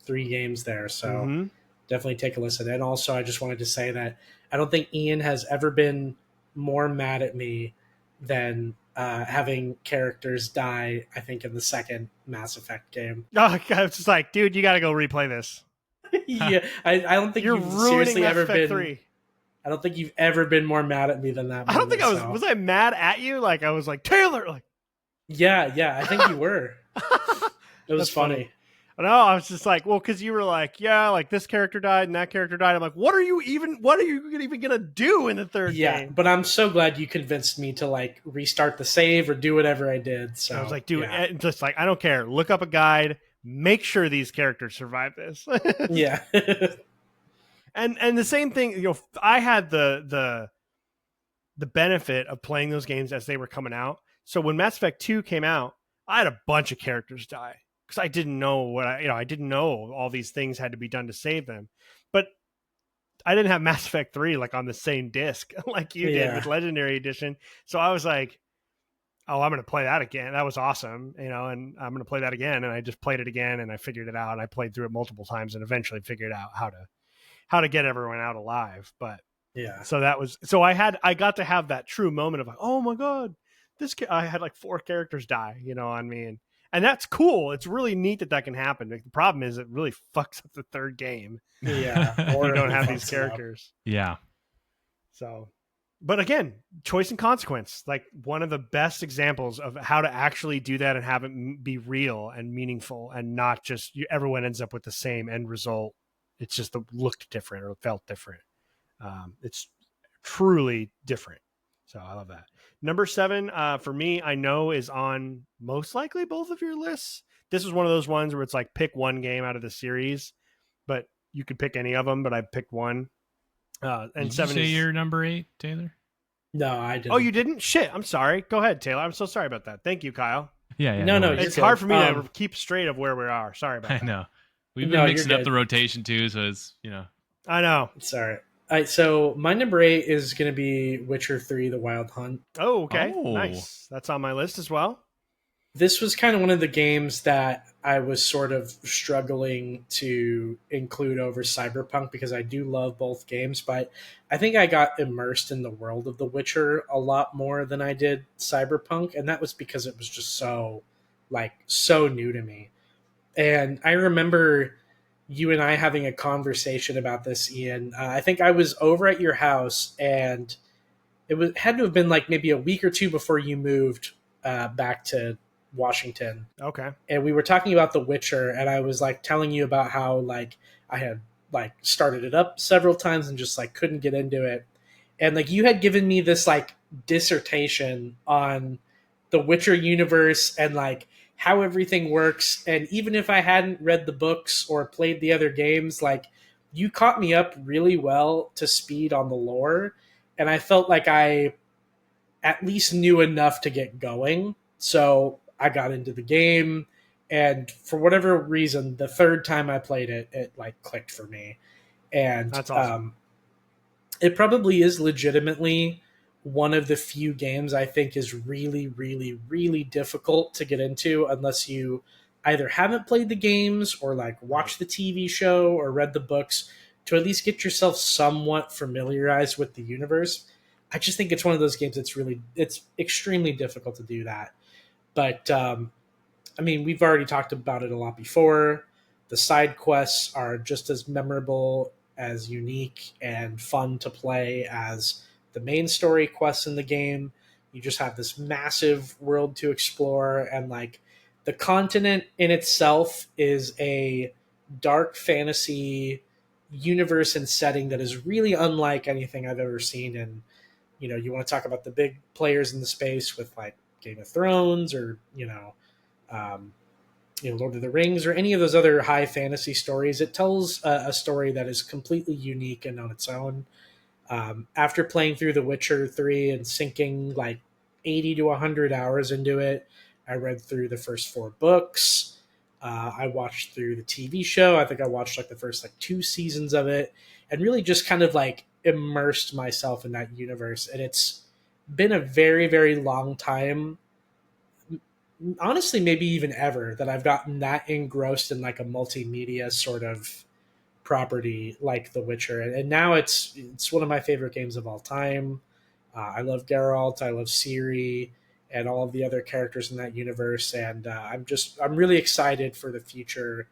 3 games there. So definitely take a listen. And also, I just wanted to say that I don't think Ian has ever been more mad at me than having characters die, I think, in the second Mass Effect game. Oh, I was just like, dude, you got to go replay this. Yeah, I don't think you're you've ruining seriously Mass ever Effect been 3. I don't think you've ever been more mad at me than that moment. I don't think I was. Was I mad at you? Like I was like Taylor. Like yeah. I think you were. It was funny. No, I was just like, well, because you were like, yeah, like this character died and that character died. I'm like, what are you even gonna do in the third game? But I'm so glad you convinced me to like restart the save or do whatever I did. So I was like, dude, just like I don't care. Look up a guide. Make sure these characters survive this. Yeah. and the same thing, you know, I had the benefit of playing those games as they were coming out. So when Mass Effect 2 came out, I had a bunch of characters die because I didn't know I didn't know all these things had to be done to save them. But I didn't have Mass Effect 3 like on the same disc like you did with Legendary Edition. So I was like, oh, I'm going to play that again. That was awesome, you know, and I'm going to play that again. And I just played it again and I figured it out. And I played through it multiple times and eventually figured out how to get everyone out alive. But so I got to have that true moment of like, oh my God, I had like 4 characters die, you know, on me. And that's cool. It's really neat that can happen. Like, the problem is it really fucks up the third game. Yeah. Or you don't have these characters. Yeah. So, but again, choice and consequence, like one of the best examples of how to actually do that and have it be real and meaningful and not just everyone ends up with the same end result. It's just looked different or felt different. It's truly different. So I love that. Number 7 for me, I know is on most likely both of your lists. This is one of those ones where it's like pick one game out of the series, but you could pick any of them, but I picked one. And Did 7 you say is your number 8, Taylor? No, I didn't. Oh, you didn't? Shit. I'm sorry. Go ahead, Taylor. I'm so sorry about that. Thank you, Kyle. Yeah. No, it's hard for me to keep straight of where we are. Sorry about that. I know. We've been mixing up the rotation too, so it's, you know. I know. It's all right. So my number 8 is going to be Witcher 3: The Wild Hunt. Oh, okay. Oh. Nice. That's on my list as well. This was kind of one of the games that I was sort of struggling to include over Cyberpunk because I do love both games, but I think I got immersed in the world of The Witcher a lot more than I did Cyberpunk, and that was because it was just so new to me. And I remember you and I having a conversation about this, Ian. I think I was over at your house, and had to have been like maybe a week or two before you moved back to Washington. Okay. And we were talking about The Witcher, and I was like telling you about how like I had like started it up several times and just like couldn't get into it. And like you had given me this like dissertation on the Witcher universe and like how everything works. And even if I hadn't read the books or played the other games, like you caught me up really well to speed on the lore. And I felt like I at least knew enough to get going. So I got into the game, and for whatever reason, the third time I played it, it like clicked for me. And that's awesome. It probably is legitimately one of the few games I think is really, really, really difficult to get into unless you either haven't played the games or like watched the TV show or read the books to at least get yourself somewhat familiarized with the universe. I just think it's one of those games it's extremely difficult to do that. But, I mean, we've already talked about it a lot before. The side quests are just as memorable, as unique, and fun to play as the main story quests in the game. You just have this massive world to explore, and, like, the continent in itself is a dark fantasy universe and setting that is really unlike anything I've ever seen. And, you know, you want to talk about the big players in the space with, like, Game of Thrones or Lord of the Rings or any of those other high fantasy stories. It tells a story that is completely unique and on its own. After playing through The Witcher 3 and sinking like 80 to 100 hours into it, I read through the first 4 books. I watched through the TV show. I think I watched like the first like 2 seasons of it and really just kind of like immersed myself in that universe. And it's been a very, very long time, honestly, maybe even ever, that I've gotten that engrossed in like a multimedia sort of property like The Witcher. And now it's one of my favorite games of all time. I love Geralt, I love Ciri, and all of the other characters in that universe. And I'm really excited for the future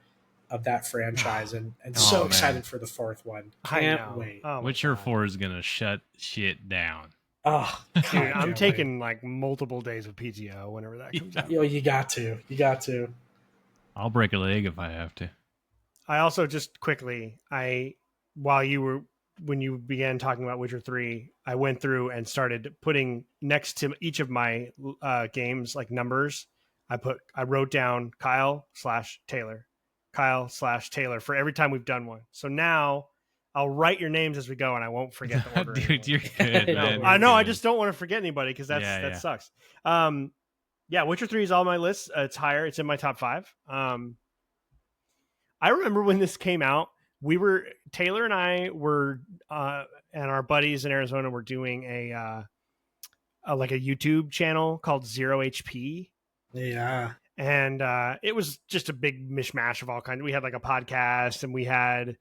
of that franchise, and so excited for the fourth one. Can't wait. Witcher 4 is gonna shut shit down. Oh, dude, I'm taking like multiple days of PTO whenever that comes out. Yo, you got to. I'll break a leg if I have to. I also just quickly, when you began talking about Witcher 3, I went through and started putting next to each of my games like numbers. I wrote down Kyle/Taylor, Kyle/Taylor for every time we've done one. So now I'll write your names as we go, and I won't forget the order. Dude, you're good, man. I know. I just don't want to forget anybody because that sucks. Witcher 3 is on my list. It's higher. It's in my top 5. I remember when this came out, Taylor and I were, and our buddies in Arizona were doing a YouTube channel called Zero HP. Yeah. And it was just a big mishmash of all kinds. We had like a podcast, and we had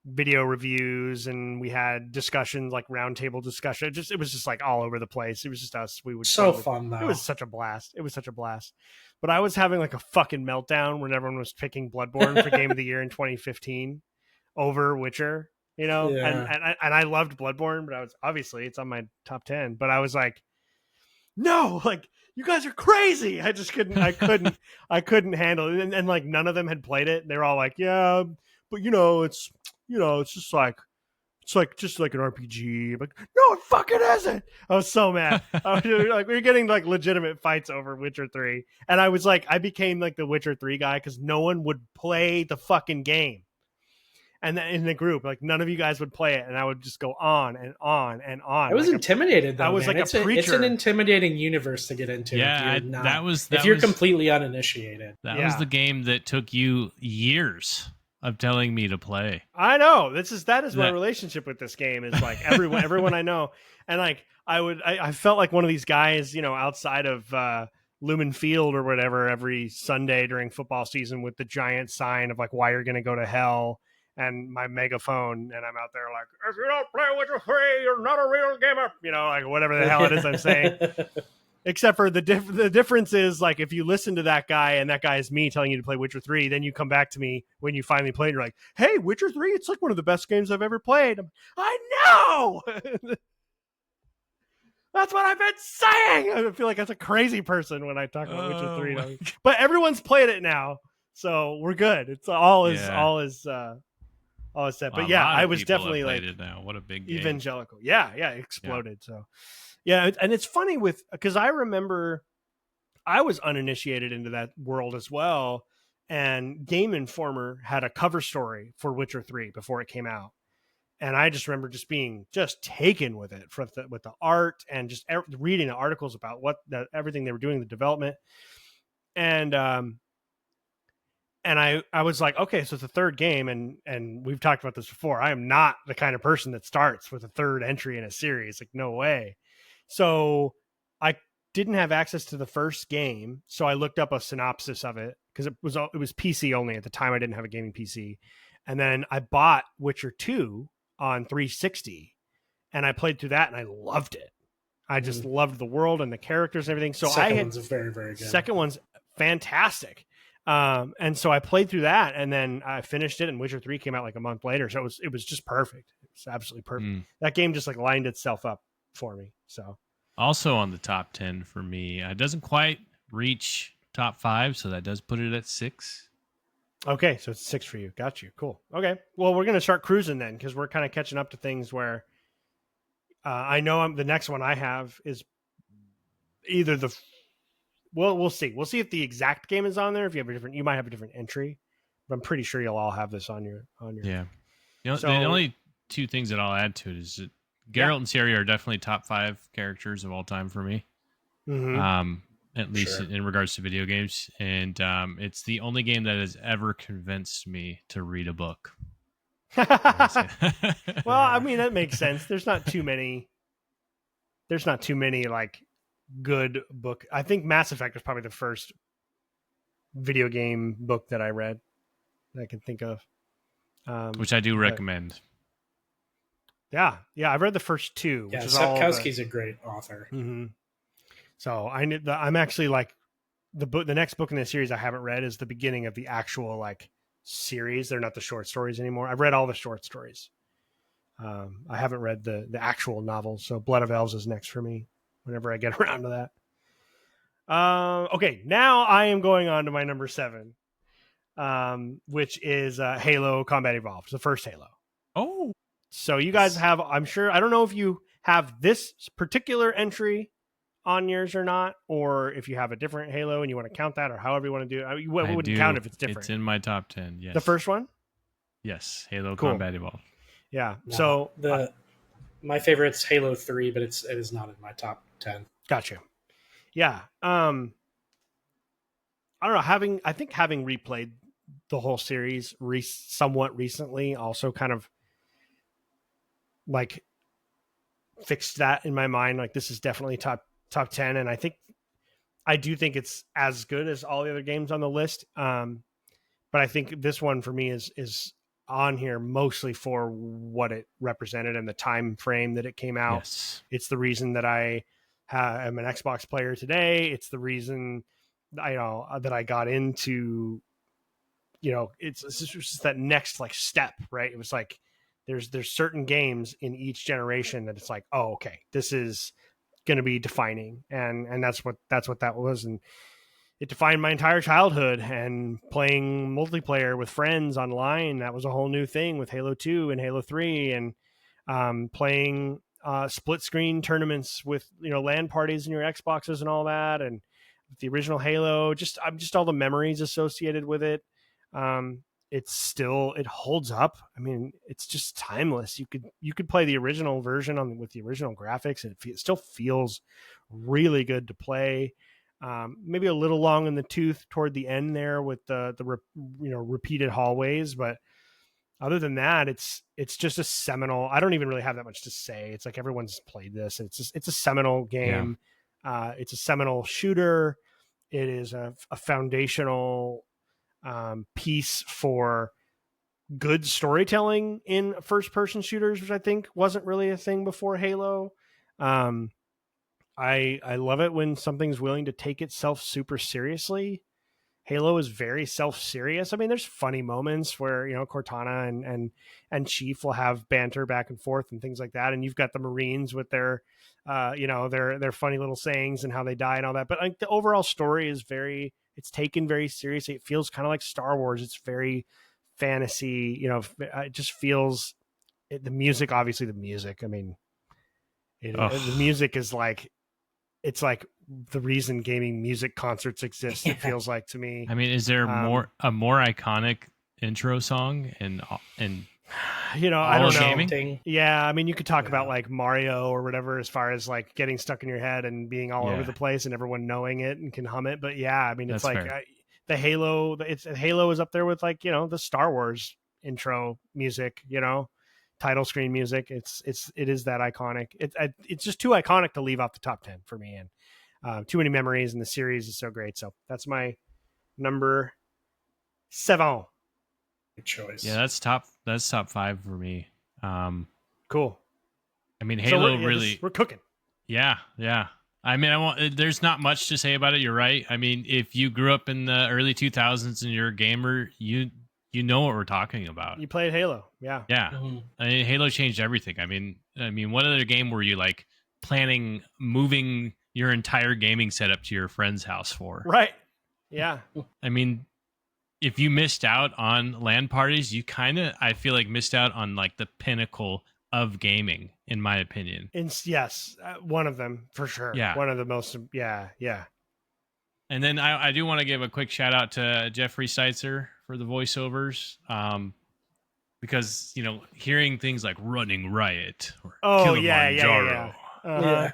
video reviews, and we had discussions, like roundtable discussion. It was just like all over the place. It was just us. Fun though. It was such a blast. But I was having like a fucking meltdown when everyone was picking Bloodborne for Game of the Year in 2015 over Witcher, and I loved Bloodborne, but it's on my top 10. But I was like, no, like, you guys are crazy. I just couldn't handle it. And like none of them had played it. They were all like, yeah, but it's just like, just like an RPG. I'm like, no, it fucking isn't. I was so mad. We were getting like legitimate fights over Witcher 3. And I was like, I became like the Witcher 3 guy because no one would play the fucking game. And then in the group, like none of you guys would play it, and I would just go on and on and on. I was intimidated though. I was man. like a preacher. It's an intimidating universe to get into. Yeah, if you're completely uninitiated. That was the game that took you years of telling me to play. I know. That is my relationship with this game. Is like everyone I know, and like I felt like one of these guys, outside of Lumen Field or whatever, every Sunday during football season with the giant sign of like, why you're going to go to hell. And my megaphone, and I'm out there like, if you don't play Witcher 3, you're not a real gamer. Like whatever the hell it is I'm saying. Except for the difference is like, if you listen to that guy and that guy is me telling you to play Witcher 3, then you come back to me when you finally play and you're like, hey, Witcher 3, it's like one of the best games I've ever played. I know! That's what I've been saying! I feel like that's a crazy person when I talk about Witcher 3. But everyone's played it now, so we're good. It's all is set. But yeah, I was definitely like it now. What a big game. Evangelical. Yeah, it exploded. Yeah. So yeah, and it's funny because I remember I was uninitiated into that world as well, and Game Informer had a cover story for Witcher 3 before it came out. And I just remember just being taken with it with the art and just reading the articles about everything they were doing, the development. And I was like, okay, so it's a third game, and we've talked about this before. I am not the kind of person that starts with a third entry in a series. Like, no way. So I didn't have access to the first game, so I looked up a synopsis of it because it was PC only at the time. I didn't have a gaming PC, and then I bought Witcher 2 on 360, and I played through that, and I loved it. I just loved the world and the characters and everything. So second one's very, very good. Second one's fantastic. And so I played through that, and then I finished it, and Witcher 3 came out like a month later. So it was just perfect. It was absolutely perfect. That game just like lined itself up for me. So also on the top 10 for me, it doesn't quite reach top 5, so that does put it at 6. Okay, so it's 6 for you. Got you. Cool. Okay. Well, we're gonna start cruising then, because we're kind of catching up to things where I know the next one I have is either we'll see. We'll see if the exact game is on there. If you have you might have a different entry, but I'm pretty sure you'll all have this on your. Yeah. The only two things that I'll add to it is that Geralt and Ciri are definitely top 5 characters of all time for me. Mm-hmm. At least in regards to video games, and it's the only game that has ever convinced me to read a book. Well, I mean, that makes sense. There's not too many like good book. I think Mass Effect was probably the first video game book that I read that I can think of, which I do recommend. Yeah, I've read the first 2. Yeah, Sapkowski's a great author. Mm-hmm. So I'm actually like the next book in the series I haven't read is the beginning of the actual like series. They're not the short stories anymore. I've read all the short stories. I haven't read the actual novels, so Blood of Elves is next for me whenever I get around to that. Okay, now I am going on to my number 7, which is Halo Combat Evolved, the first Halo. Oh. So you guys have, I'm sure, I don't know if you have this particular entry on yours or not, or if you have a different Halo and you want to count that, or however you want to do it. I mean, wouldn't count if it's different. It's in my top 10, yes. The first one? Yes, Halo Cool. Combat Evolved. Yeah. No, so my favorite's Halo 3, but it is not in my top 10. Gotcha. Yeah. I don't know. I think having replayed the whole series somewhat recently also kind of like fixed that in my mind. Like, this is definitely top 10, and I do think it's as good as all the other games on the list. But I think this one for me is on here mostly for what it represented and the time frame that it came out. Yes. It's the reason that I am an Xbox player today. It's the reason that I got into, it's just that next like step, right? It was like there's certain games in each generation that it's like, oh, okay, this is going to be defining, and that's what that was. And it defined my entire childhood, and playing multiplayer with friends online, that was a whole new thing with Halo 2 and Halo 3, and playing split screen tournaments with LAN parties in your Xboxes and all that, and the original Halo, just all the memories associated with it. It holds up. I mean, it's just timeless. You could play the original version with the original graphics, and it still feels really good to play. Maybe a little long in the tooth toward the end there with the repeated hallways, but other than that, it's just a seminal. I don't even really have that much to say. It's like everyone's played this. It's a seminal game. Yeah. It's a seminal shooter. It is a foundational piece for good storytelling in first-person shooters, which I think wasn't really a thing before Halo. I love it when something's willing to take itself super seriously. Halo is very self-serious. I mean, there's funny moments where, Cortana and Chief will have banter back and forth and things like that. And you've got the Marines with their, their funny little sayings and how they die and all that. But like the overall story is it's taken very seriously. It feels kind of like Star Wars. It's very fantasy, it just feels the music, obviously the music. I mean, the music is like, it's like the reason gaming music concerts exist. It feels like to me. I mean, is there a more iconic intro song and I don't know. Gaming? Yeah, I mean, you could talk about like Mario or whatever, as far as like getting stuck in your head and being all over the place and everyone knowing it and can hum it. But yeah, I mean, it's like the Halo. Halo is up there with like the Star Wars intro music. Title screen music. It is that iconic. It's just too iconic to leave off the top 10 for me, and too many memories, and the series is so great. So that's my number 7. Good choice. Yeah, that's top 5 for me. Cool. I mean, Halo we're cooking. Yeah. I mean, there's not much to say about it. You're right. I mean, if you grew up in the early 2000s and you're a gamer, you know what we're talking about. You played Halo, yeah. Mm-hmm. I mean, Halo changed everything. I mean, what other game were you like planning moving your entire gaming setup to your friend's house for? Right. Yeah. I mean, if you missed out on LAN parties, you I feel like missed out on like the pinnacle of gaming, in my opinion. Yes, one of them for sure. Yeah, one of the most. Yeah. And then I do want to give a quick shout out to Jeffrey Seitzer for the voiceovers, because hearing things like "Running Riot" or Kilimanjaro. Uh-huh.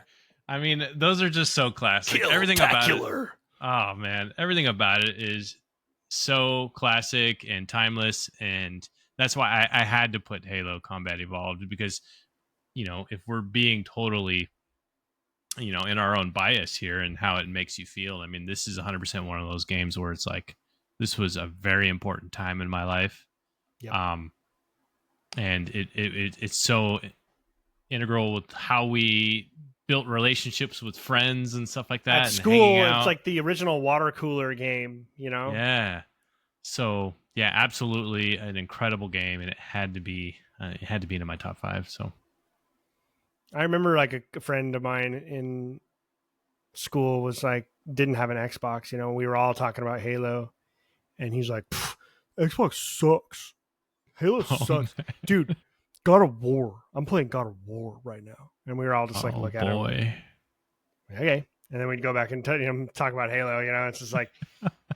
I mean, those are just so classic. Everything about it. Oh man, everything about it is so classic and timeless, and that's why I had to put Halo Combat Evolved, because if we're being totally in our own bias here and how it makes you feel, I mean, this is 100% one of those games where it's like, this was a very important time in my life. Yep. And it's so integral with how we built relationships with friends and stuff like that. At school, it's like the original water cooler game, Yeah. So yeah, absolutely an incredible game, and it had to be in my top 5. So I remember like a friend of mine in school was like didn't have an Xbox. You know, we were all talking about Halo, and he's like, Xbox sucks. Halo oh, sucks, dude. God of War. I'm playing God of War right now, and we were all just like oh look at him. boy. Okay, and then we'd go back and talk about Halo. You know, it's just like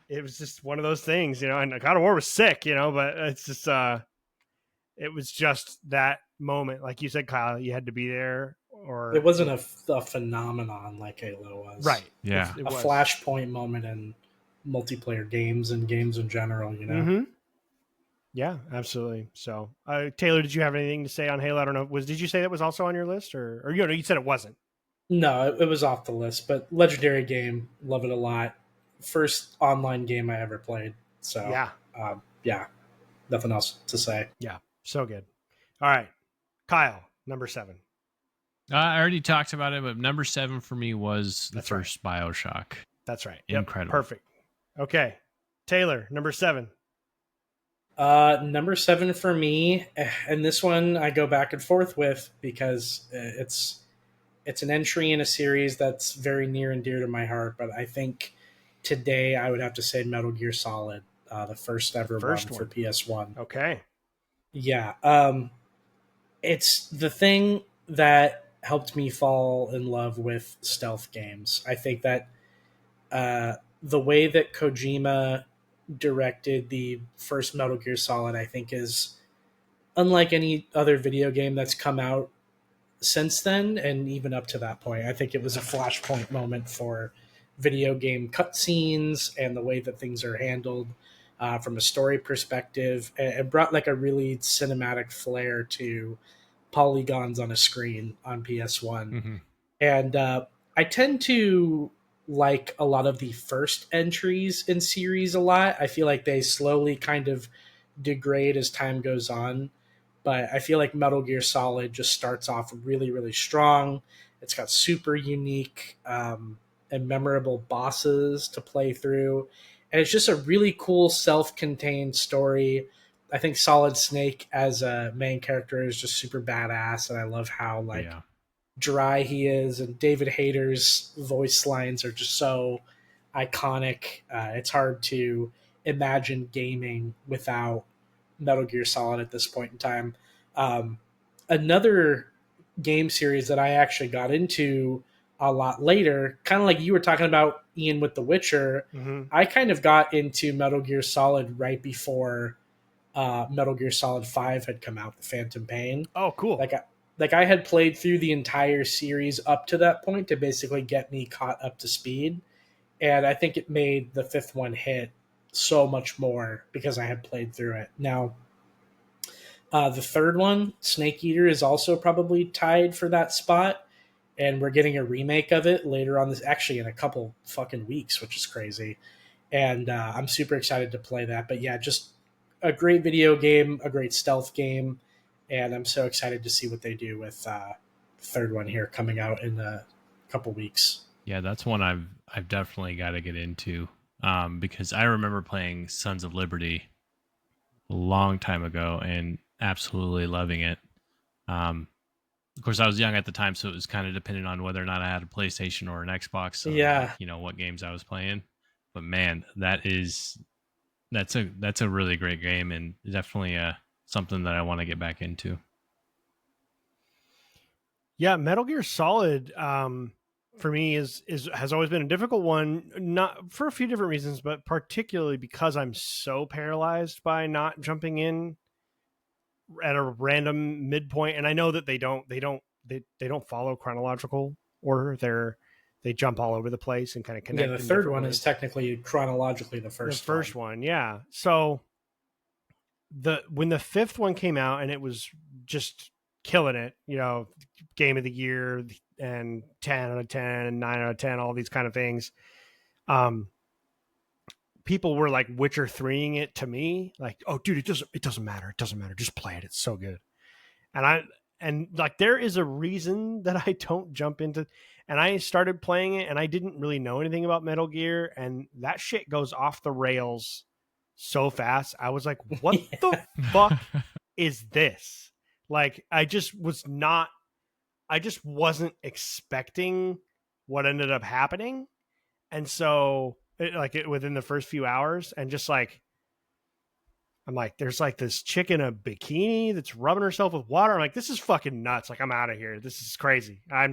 it was just one of those things. You know, and God of War was sick. You know, but it's just it was just that moment, like you said, Kyle. You had to be there, It or wasn't a phenomenon like Halo was. right. Yeah, It a was flashpoint moment in multiplayer games and games in general. Mm-hmm. Yeah, absolutely. So, Taylor, did you have anything to say on Halo? I don't know. Did you say that was also on your list, or you said it wasn't? No, it was off the list, but legendary game, love it a lot. First online game I ever played. So, Yeah, yeah, nothing else to say. yeah, so good. All right, Kyle, number 7. I already talked about it, but number 7 for me was the That's first Bioshock. That's right. Incredible. Yep, perfect. Okay, Taylor, number 7. Number 7 for me, and this one I go back and forth with because it's an entry in a series that's very near and dear to my heart. But I think today I would have to say Metal Gear Solid, the first ever one for PS1. Okay. Yeah, it's the thing that helped me fall in love with stealth games. I think that the way that Kojima directed the first Metal Gear Solid, I think, is unlike any other video game that's come out since then, and even up to that point. I think it was a flashpoint moment for video game cutscenes and the way that things are handled from a story perspective. It brought like a really cinematic flair to polygons on a screen on PS1. Mm-hmm. And I tend to like a lot of the first entries in series a lot. I feel like they slowly kind of degrade as time goes on. But I feel like Metal Gear Solid just starts off really, really strong. It's got super unique and memorable bosses to play through. And it's just a really cool self contained story. I think Solid Snake as a main character is just super badass. And I love how like dry he is. And David Hayter's voice lines are just so iconic. It's hard to imagine gaming without Metal Gear Solid at this point in time. Another game series that I actually got into a lot later, kind of like you were talking about, Ian, with The Witcher, I kind of got into Metal Gear Solid right before Metal Gear Solid 5 had come out, The Phantom Pain. Oh, cool. Like I had played through the entire series up to that point to basically get me caught up to speed. And I think it made the fifth one hit so much more because I had played through it. Now, the third one, Snake Eater, is also probably tied for that spot. And we're getting a remake of it later on this, actually in a couple fucking weeks, which is crazy. And I'm super excited to play that. But yeah, just a great video game, a great stealth game. And I'm so excited to see what they do with the third one here coming out in a couple weeks. Yeah, that's one I've definitely got to get into because I remember playing Sons of Liberty a long time ago and absolutely loving it. Of course, I was young at the time, so it was kind of dependent on whether or not I had a PlayStation or an Xbox. So yeah, what games I was playing. But man, that's a really great game and definitely something that I want to get back into. Yeah, Metal Gear Solid for me has always been a difficult one, not for a few different reasons, but particularly because I'm so paralyzed by not jumping in at a random midpoint. And I know that they don't follow chronological order. They jump all over the place and kind of connect. Yeah, the third one is technically chronologically the first one. Yeah. So when the fifth one came out and it was just killing it, game of the year and 10 out of 10 and 9 out of 10, all these kind of things. People were like Witcher 3ing it to me, like, oh dude, it doesn't matter. It doesn't matter. Just play it. It's so good. And like, there is a reason that I don't jump into, and I started playing it and I didn't really know anything about Metal Gear, and that shit goes off the rails so fast. I was like, what Yeah. the fuck is this? Like, I just wasn't expecting what ended up happening. And so within the first few hours, and just like, I'm like, there's like this chick in a bikini that's rubbing herself with water. I'm like, this is fucking nuts. Like, I'm out of here. This is crazy. I'm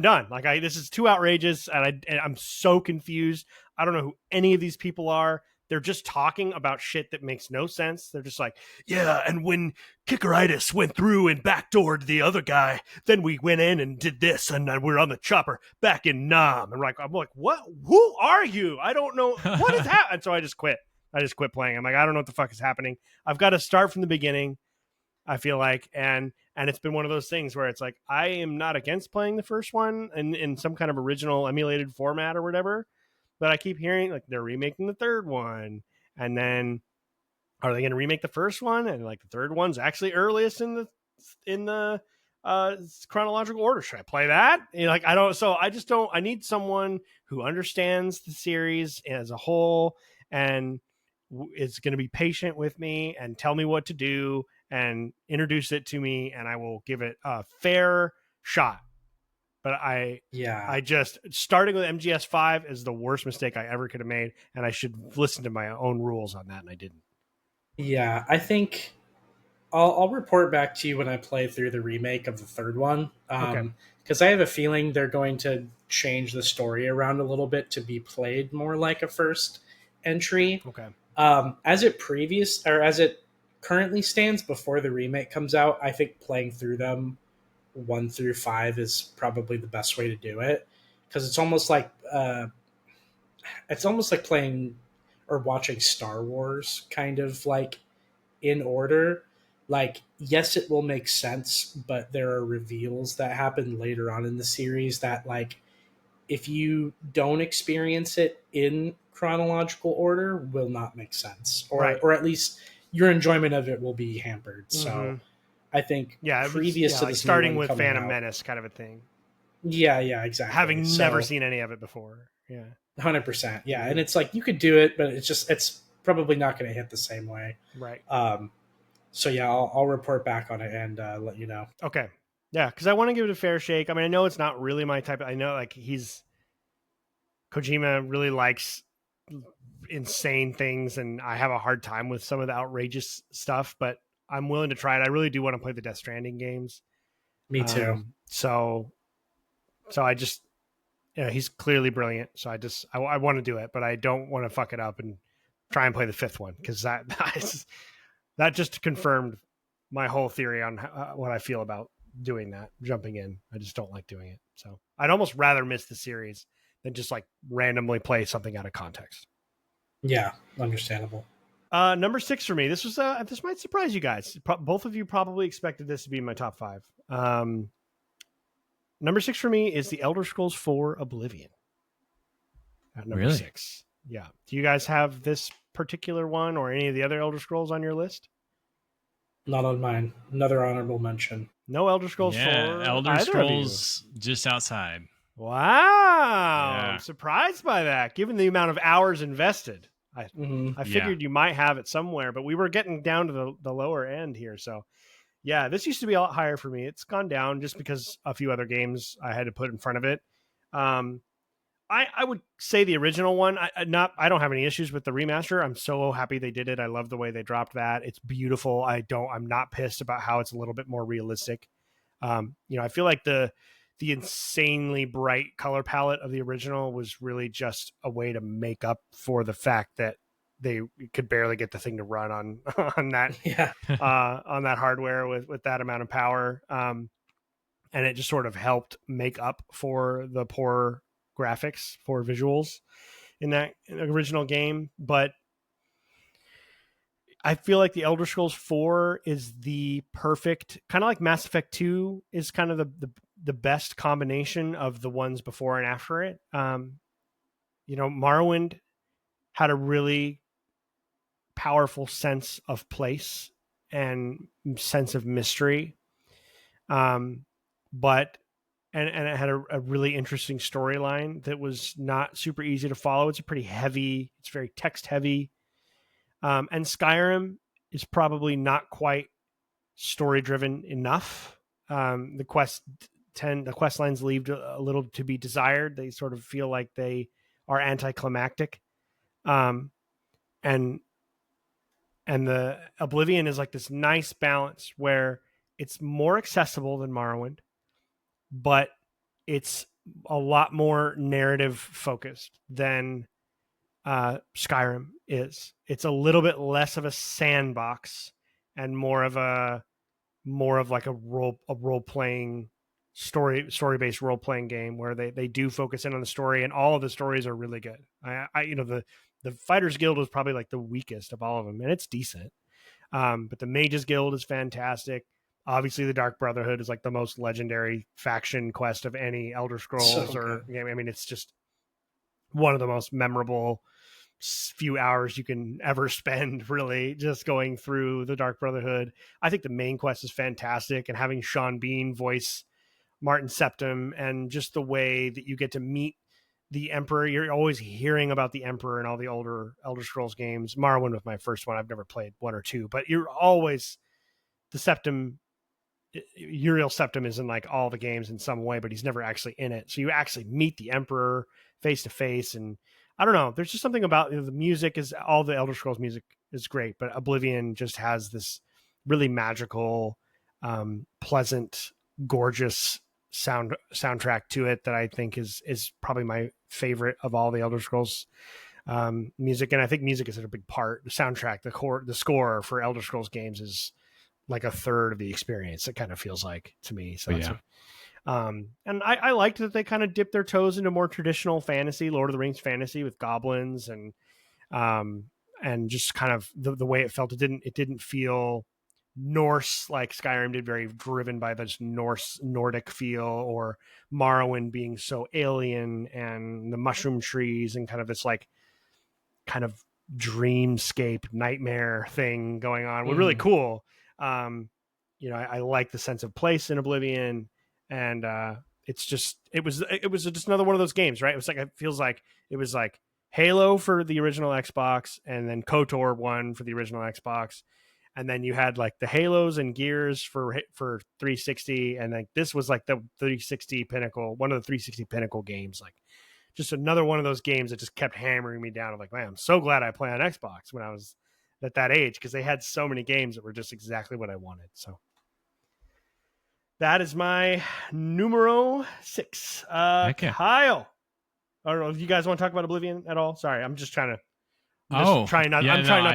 done. Like, this is too outrageous. And I'm so confused. I don't know who any of these people are. They're just talking about shit that makes no sense. They're just like, yeah, and when Kickeritis went through and backdoored the other guy, then we went in and did this, and we're on the chopper back in Nam. And I'm like, what? Who are you? I don't know. What is happening? And so I just quit. Playing. I'm like, I don't know what the fuck is happening. I've got to start from the beginning, I feel like. And it's been one of those things where it's like, I am not against playing the first one in some kind of original emulated format or whatever. But I keep hearing like they're remaking the third one. And then are they going to remake the first one? And like the third one's actually earliest in the chronological order. Should I play that? Like, I don't. So I just don't. I need someone who understands the series as a whole and is going to be patient with me and tell me what to do and introduce it to me, and I will give it a fair shot. But I just, starting with MGS5 is the worst mistake I ever could have made, and I should listen to my own rules on that, and I didn't. Yeah, I think I'll report back to you when I play through the remake of the third one. Okay. Because I have a feeling they're going to change the story around a little bit to be played more like a first entry. Okay. As it currently stands before the remake comes out, I think playing through them 1 through 5 is probably the best way to do it, because it's almost like playing or watching Star Wars kind of like in order. Like, yes, it will make sense, but there are reveals that happen later on in the series that, like, if you don't experience it in chronological order, will not make sense, or at least your enjoyment of it will be hampered. Mm-hmm. So I think previous to like this starting with Phantom Menace kind of a thing. Yeah, exactly. Having never seen any of it before. Yeah. 100%. Yeah. Mm-hmm. And it's like, you could do it, but it's probably not going to hit the same way. Right. So yeah, I'll report back on it and let you know. Okay. Yeah, because I want to give it a fair shake. I mean, I know it's not really my type. I know like Kojima really likes insane things, and I have a hard time with some of the outrageous stuff, but I'm willing to try it. I really do want to play the Death Stranding games. Me too. So I just, he's clearly brilliant. So I want to do it, but I don't want to fuck it up and try and play the fifth one, because that just confirmed my whole theory on what I feel about doing that, jumping in. I just don't like doing it. So I'd almost rather miss the series than just like randomly play something out of context. Yeah, understandable. Number 6 for me. This might surprise you guys. Both of you probably expected this to be in my top 5. Number 6 for me is the Elder Scrolls 4 Oblivion. At number 6. Yeah. Do you guys have this particular one or any of the other Elder Scrolls on your list? Not on mine. Another honorable mention. No Elder Scrolls 4. Elder Scrolls just outside. Wow. Yeah. I'm surprised by that, given the amount of hours invested. I figured you might have it somewhere, but we were getting down to the lower end here. So, yeah, this used to be a lot higher for me. It's gone down just because a few other games I had to put in front of it. I would say the original one. I don't have any issues with the remaster. I'm so happy they did it. I love the way they dropped that. It's beautiful. I'm not pissed about how it's a little bit more realistic. I feel like the insanely bright color palette of the original was really just a way to make up for the fact that they could barely get the thing to run on that on that hardware with that amount of power. And it just sort of helped make up for the poor graphics for visuals in the original game. But I feel like the Elder Scrolls 4 is the perfect, kind of like Mass Effect 2 is kind of the best combination of the ones before and after it. Morrowind had a really powerful sense of place and sense of mystery. But it had a really interesting storyline that was not super easy to follow. It's very text heavy. And Skyrim is probably not quite story driven enough. The quest lines leave a little to be desired. They sort of feel like they are anticlimactic. And the Oblivion is like this nice balance where it's more accessible than Morrowind, but it's a lot more narrative focused than Skyrim is. It's a little bit less of a sandbox and more of like a role playing story based role playing game where they do focus in on the story, and all of the stories are really good. The Fighters Guild was probably like the weakest of all of them, and it's decent. But the Mages Guild is fantastic. Obviously, the Dark Brotherhood is like the most legendary faction quest of any Elder Scrolls or game. I mean, it's just one of the most memorable few hours you can ever spend, really, just going through the Dark Brotherhood. I think the main quest is fantastic, and having Sean Bean voice Martin Septim, and just the way that you get to meet the Emperor. You're always hearing about the Emperor in all the older Elder Scrolls games. Morrowind was my first one. I've never played 1 or 2, but you're always the Septim. Uriel Septim is in like all the games in some way, but he's never actually in it. So you actually meet the Emperor face to face, and I don't know. There's just something about the music. Is all the Elder Scrolls music is great, but Oblivion just has this really magical, pleasant, gorgeous soundtrack to it that I think is probably my favorite of all the Elder Scrolls music. And I think music is a big part. The soundtrack, the score for Elder Scrolls games is like a third of the experience. It kind of feels like to me. So and I liked that they kind of dipped their toes into more traditional fantasy, Lord of the Rings fantasy with goblins and just kind of the way it felt. It didn't feel Norse like Skyrim did, very driven by this Nordic feel, or Morrowind being so alien, and the mushroom trees and kind of this like kind of dreamscape nightmare thing going on. Was really cool. I like the sense of place in Oblivion, and it was just another one of those games, right? It was like Halo for the original Xbox, and then KOTOR 1 for the original Xbox, and then you had like the Halos and Gears for 360, and like this was like the 360 pinnacle, one of the 360 pinnacle games, like just another one of those games that just kept hammering me down. I'm like, man, I'm so glad I play on Xbox when I was at that age, because they had so many games that were just exactly what I wanted. So that is my numero 6. Okay. Kyle, I don't know if you guys want to talk about Oblivion at all. Sorry, I'm just trying to. I'm trying not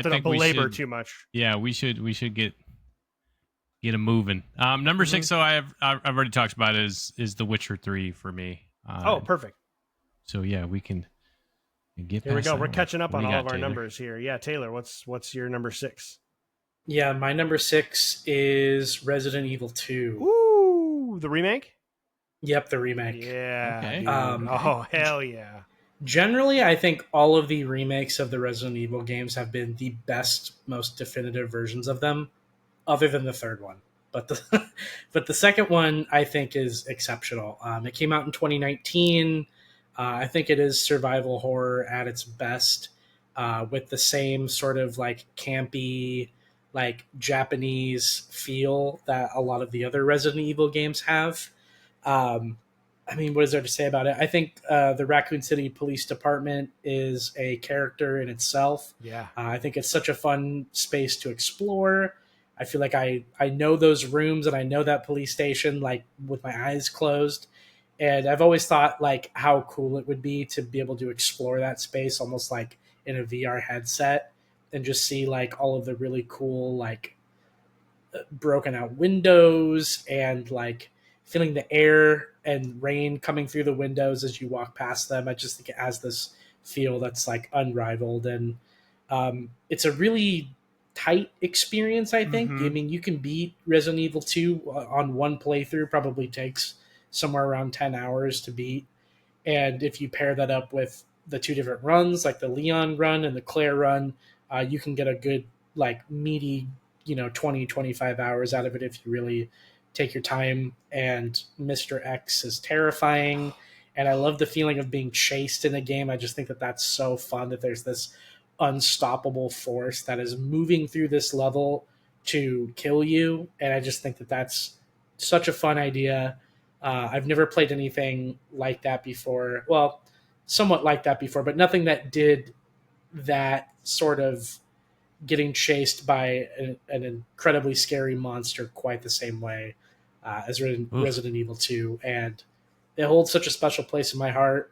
to belabor too much. Yeah, we should get them moving. Number 6, so I've already talked about it, is The Witcher 3 for me. Perfect. So yeah, we can get. Here we go. We're catching up on all of our numbers here. Yeah, Taylor, what's your number 6? Yeah, my number 6 is Resident Evil 2. Ooh, the remake? Yep, the remake. Yeah. Okay. Oh, hell yeah. Generally, I think all of the remakes of the Resident Evil games have been the best, most definitive versions of them, other than the third one. But the second one, I think, is exceptional. It came out in 2019. I think it is survival horror at its best, with the same sort of like campy, like Japanese feel that a lot of the other Resident Evil games have. I mean, what is there to say about it? I think the Raccoon City Police Department is a character in itself. Yeah. I think it's such a fun space to explore. I feel like I know those rooms and I know that police station like with my eyes closed. And I've always thought like how cool it would be to be able to explore that space almost like in a VR headset and just see like all of the really cool like broken out windows and like feeling the air and rain coming through the windows as you walk past them. I just think it has this feel that's like unrivaled, and it's a really tight experience. I think. I mean, you can beat Resident Evil 2 on one playthrough. Probably takes somewhere around 10 hours to beat, and if you pair that up with the two different runs, like the Leon run and the Claire run, you can get a good like meaty 20-25 hours out of it if you really take your time. And Mr. X is terrifying, and I love the feeling of being chased in the game. I just think that that's so fun, that there's this unstoppable force that is moving through this level to kill you. And I just think that that's such a fun idea. I've never played anything like that before. Well, somewhat like that before, but nothing that did that sort of getting chased by an incredibly scary monster quite the same way as Resident Evil 2. And it holds such a special place in my heart.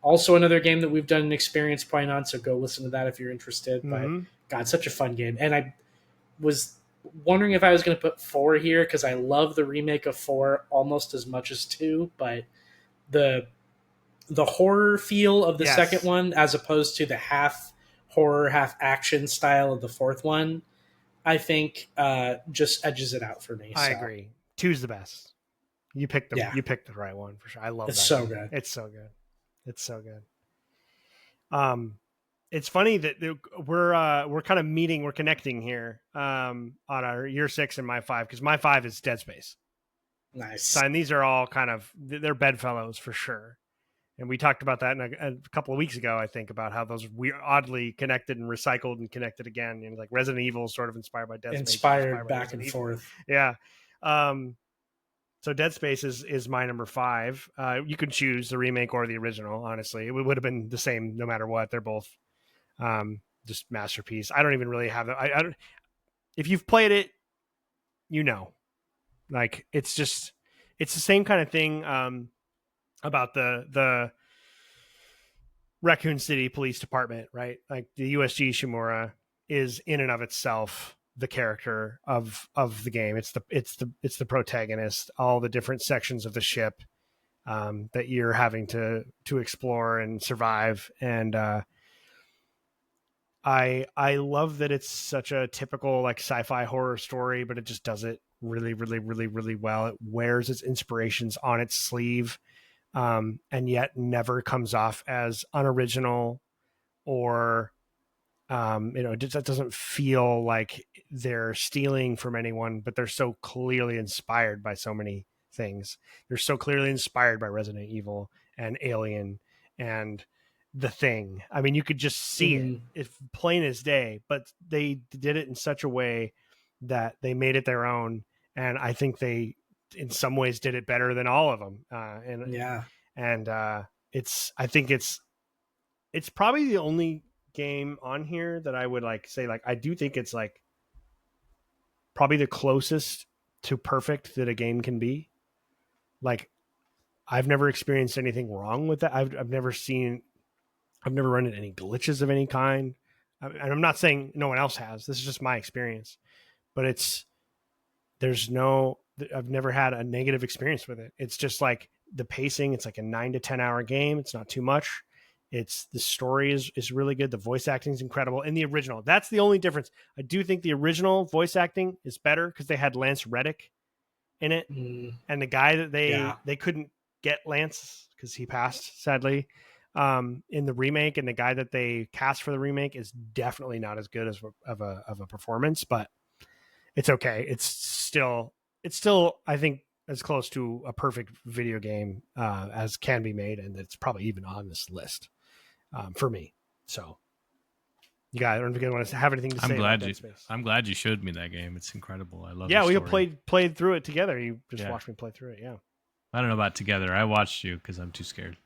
Also, another game that we've done an experience point on, so go listen to that if you're interested. Mm-hmm. But God, such a fun game. And I was wondering if I was going to put 4 here because I love the remake of 4 almost as much as 2, but the horror feel of the second one, as opposed to the half horror, half action style of the fourth one, I think just edges it out for me. I agree. 2's the best. You picked You picked the right one for sure. I love it's that. So game. good. It's so good. It's so good. It's funny that we're kind of meeting, we're connecting here on our year 6 and my 5, because my 5 is Dead Space. Nice. So, and these are all kind of, they're bedfellows for sure. And we talked about that a couple of weeks ago, I think, about how those we oddly connected and recycled and connected again. And like Resident Evil is sort of inspired by Dead Space. Inspired back and forth. Yeah. So Dead Space is my number 5. You could choose the remake or the original, honestly. It would have been the same no matter what. They're both just masterpiece. I don't even really have I don't, if you've played it, you know. Like, it's the same kind of thing about the Raccoon City Police Department, right? Like, the USG Shimura is in and of itself the character of the game. It's the protagonist. All the different sections of the ship that you're having to explore and survive. And I love that it's such a typical like sci-fi horror story, but it just does it really, really, really, really well. It wears its inspirations on its sleeve, and yet never comes off as unoriginal or it doesn't feel like they're stealing from anyone, but they're so clearly inspired by so many things. They're so clearly inspired by Resident Evil and Alien and The Thing. I mean, you could just see it. It's plain as day, but they did it in such a way that they made it their own. And I think they, in some ways, did it better than all of them. I think it's probably the only game on here that I would like say, like, I do think it's like probably the closest to perfect that a game can be. Like, I've never experienced anything wrong with that. I've never run into any glitches of any kind. And I'm not saying no one else has. This is just my experience. But I've never had a negative experience with it. It's just like the pacing. It's like a 9 to 10 hour game. It's not too much. The story is really good. The voice acting is incredible in the original. That's the only difference. I do think the original voice acting is better because they had Lance Reddick in it, and the guy that they couldn't get Lance because he passed, sadly, in the remake, and the guy that they cast for the remake is definitely not as good as of a performance, but it's okay. It's still I think as close to a perfect video game as can be made, and it's probably even on this list for me. So you guys, I don't think I want to have anything to say about Dead Space. I'm glad you showed me that game. It's incredible. I love it. Yeah, we played through it together. You just watched me play through it. Yeah. I don't know about together. I watched you because I'm too scared.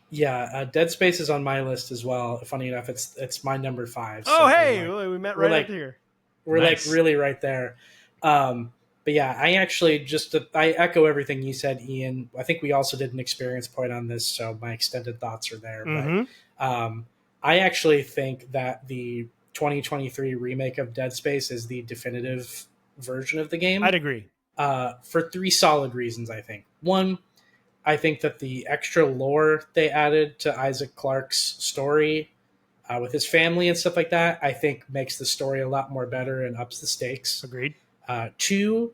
Yeah, Dead Space is on my list as well. Funny enough, it's my number 5. So hey, we met right up here. We're nice. Like really right there. But yeah, I actually I echo everything you said, Ian. I think we also did an experience point on this, so my extended thoughts are there. Mm-hmm. But I actually think that the 2023 remake of Dead Space is the definitive version of the game. I'd agree. For 3 solid reasons, I think. One, I think that the extra lore they added to Isaac Clarke's story with his family and stuff like that, I think makes the story a lot more better and ups the stakes. Agreed. 2,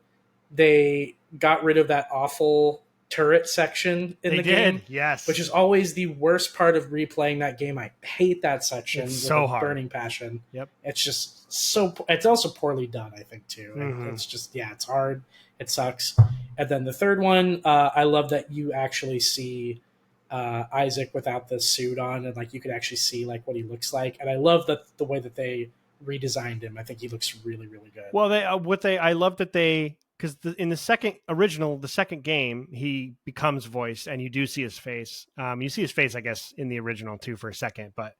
they got rid of that awful turret section in the game. Yes. Which is always the worst part of replaying that game. I hate that section with so hard. Burning passion. Yep. It's just it's also poorly done, I think, too. Mm-hmm. It's just, it's hard. It sucks. And then the third one, I love that you actually see Isaac without the suit on, and like you could actually see like what he looks like. And I love the way that they redesigned him. I think he looks really, really good. Well, I love that they, because in the second game, he becomes voiced, and you do see his face. You see his face, I guess, in the original too for a second, but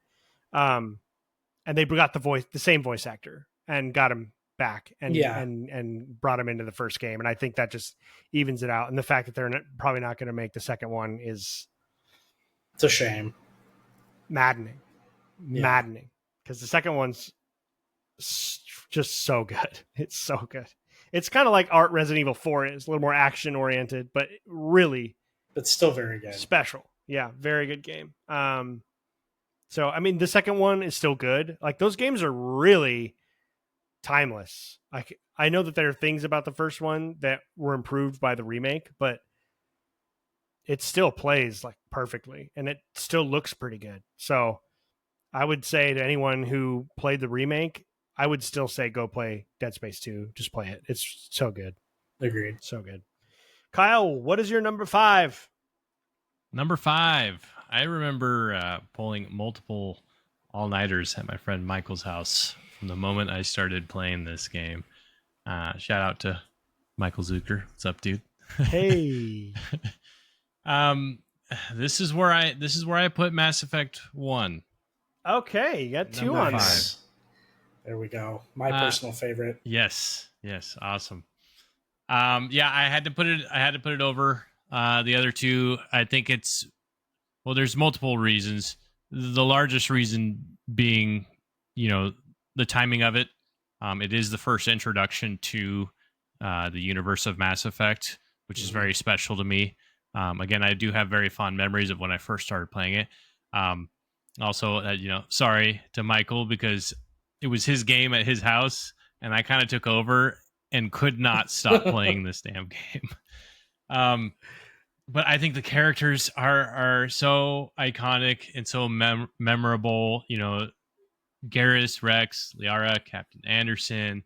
and they got the same voice actor, and got him back, and brought him into the first game, and I think that just evens it out. And the fact that they're probably not going to make the second one it's a shame, maddening, because the second one's just so good. It's so good. It's kind of like Art Resident Evil 4 is, a little more action oriented, but really, but still very good. Special. Yeah, very good game. So I mean, the second one is still good. Like, those games are really timeless. I know that there are things about the first one that were improved by the remake, but it still plays like perfectly, and it still looks pretty good. So I would say to anyone who played the remake, I would still say go play Dead Space 2. Just play it. It's so good. Agreed. So good. Kyle, what is your number 5? Number 5. I remember pulling multiple all-nighters at my friend Michael's house from the moment I started playing this game. Shout out to Michael Zucker. What's up, dude? Hey. This is where I put Mass Effect 1. Okay, you got 2 on 5. There we go. My personal favorite. Yes, awesome. Yeah, I had to put it over the other two. I think there's multiple reasons. The largest reason being, the timing of it. It is the first introduction to the universe of Mass Effect, which is very special to me. Again, I do have very fond memories of when I first started playing it. Also, sorry to Michael, because it was his game at his house, and I kind of took over and could not stop playing this damn game. But I think the characters are so iconic and so memorable. Garrus, Rex, Liara, Captain Anderson.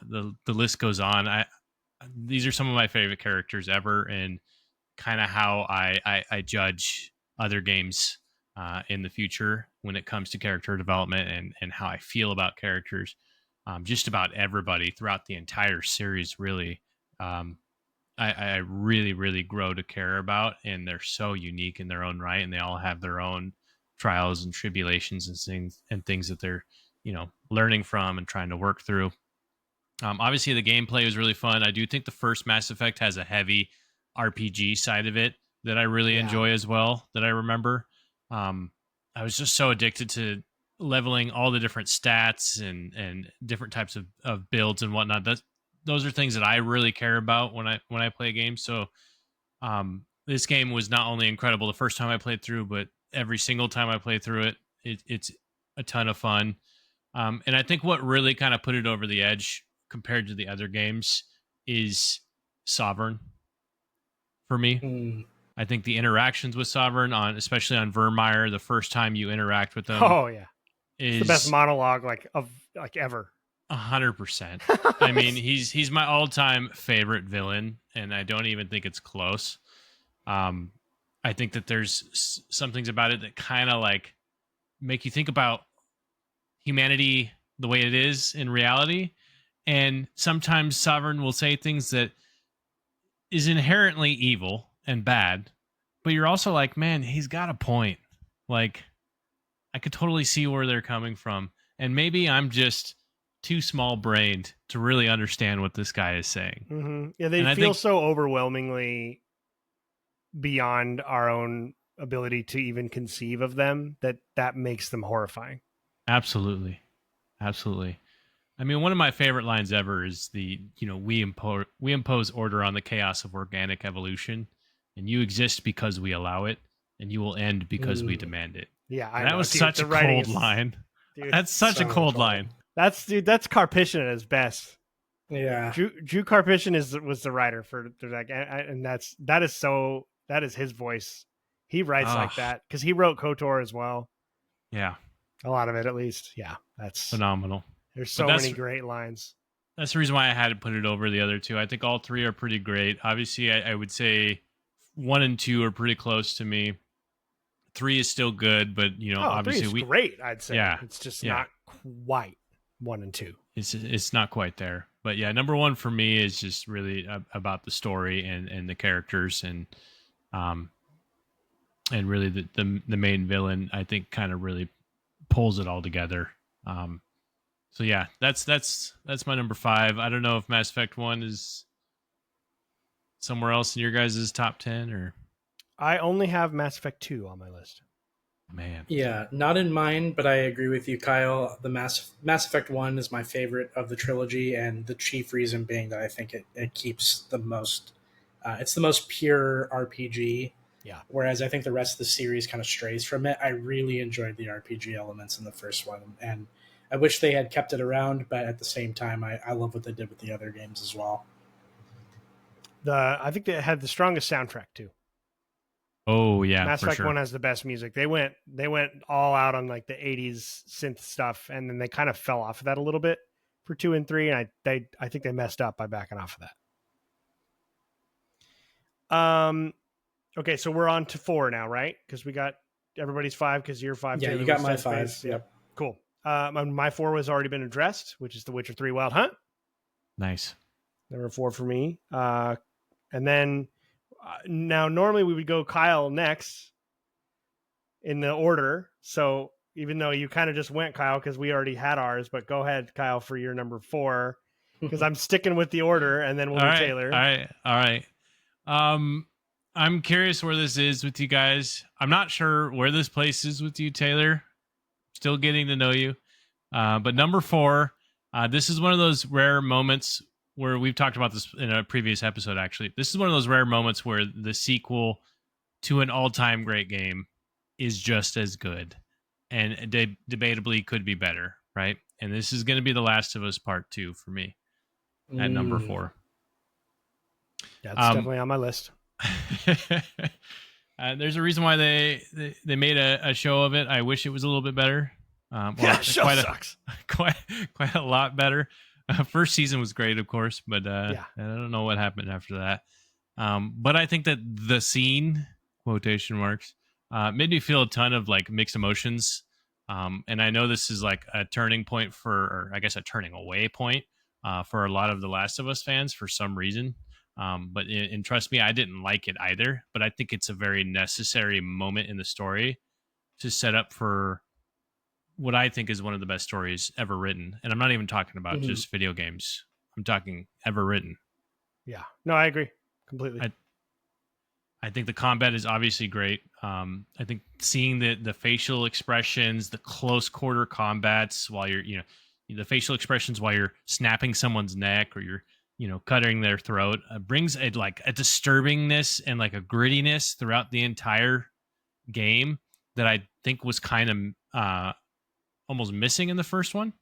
The list goes on. These are some of my favorite characters ever, and kind of how I judge other games in the future when it comes to character development and how I feel about characters. Just about everybody throughout the entire series, really. I really, really grow to care about, and they're so unique in their own right, and they all have their own trials and tribulations and things that they're, learning from and trying to work through. Obviously, the gameplay is really fun. I do think the first Mass Effect has a heavy RPG side of it that I really enjoy as well, that I remember. I was just so addicted to leveling all the different stats and different types of builds and whatnot. Those are things that I really care about when I play a game. So this game was not only incredible the first time I played through, but every single time I play through it, it's a ton of fun. And I think what really kind of put it over the edge compared to the other games is Sovereign for me. I think the interactions with Sovereign, especially on Vermeer, the first time you interact with them, is the best monologue of ever. 100%. I mean, he's my all-time favorite villain, and I don't even think it's close. I think that there's some things about it that kind of make you think about humanity the way it is in reality, and sometimes Sovereign will say things that is inherently evil and bad, but you're also like, man, he's got a point. Like, I could totally see where they're coming from, and maybe I'm just too small-brained to really understand what this guy is saying. Mm-hmm. Yeah, they feel so overwhelmingly beyond our own ability to even conceive of them that makes them horrifying. Absolutely. I mean, one of my favorite lines ever is we impose order on the chaos of organic evolution, and you exist because we allow it, and you will end because we demand it. Yeah, that was such a cold line. Dude, that's such a cold line. That's Karpyshyn at his best. Yeah, Drew Karpyshyn was the writer for that, and that is his voice. He writes like that because he wrote KOTOR as well. Yeah, a lot of it at least. Yeah, that's phenomenal. There's so many great lines. That's the reason why I had to put it over the other two. I think all three are pretty great. Obviously, I would say 1 and 2 are pretty close to me. 3 is still good, but obviously 3 is great. I'd say. Yeah, it's just not quite 1 and 2. It's not quite there, but yeah, number 1 for me is just really about the story and the characters and really the main villain. I think kind of really pulls it all together. So yeah, that's my number 5. I don't know if Mass Effect 1 is somewhere else in your guys' top 10 or. I only have Mass Effect 2 on my list. Man. Yeah, not in mine, but I agree with you, Kyle. The Mass Effect 1 is my favorite of the trilogy, and the chief reason being that I think it keeps the most. It's the most pure RPG. Yeah. Whereas I think the rest of the series kind of strays from it. I really enjoyed the RPG elements in the first one, and I wish they had kept it around, but at the same time, I love what they did with the other games as well. I think they had the strongest soundtrack too. Oh yeah, Mass Effect sure. 1 has the best music. They went all out on like the 80s synth stuff, and then they kind of fell off of that a little bit for 2 and 3, and I think they messed up by backing off of that. Okay, so we're on to 4 now, right? Because we got everybody's 5 because you're 5. Yeah, Taylor you got was my Dead 5. Space. Yep. Cool. My 4 has already been addressed, which is The Witcher 3 Wild Hunt. Nice. Number 4 for me. And then now normally we would go Kyle next in the order. So even though you kind of just went Kyle because we already had ours, but go ahead, Kyle, for your number 4 because I'm sticking with the order, and then we'll do Taylor. All right. I'm curious where this is with you guys. I'm not sure where this place is with you, Taylor. Still getting to know you. But number 4, this is one of those rare moments where we've talked about this in a previous episode, actually. This is one of those rare moments where the sequel to an all-time great game is just as good and debatably could be better, right? And this is going to be The Last of Us Part 2 for me at number 4. That's definitely on my list. There's a reason why they made a show of it. I wish it was a little bit better. Show sucks. Quite a lot better. First season was great, of course, but I don't know what happened after that. But I think that the scene, quotation marks, made me feel a ton of like mixed emotions. And I know this is like a turning point or I guess a turning away point for a lot of The Last of Us fans for some reason. But and trust me, I didn't like it either. But I think it's a very necessary moment in the story to set up for what I think is one of the best stories ever written. And I'm not even talking about just video games. I'm talking ever written. Yeah. No, I agree completely. I think the combat is obviously great. I think seeing the facial expressions, the close quarter combats while you're, the facial expressions while you're snapping someone's neck or you're, cutting their throat brings a disturbingness and like a grittiness throughout the entire game that I think was kind of almost missing in the first one.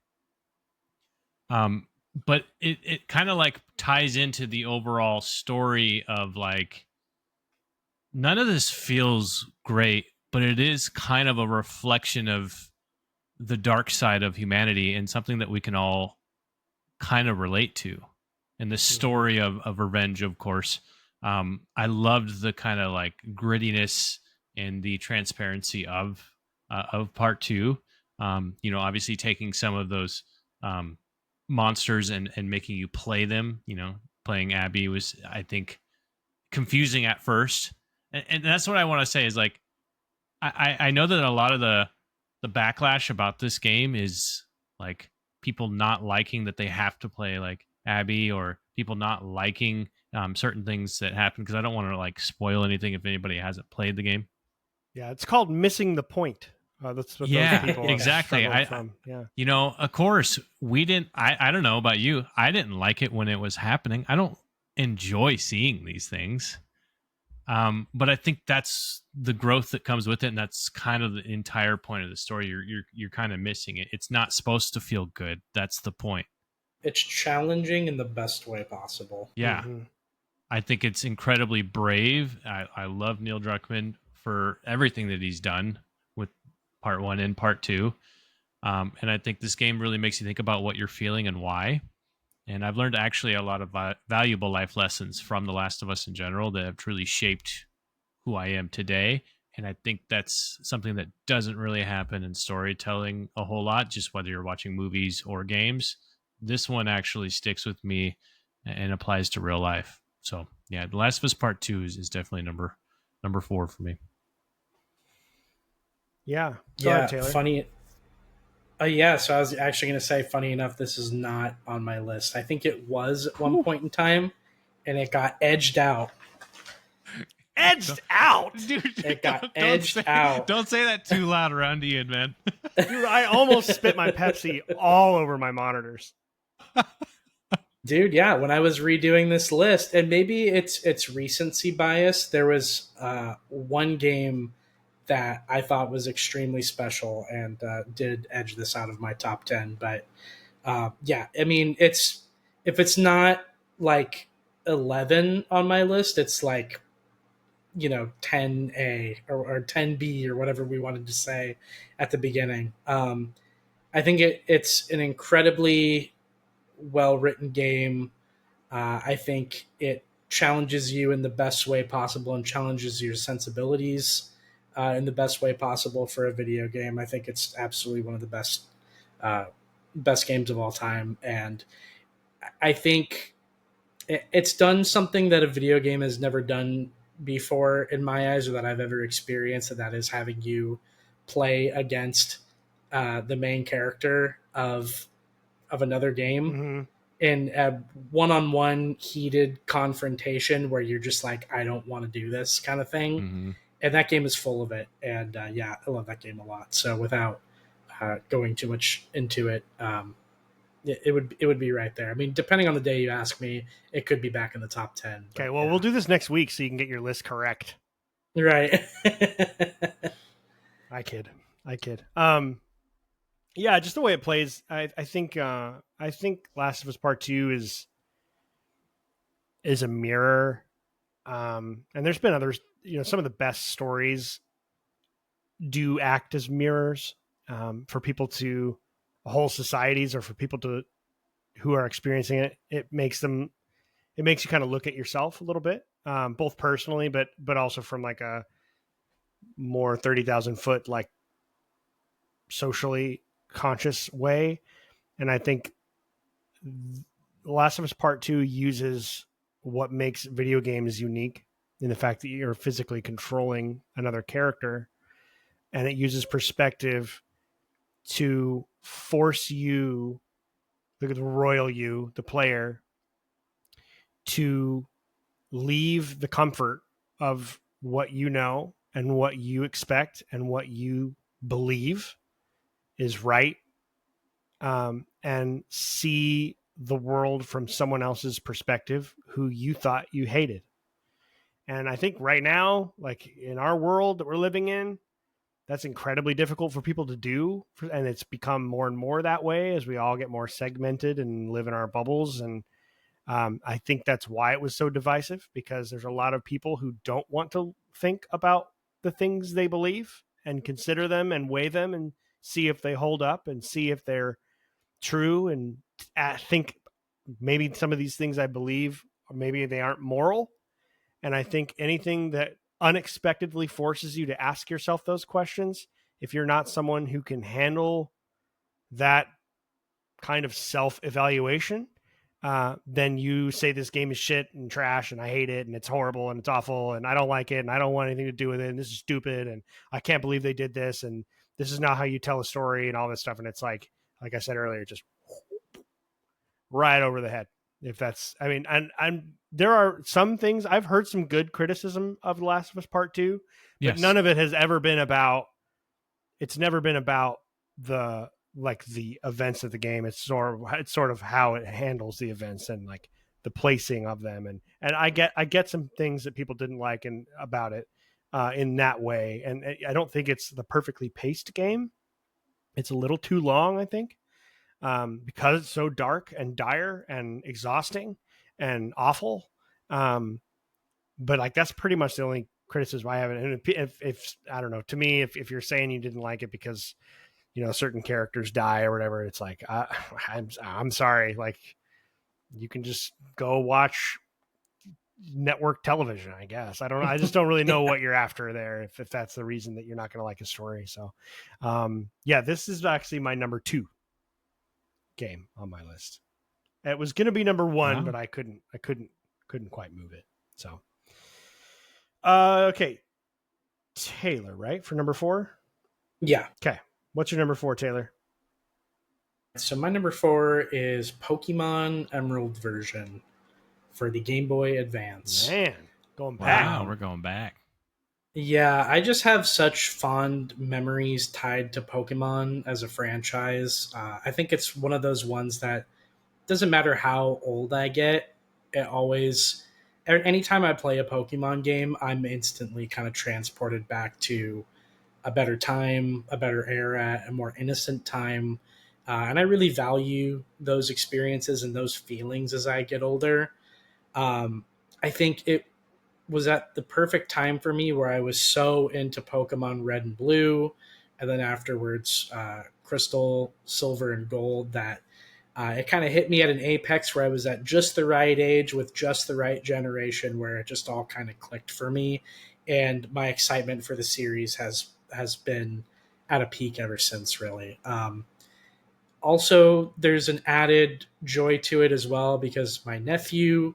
But it kind of like ties into the overall story of like, none of this feels great, but it is kind of a reflection of the dark side of humanity and something that we can all kind of relate to. And the story of revenge, of course. I loved the kind of like grittiness and the transparency of part 2. Obviously taking some of those monsters and making you play them. Playing Abby was, I think, confusing at first. And that's what I want to say is like, I know that a lot of the backlash about this game is like people not liking that they have to play like Abby or people not liking certain things that happen because I don't want to like spoil anything if anybody hasn't played the game. Yeah, it's called missing the point. That's what those people exactly. From. Yeah. Of course, we didn't. I don't know about you. I didn't like it when it was happening. I don't enjoy seeing these things. But I think that's the growth that comes with it, and that's kind of the entire point of the story. You're kind of missing it. It's not supposed to feel good. That's the point. It's challenging in the best way possible. Yeah. I think it's incredibly brave. I love Neil Druckmann for everything that he's done with part 1 and part 2. And I think this game really makes you think about what you're feeling and why. And I've learned actually a lot of valuable life lessons from The Last of Us in general that have truly shaped who I am today And I think that's something that doesn't really happen in storytelling a whole lot, just whether you're watching movies or games. This one actually sticks with me and applies to real life. So yeah, The Last of Us Part 2 is definitely number 4 for me. Yeah. Go ahead, Yeah, Taylor. funny. Yeah, so I was actually going to say, funny enough, this is not on my list. I think it was at one point in time, and it got edged out. Edged out, dude. It got edged out. Don't say that too loud around Ian, man. Dude, I almost spit my Pepsi all over my monitors. Dude, yeah, when I was redoing this list, and maybe it's recency bias, there was one game that I thought was extremely special and did edge this out of my top 10. But yeah, I mean, if it's not like 11 on my list, it's like, 10A or 10B or whatever we wanted to say at the beginning. I think it's an incredibly well written game. I think it challenges you in the best way possible and challenges your sensibilities in the best way possible for a video game. I think it's absolutely one of the best games of all time, and I think it's done something that a video game has never done before in my eyes, or that I've ever experienced, and that is having you play against the main character of another game. Mm-hmm. In a one-on-one heated confrontation where you're just like, I don't want to do this kind of thing. Mm-hmm. And that game is full of it. And yeah, I love that game a lot. So without going too much into it, it would be right there. I mean, depending on the day you ask me, it could be back in the top 10. Okay, well, we'll do this next week so you can get your list correct. Right. I kid. Yeah, just the way it plays. I think Last of Us Part 2 is a mirror. And there's been others, some of the best stories do act as mirrors for people to whole societies, or for people who are experiencing it. It makes you kind of look at yourself a little bit, both personally, but also from like a more 30,000 foot, like socially conscious way. And I think The Last of Us Part 2 uses what makes video games unique in the fact that you're physically controlling another character, and it uses perspective to force you, the royal you, the player, to leave the comfort of what you know and what you expect and what you believe is right, and see the world from someone else's perspective who you thought you hated. And I think right now, like in our world that we're living in, that's incredibly difficult for people to do. And it's become more and more that way as we all get more segmented and live in our bubbles. And I think that's why it was so divisive, because there's a lot of people who don't want to think about the things they believe and consider them and weigh them and see if they hold up and see if they're true, and think maybe some of these things I believe, maybe they aren't moral. And I think anything that unexpectedly forces you to ask yourself those questions, if you're not someone who can handle that kind of self-evaluation, then you say this game is shit and trash and I hate it and it's horrible and it's awful and I don't like it and I don't want anything to do with it and this is stupid and I can't believe they did this and this is not how you tell a story and all this stuff. And it's like I said earlier, just right over the head. If that's, I mean, and there are some things, I've heard some good criticism of The Last of Us Part 2, but yes, none of it has ever been about, it's never been about the events of the game. It's sort of how it handles the events and like the placing of them. And I get some things that people didn't like and about it in that way. And I don't think it's the perfectly paced game. It's a little too long, I think. Because it's so dark and dire and exhausting and awful. But like, that's pretty much the only criticism I have. And if I don't know, to me, if you're saying you didn't like it because, certain characters die or whatever, it's like, I'm sorry. Like, you can just go watch network television, I guess. I don't know. I just don't really know what you're after there, if that's the reason that you're not going to like a story. So, yeah, this is actually my number 2 game on my list. It was going to be number 1, but I couldn't quite move it. So, okay. Taylor, right? For number 4? Yeah. Okay. What's your number 4, Taylor? So my number 4 is Pokemon Emerald version for the Game Boy Advance. Man, going back. Wow, we're going back. Yeah, I just have such fond memories tied to Pokemon as a franchise. I think it's one of those ones that doesn't matter how old I get, it always, anytime I play a Pokemon game, I'm instantly kind of transported back to a better time, a better era, a more innocent time. And I really value those experiences and those feelings as I get older. I think it was at the perfect time for me where I was so into Pokemon Red and Blue, and then afterwards Crystal, Silver, and Gold that it kind of hit me at an apex where I was at just the right age with just the right generation where it just all kind of clicked for me. And my excitement for the series has been at a peak ever since, really. Also, there's an added joy to it as well because my nephew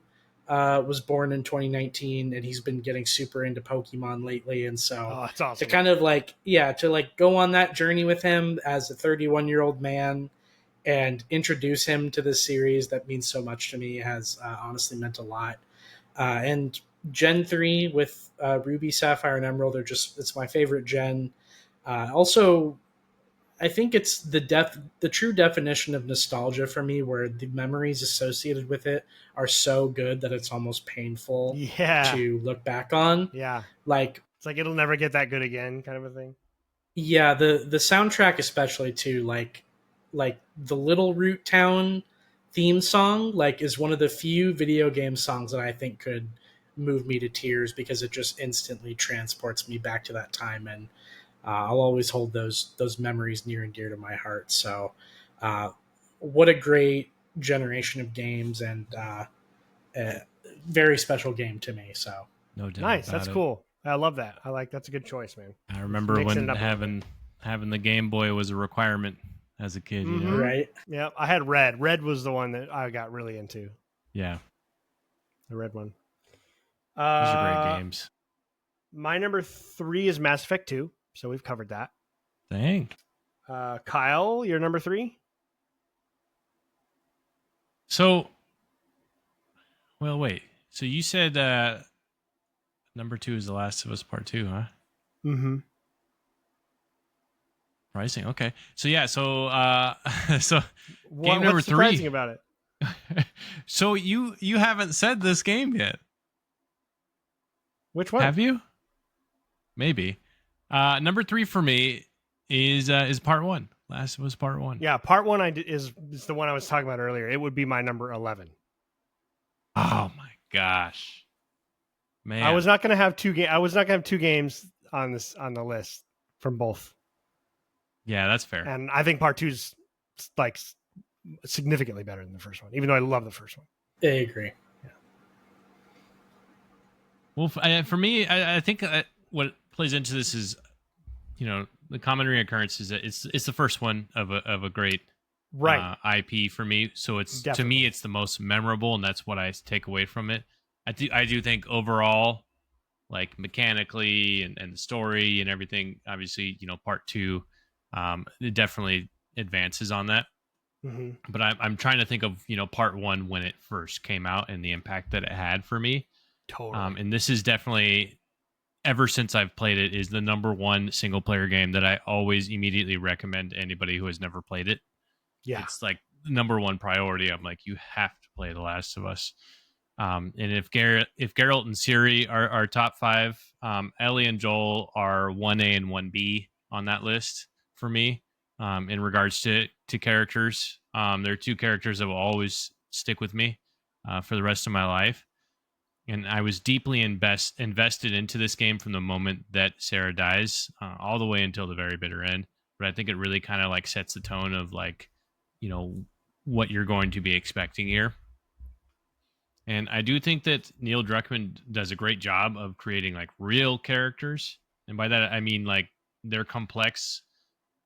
was born in 2019 and he's been getting super into Pokemon lately. And so that's awesome. To kind of to go on that journey with him as a 31-year-old man and introduce him to this series that means so much to me has honestly meant a lot. And Gen 3 with Ruby, Sapphire, and Emerald it's my favorite gen. Also, I think it's the true definition of nostalgia for me, where the memories associated with it are so good that it's almost painful to look back on. Yeah. Like, it's like it'll never get that good again, kind of a thing. Yeah, the soundtrack especially too, like the Little Root Town theme song, is one of the few video game songs that I think could move me to tears because it just instantly transports me back to that time, and I'll always hold those memories near and dear to my heart. So, what a great generation of games, and a very special game to me. So, no doubt. Nice, that's cool. I love that. That's a good choice, man. I remember when having the Game Boy was a requirement as a kid. Mm-hmm. You know, right? Yeah, I had Red. Red was the one that I got really into. Yeah, the red one. Those are great games. My number 3 is Mass Effect 2. So we've covered that. Dang. Kyle, your number 3? So, well, wait. So you said number 2 is The Last of Us Part 2, huh? Mm-hmm. Pricing. Okay. So yeah. So so game number 3. What's surprising about it? So you haven't said this game yet. Which one? Have you? Maybe. Number 3 for me is Part 1. Last of Us Part 1. Yeah, Part 1 is the one I was talking about earlier. It would be my number 11. Oh my gosh, man! I was not going to have 2 games. I was not going to have 2 games on the list from both. Yeah, that's fair. And I think Part 2 is significantly better than the first one, even though I love the first one. I agree. Yeah. Well, for me, I think what plays into this is, the common reoccurrence is that it's the first one of a great IP for me. So it's Definitely. To me, it's the most memorable, and that's what I take away from it. I do think overall, like mechanically and the story and everything, obviously, Part 2, it definitely advances on that. Mm-hmm. But I'm trying to think of Part 1 when it first came out and the impact that it had for me. Totally. And this is definitely, ever since I've played it, is the number 1 single player game that I always immediately recommend to anybody who has never played it. Yeah, it's like number 1 priority. I'm like, you have to play The Last of Us. And if Geralt and Ciri are top 5, Ellie and Joel are 1A and 1B on that list for me. In regards to characters, there are 2 characters that will always stick with me for the rest of my life. And I was deeply invested into this game from the moment that Sarah dies, all the way until the very bitter end. But I think it really kind of sets the tone of what you're going to be expecting here. And I do think that Neil Druckmann does a great job of creating like real characters. And by that, I mean like they're complex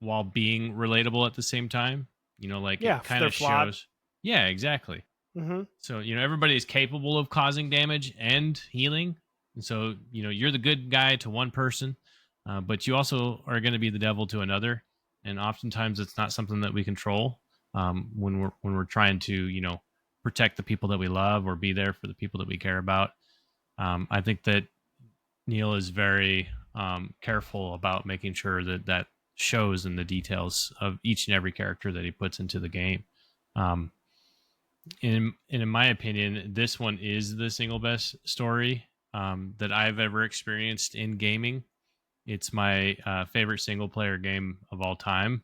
while being relatable at the same time. Like Yeah, it kind they're of flawed. shows. Yeah, exactly. Mm-hmm. So, everybody is capable of causing damage and healing. And so, you're the good guy to one person, but you also are going to be the devil to another. And oftentimes it's not something that we control when we're trying to, protect the people that we love or be there for the people that we care about. I think that Neil is very careful about making sure that shows in the details of each and every character that he puts into the game. In my opinion, this one is the single best story that I've ever experienced in gaming. It's my favorite single player game of all time,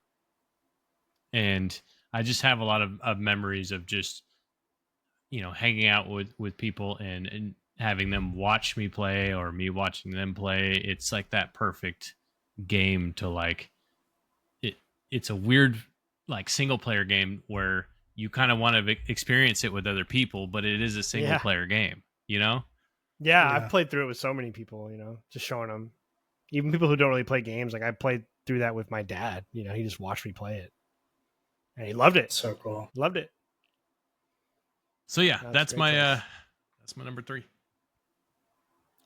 and I just have a lot of memories of just hanging out with people and having them watch me play or me watching them play. It's like that perfect game to like it. It's a weird like single player game where you kind of want to experience it with other people, but it is a single player game. Yeah, I've played through it with so many people, just showing them. Even people who don't really play games, like I played through that with my dad. He just watched me play it. And he loved it. So cool. Loved it. So yeah, that's my number 3.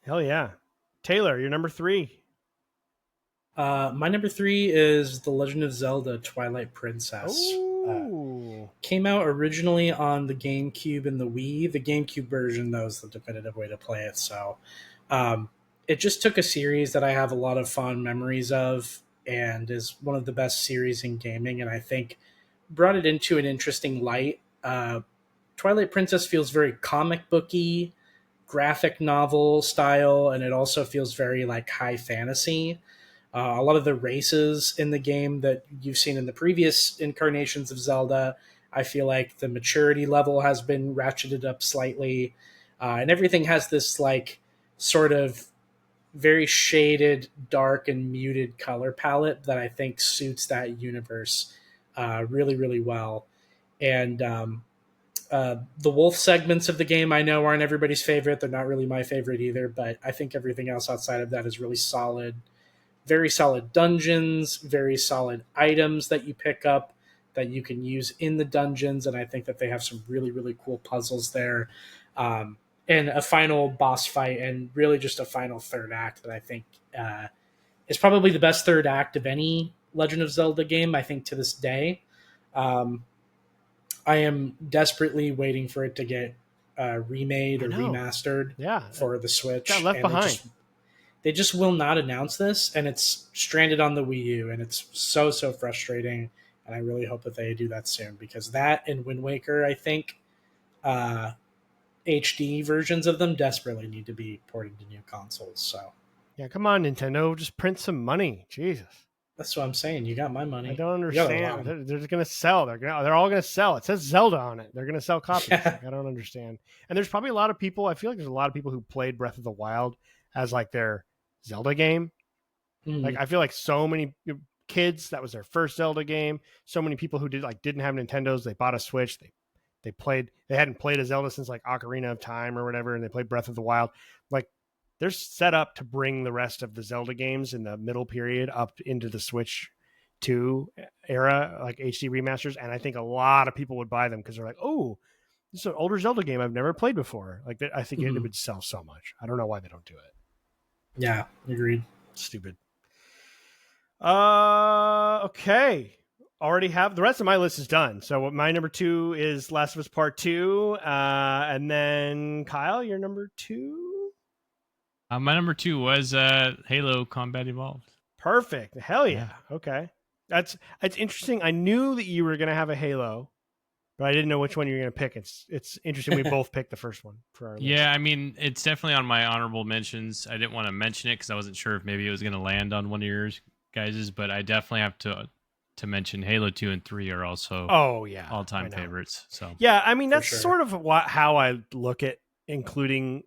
Hell yeah. Taylor, you're number 3. My number 3 is The Legend of Zelda Twilight Princess. Came out originally on the GameCube and the Wii. The GameCube version, though, is the definitive way to play it. So it just took a series that I have a lot of fond memories of and is one of the best series in gaming, and I think brought it into an interesting light. Twilight Princess feels very comic booky, graphic novel style, and it also feels very like high fantasy. A lot of the races in the game that you've seen in the previous incarnations of Zelda, I feel like the maturity level has been ratcheted up slightly, and everything has this like sort of very shaded, dark, and muted color palette that I think suits that universe really, really well. And the wolf segments of the game I know aren't everybody's favorite. They're not really my favorite either, but I think everything else outside of that is really solid. Very solid dungeons, very solid items that you pick up that you can use in the dungeons, and I think that they have some really, really cool puzzles there. And a final boss fight, and really just a final third act that I think is probably the best third act of any Legend of Zelda game, I think, to this day. I am desperately waiting for it to get remade or remastered for the Switch. Got left behind. They just will not announce this, and it's stranded on the Wii U, and it's so frustrating. And I really hope that they do that soon, because that and Wind Waker, I think, HD versions of them desperately need to be ported to new consoles. So yeah, come on, Nintendo, just print some money. Jesus. That's what I'm saying. You got my money. I don't understand. They're just going to sell. They're all going to sell. It says Zelda on it. They're going to sell copies. Yeah. Like, I don't understand. And there's probably a lot of people. I feel like there's a lot of people who played Breath of the Wild as like their Zelda game. Mm-hmm. Like I feel like so many kids, that was their first Zelda game. So many people who didn't have Nintendos, they bought a Switch. They hadn't played a Zelda since like Ocarina of Time or whatever, and they played Breath of the Wild. Like they're set up to bring the rest of the Zelda games in the middle period up into the Switch 2 era, like HD remasters. And I think a lot of people would buy them because they're like, oh, this is an older Zelda game I've never played before. Like I think it would sell so much. I don't know why they don't do it. Yeah, agreed. Stupid. Okay. Already have the rest of my list is done. So my number 2 is Last of Us Part 2. And then Kyle, your number 2? My number 2 was Halo Combat Evolved. Perfect. Hell yeah. Okay. That's interesting. I knew that you were going to have a Halo, but I didn't know which one you were going to pick. It's interesting. We both picked the first one for our list. Yeah, I mean, it's definitely on my honorable mentions. I didn't want to mention it because I wasn't sure if maybe it was going to land on one of yours guys's, but I definitely have to mention Halo 2 and 3 are also all-time favorites. So yeah, I mean, that's sort of how I look at including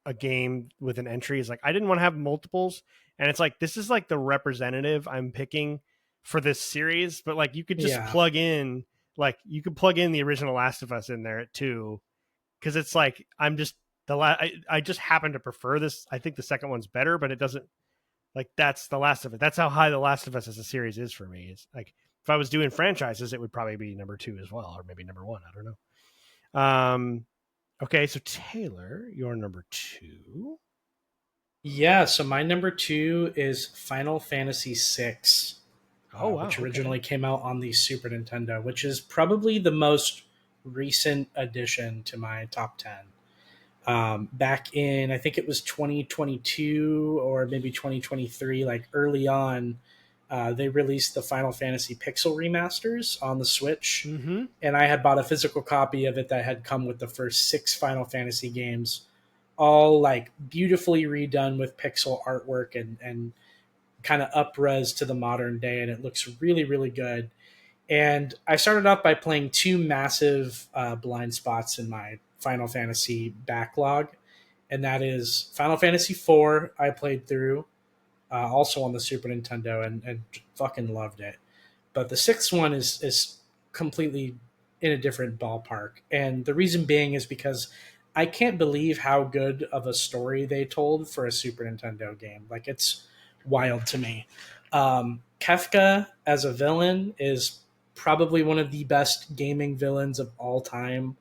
a game with an entry is like, I didn't want to have multiples, and it's like, this is like the representative I'm picking for this series, but like you could just plug in, like you could plug in the original Last of Us in there at 2 because it's like I'm just I just happen to prefer this. I think the second one's better, but it doesn't like that's The Last of Us. That's how high The Last of Us as a series is for me. It's like if I was doing franchises, it would probably be number 2 as well, or maybe number 1. I don't know. Okay, so Taylor, your number 2. Yeah, so my number 2 is Final Fantasy VI. Oh, wow. Which originally came out on the Super Nintendo, which is probably the most recent addition to my top 10. Back in, I think it was 2022 or maybe 2023, like early on, they released the Final Fantasy Pixel remasters on the Switch. Mm-hmm. And I had bought a physical copy of it that had come with the first 6 Final Fantasy games, all like beautifully redone with pixel artwork and kind of up-res to the modern day, and it looks really, really good. And I started off by playing 2 massive blind spots in my Final Fantasy backlog, and that is Final Fantasy IV. I played through, also on the Super Nintendo, and fucking loved it. But the 6th one is completely in a different ballpark, and the reason being is because I can't believe how good of a story they told for a Super Nintendo game. Like, it's wild to me. Kefka as a villain is probably one of the best gaming villains of all time.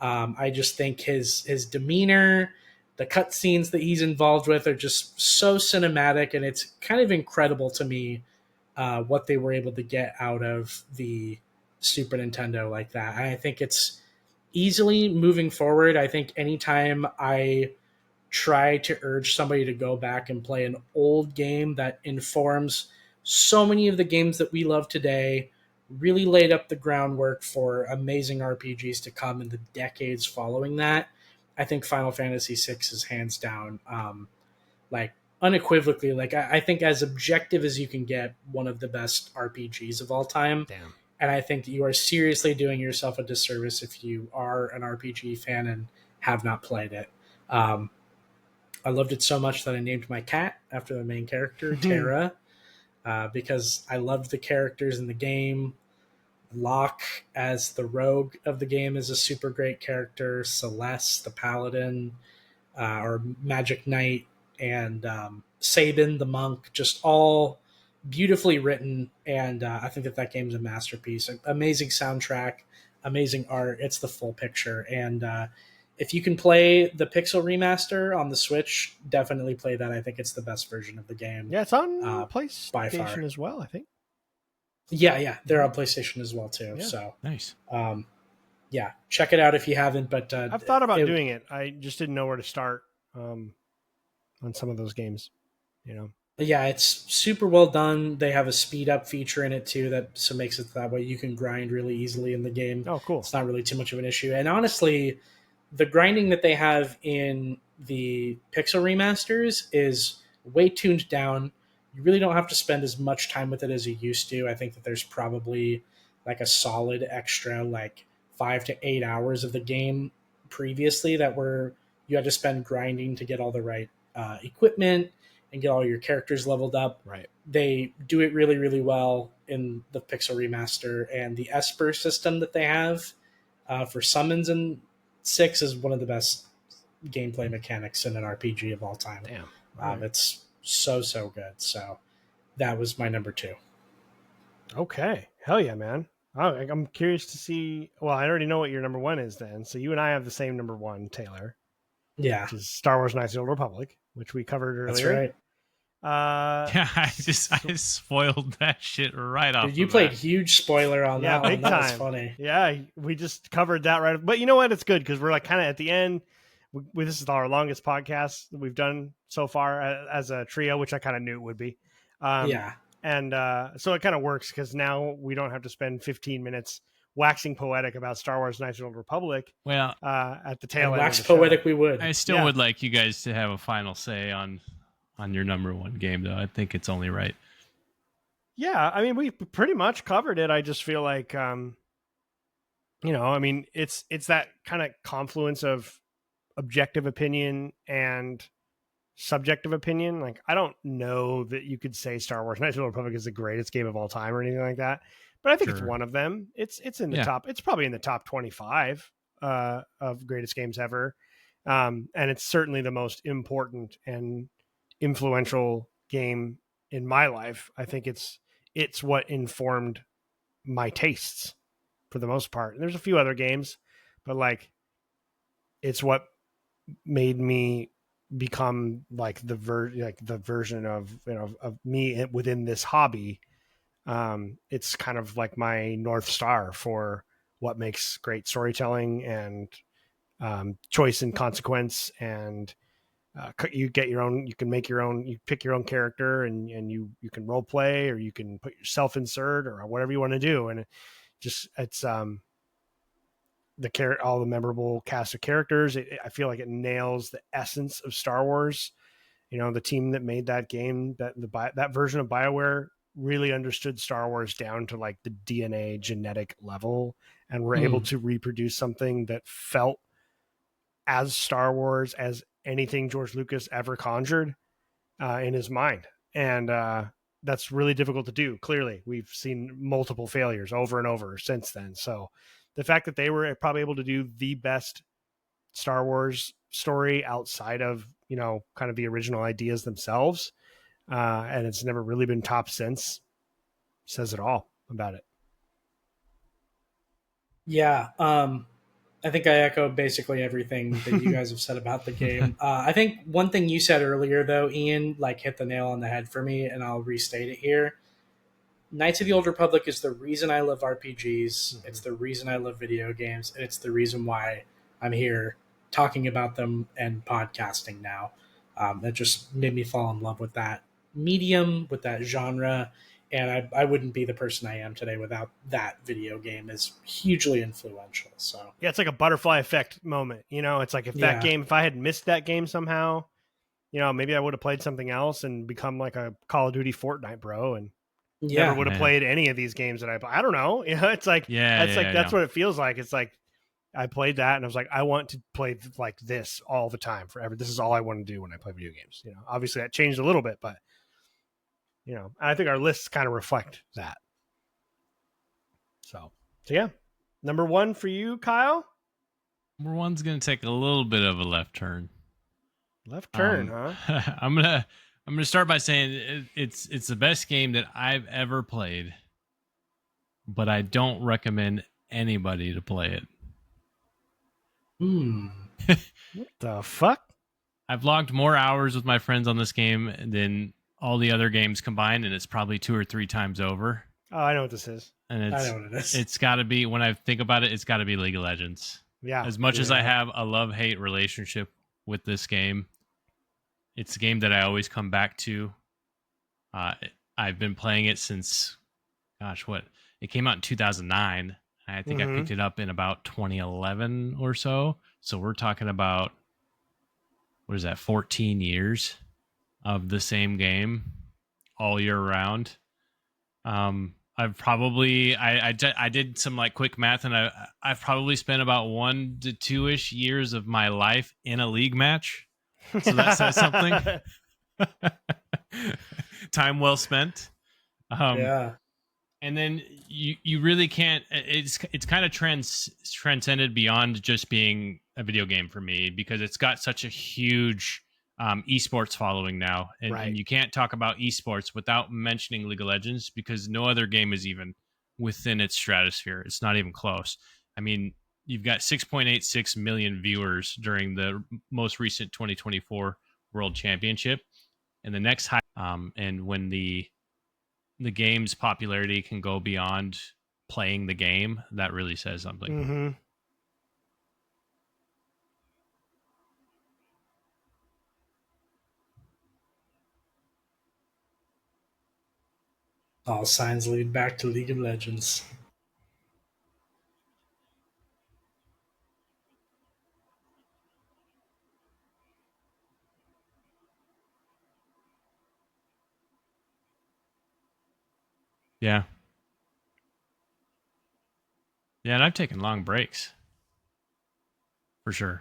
I just think his demeanor, the cutscenes that he's involved with are just so cinematic, and it's kind of incredible to me what they were able to get out of the Super Nintendo like that. And I think it's easily moving forward. I think anytime I try to urge somebody to go back and play an old game that informs so many of the games that we love today, really laid up the groundwork for amazing RPGs to come in the decades following that, I think Final Fantasy VI is hands down, like unequivocally, like I think as objective as you can get, one of the best RPGs of all time. Damn. And I think you are seriously doing yourself a disservice if you are an RPG fan and have not played it. I loved it so much that I named my cat after the main character, Terra, because I loved the characters in the game. Locke, as the rogue of the game, is a super great character. Celeste, the paladin, or magic knight, and Sabin, the monk, just all beautifully written. And I think that game's a masterpiece. Amazing soundtrack, amazing art. It's the full picture. And if you can play the Pixel remaster on the Switch, definitely play that. I think it's the best version of the game. Yeah, it's on PlayStation as well, I think. Yeah, they're on PlayStation as well too. Yeah. So nice. Yeah, check it out if you haven't. But I've thought about doing it. I just didn't know where to start on some of those games. You know. Yeah, it's super well done. They have a speed up feature in it too, that so makes it that way you can grind really easily in the game. Oh, cool! It's not really too much of an issue. And honestly, the grinding that they have in the Pixel remasters is way tuned down. You really don't have to spend as much time with it as you used to. I think that there's probably like a solid extra like 5 to 8 hours of the game previously that were you had to spend grinding to get all the right equipment and get all your characters leveled up. Right. They do it really, really well in the Pixel remaster, and the Esper system that they have for summons in 6 is one of the best gameplay mechanics in an RPG of all time. Damn. Right. It's so good. So that was my number 2. Okay. Hell yeah, man. I'm curious to see. Well, I already know what your number 1 is then. So you and I have the same number 1, Taylor. Yeah. Which is Star Wars Knights of the Old Republic, which we covered earlier. That's right. Yeah, I spoiled that shit right off. Dude, you played huge spoiler on that big one. That time. was funny. Yeah, we just covered that right. But you know what? It's good because we're like kind of at the end. This is our longest podcast that we've done so far as a trio, which I kind of knew it would be. Yeah. And so it kind of works because now we don't have to spend 15 minutes waxing poetic about Star Wars Knights of the Old Republic. Well, at the tail end. Wax poetic, show. we would. I still would like you guys to have a final say on your number 1 game, though. I think it's only right. Yeah, I mean, we pretty much covered it. I just feel like, I mean, it's that kind of confluence of objective opinion and subjective opinion. Like, I don't know that you could say Star Wars Knights of the Old Republic is the greatest game of all time or anything like that, but I think it's one of them. It's in the top. It's probably in the top 25 of greatest games ever. And it's certainly the most important and influential game in my life. I think it's what informed my tastes for the most part. And there's a few other games, but like it's what made me become like the version of, you know, of me within this hobby. It's kind of like my North Star for what makes great storytelling and choice and consequence. And you get your own, you can make your own, you pick your own character, and you can role play, or you can put yourself insert, or whatever you want to do. And it's all the memorable cast of characters. I feel like it nails the essence of Star Wars. You know, the team that made that game, that version of BioWare, really understood Star Wars down to like the DNA genetic level, and were able to reproduce something that felt as Star Wars as anything George Lucas ever conjured in his mind. And that's really difficult to do. Clearly, we've seen multiple failures over and over since then. So the fact that they were probably able to do the best Star Wars story outside of, you know, kind of the original ideas themselves, and it's never really been topped since, says it all about it. Yeah. I think I echo basically everything that you guys have said about the game. I think one thing you said earlier, though, Ian, like hit the nail on the head for me, and I'll restate it here. Knights of the Old Republic is the reason I love RPGs. Mm-hmm. It's the reason I love video games, and it's the reason why I'm here talking about them and podcasting now. That just made me fall in love with that medium, with that genre, and I wouldn't be the person I am today without that video game is hugely influential. So yeah, it's like a butterfly effect moment. You know, it's like if I had missed that game somehow, you know, maybe I would have played something else and become like a Call of Duty Fortnite bro, and never would have played any of these games that I don't know. You know, it's like that's what it feels like. It's like I played that and I was like, I want to play like this all the time forever. This is all I want to do when I play video games. You know, obviously that changed a little bit, but you know, I think our lists kind of reflect that. So yeah. Number 1 for you, Kyle? Number 1's going to take a little bit of a left turn. Left turn, huh? I'm gonna start by saying it's the best game that I've ever played, but I don't recommend anybody to play it. What the fuck? I've logged more hours with my friends on this game than all the other games combined, and it's probably 2 or 3 times over. Oh, I know what this is. And I know what it is. It's got to be, when I think about it, it's got to be League of Legends. Yeah. As much as I have a love-hate relationship with this game, it's a game that I always come back to. I've been playing it since, it came out in 2009. I think I picked it up in about 2011 or so. So we're talking about, 14 years of the same game all year round. I've probably, I did some like quick math, and I've probably spent about 1 to 2-ish years of my life in a league match. So that says something. Time well spent. Yeah. And then you really can't. It's kind of transcended beyond just being a video game for me, because it's got such a huge esports following now, and you can't talk about esports without mentioning League of Legends, because no other game is even within its stratosphere. It's not even close. I mean, you've got 6.86 million viewers during the most recent 2024 World Championship, and the next high. And when the game's popularity can go beyond playing the game, that really says something. Mm-hmm. All signs lead back to League of Legends. Yeah. Yeah, and I've taken long breaks. For sure.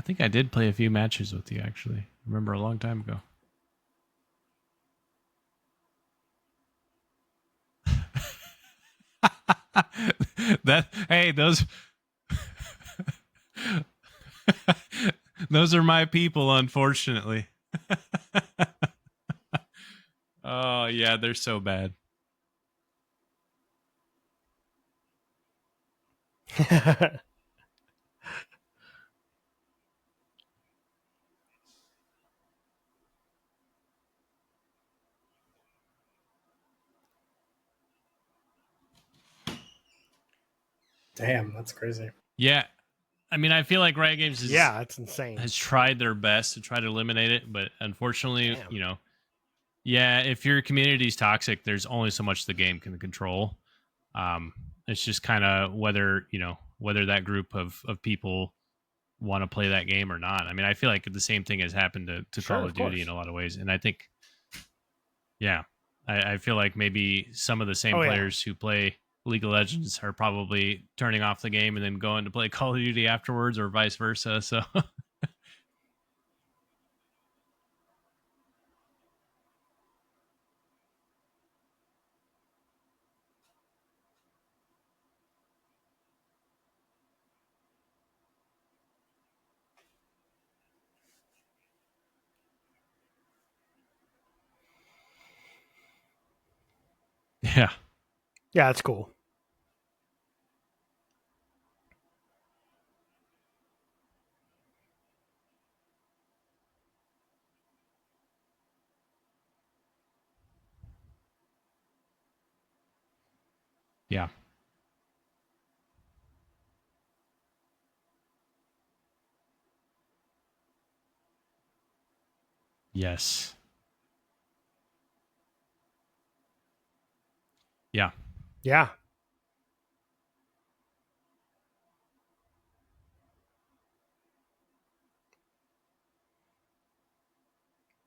I think I did play a few matches with you, actually. I remember a long time ago. Those those are my people, unfortunately. Oh yeah, they're so bad. Damn, that's crazy. Yeah, I mean, I feel like Riot Games that's insane. Has tried their best to try to eliminate it, but unfortunately, if your community's toxic, there's only so much the game can control. It's just kind of whether that group of people want to play that game or not. I mean, I feel like the same thing has happened to Call of Duty in a lot of ways, and I think, I feel like maybe some of the same players who play League of Legends are probably turning off the game and then going to play Call of Duty afterwards, or vice versa. So. Yeah. Yeah, that's cool. Yeah. Yes. Yeah. Yeah.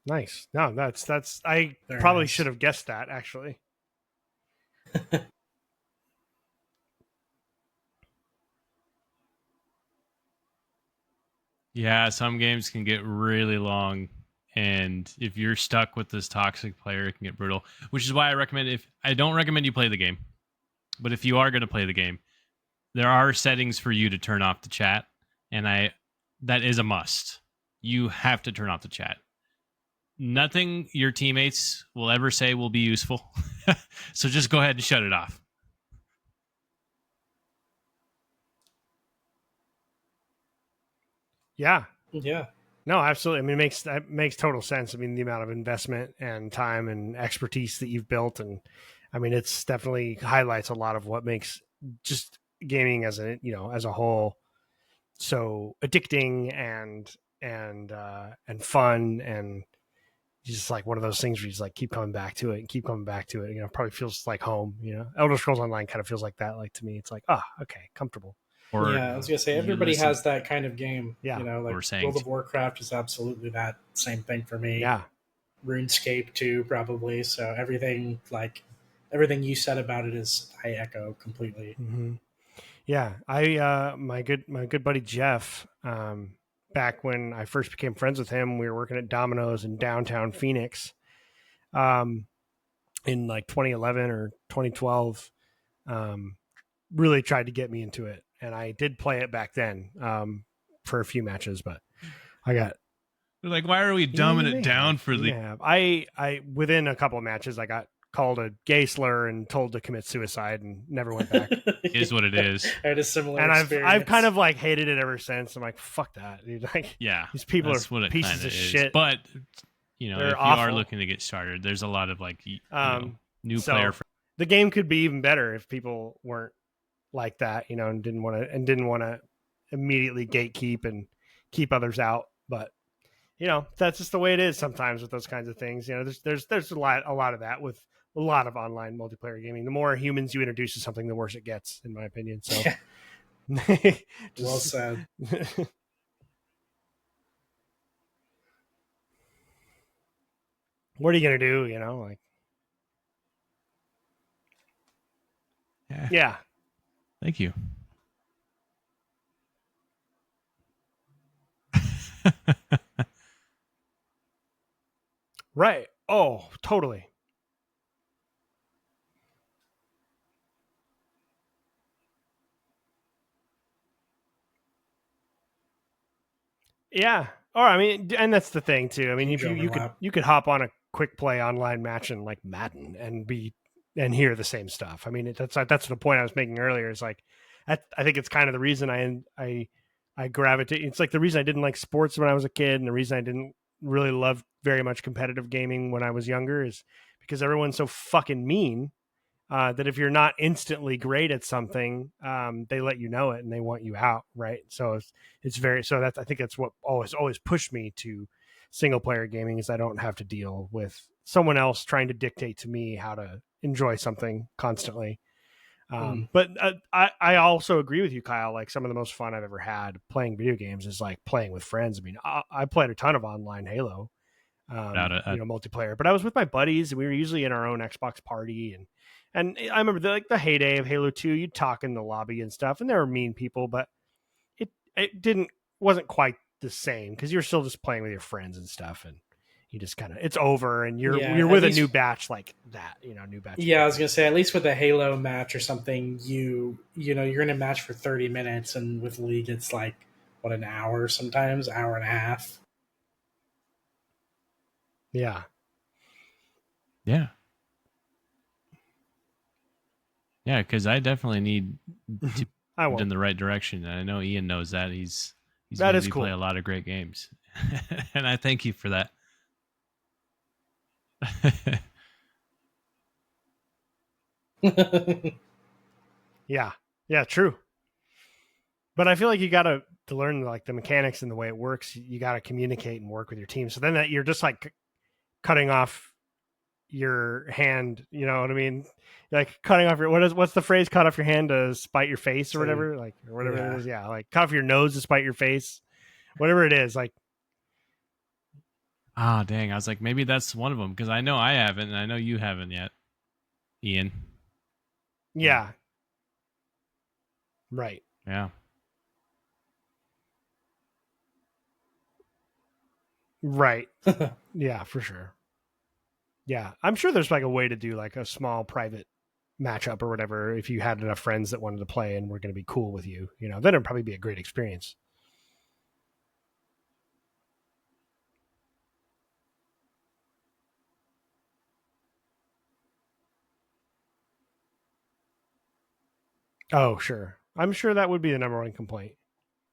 Nice. No, that's I Very probably nice. Should have guessed that, actually. Yeah, some games can get really long, and if you're stuck with this toxic player, it can get brutal. Which is why I don't recommend you play the game, but if you are going to play the game, there are settings for you to turn off the chat, and that is a must. You have to turn off the chat. Nothing your teammates will ever say will be useful, so just go ahead and shut it off. Yeah. Yeah. No, absolutely. I mean, that makes total sense. I mean, the amount of investment and time and expertise that you've built, and I mean, it's definitely highlights a lot of what makes just gaming as a whole so addicting and fun, and just like one of those things where you just like keep coming back to it and keep coming back to it. Probably feels like home. Elder Scrolls Online kind of feels like that. Like, to me, it's like, okay, comfortable. Or, I was gonna say everybody has that kind of game. Yeah, like World of Warcraft is absolutely that same thing for me. Yeah, RuneScape too, probably. So everything you said about it I echo completely. Mm-hmm. Yeah, my good buddy Jeff. Back when I first became friends with him, we were working at Domino's in downtown Phoenix. In like 2011 or 2012. Really tried to get me into it, and I did play it back then for a few matches, but I got. They're like, why are we dumbing it down for the? I within a couple of matches, I got called a gay slur and told to commit suicide, and never went back. Is what it is. I had a similar, and experience. I've kind of like hated it ever since. I'm like, fuck that, dude. Like, yeah, these people are pieces of shit. But if you are looking to get started, there's a lot of like new player. The game could be even better if people weren't like that, and didn't want to immediately gatekeep and keep others out. But that's just the way it is sometimes with those kinds of things. There's a lot of that with a lot of online multiplayer gaming. The more humans you introduce to something, the worse it gets, in my opinion. So, well said. What are you gonna do? Like, yeah. Thank you. Right. Oh, totally. Yeah. Or I mean, and that's the thing too. I mean, if you could hop on a quick play online match in like Madden and hear the same stuff. I mean, that's the point I was making earlier. Is like, I think it's kind of the reason I gravitate. It's like the reason I didn't like sports when I was a kid, and the reason I didn't really love very much competitive gaming when I was younger is because everyone's so fucking mean. That if you're not instantly great at something, they let you know it and they want you out, right? So it's very so that's I think that's what always pushed me to single player gaming is I don't have to deal with someone else trying to dictate to me how to enjoy something constantly. But I also agree with you, Kyle. Like some of the most fun I've ever had playing video games is like playing with friends. I mean, I played a ton of online Halo, multiplayer. But I was with my buddies, and we were usually in our own Xbox party, and I remember the heyday of Halo 2. You'd talk in the lobby and stuff, and there were mean people, but it wasn't quite the same because you're still just playing with your friends and stuff, and you just kind of it's over, and you're with a new batch like that, new batch. Yeah, I was gonna say at least with a Halo match or something, you're in a match for 30 minutes, and with League it's like an hour, sometimes hour and a half. Yeah. Yeah. Yeah, because I definitely need to move in the right direction. And I know Ian knows that. He's that made is me cool. play a lot of great games. And I thank you for that. Yeah. Yeah, true. But I feel like you got to learn like the mechanics and the way it works. You got to communicate and work with your team. So then that you're just like cutting off your hand, you know what I mean? Like cutting off your what's the phrase? Cut off your hand to spite your face or whatever, like or whatever it is. Yeah, like cut off your nose to spite your face, whatever it is. Like, dang! I was like, maybe that's one of them because I know I haven't, and I know you haven't yet, Ian. Yeah. Right. Yeah. Right. Yeah, for sure. Yeah, I'm sure there's like a way to do like a small private matchup or whatever if you had enough friends that wanted to play and were going to be cool with you. Then it'd probably be a great experience. Oh, sure. I'm sure that would be the number one complaint.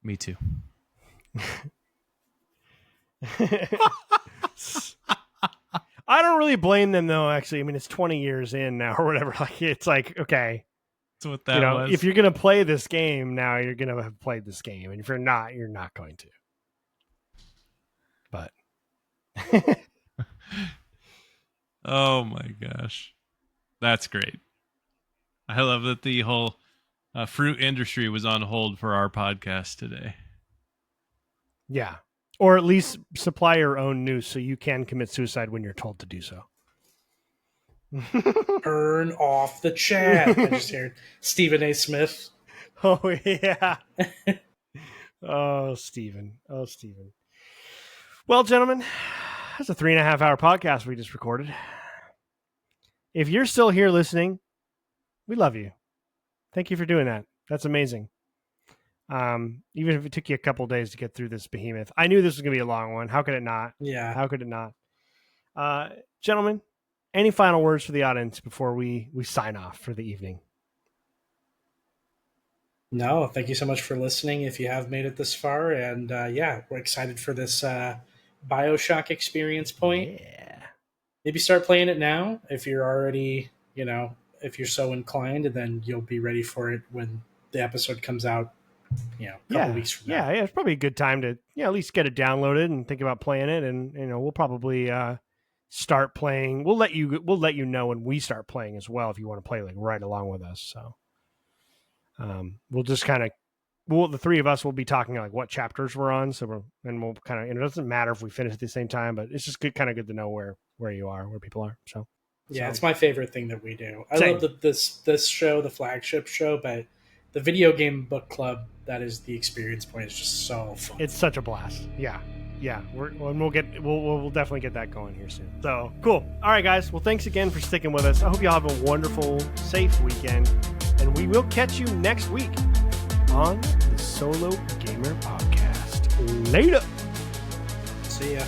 Me too. I don't really blame them though, actually. I mean, it's 20 years in now or whatever. Like it's like, okay. That's what that was. If you're going to play this game now, you're going to have played this game. And if you're not going to. But oh my gosh. That's great. I love that the whole fruit industry was on hold for our podcast today. Yeah. Or at least supply your own news so you can commit suicide when you're told to do so. Turn off the chat. I just heard Stephen A. Smith. Oh, yeah. Oh, Stephen. Well, gentlemen, that's a 3.5 hour podcast we just recorded. If you're still here listening, we love you. Thank you for doing that. That's amazing. Even if it took you a couple days to get through this behemoth. I knew this was going to be a long one. How could it not? Yeah. How could it not? Gentlemen, any final words for the audience before we sign off for the evening? No, thank you so much for listening if you have made it this far. And we're excited for this BioShock experience point. Yeah. Maybe start playing it now if you're already, if you're so inclined, and then you'll be ready for it when the episode comes out, a couple weeks from now. Yeah, it's probably a good time to at least get it downloaded and think about playing it. And we'll probably start playing. We'll let you know when we start playing as well if you want to play like right along with us. So we'll just kind of the three of us will be talking like what chapters we're on. So we'll kind of it doesn't matter if we finish at the same time, but it's just good to know where you are, where people are. So yeah, it's my favorite thing that we do. I love this show, the flagship show, but the video game book club that is the Experience Point is just so fun. It's such a blast. Yeah. We'll definitely get that going here soon. So cool. All right, guys. Well, thanks again for sticking with us. I hope you all have a wonderful, safe weekend, and we will catch you next week on the Solo Gamer Podcast. Later. See ya.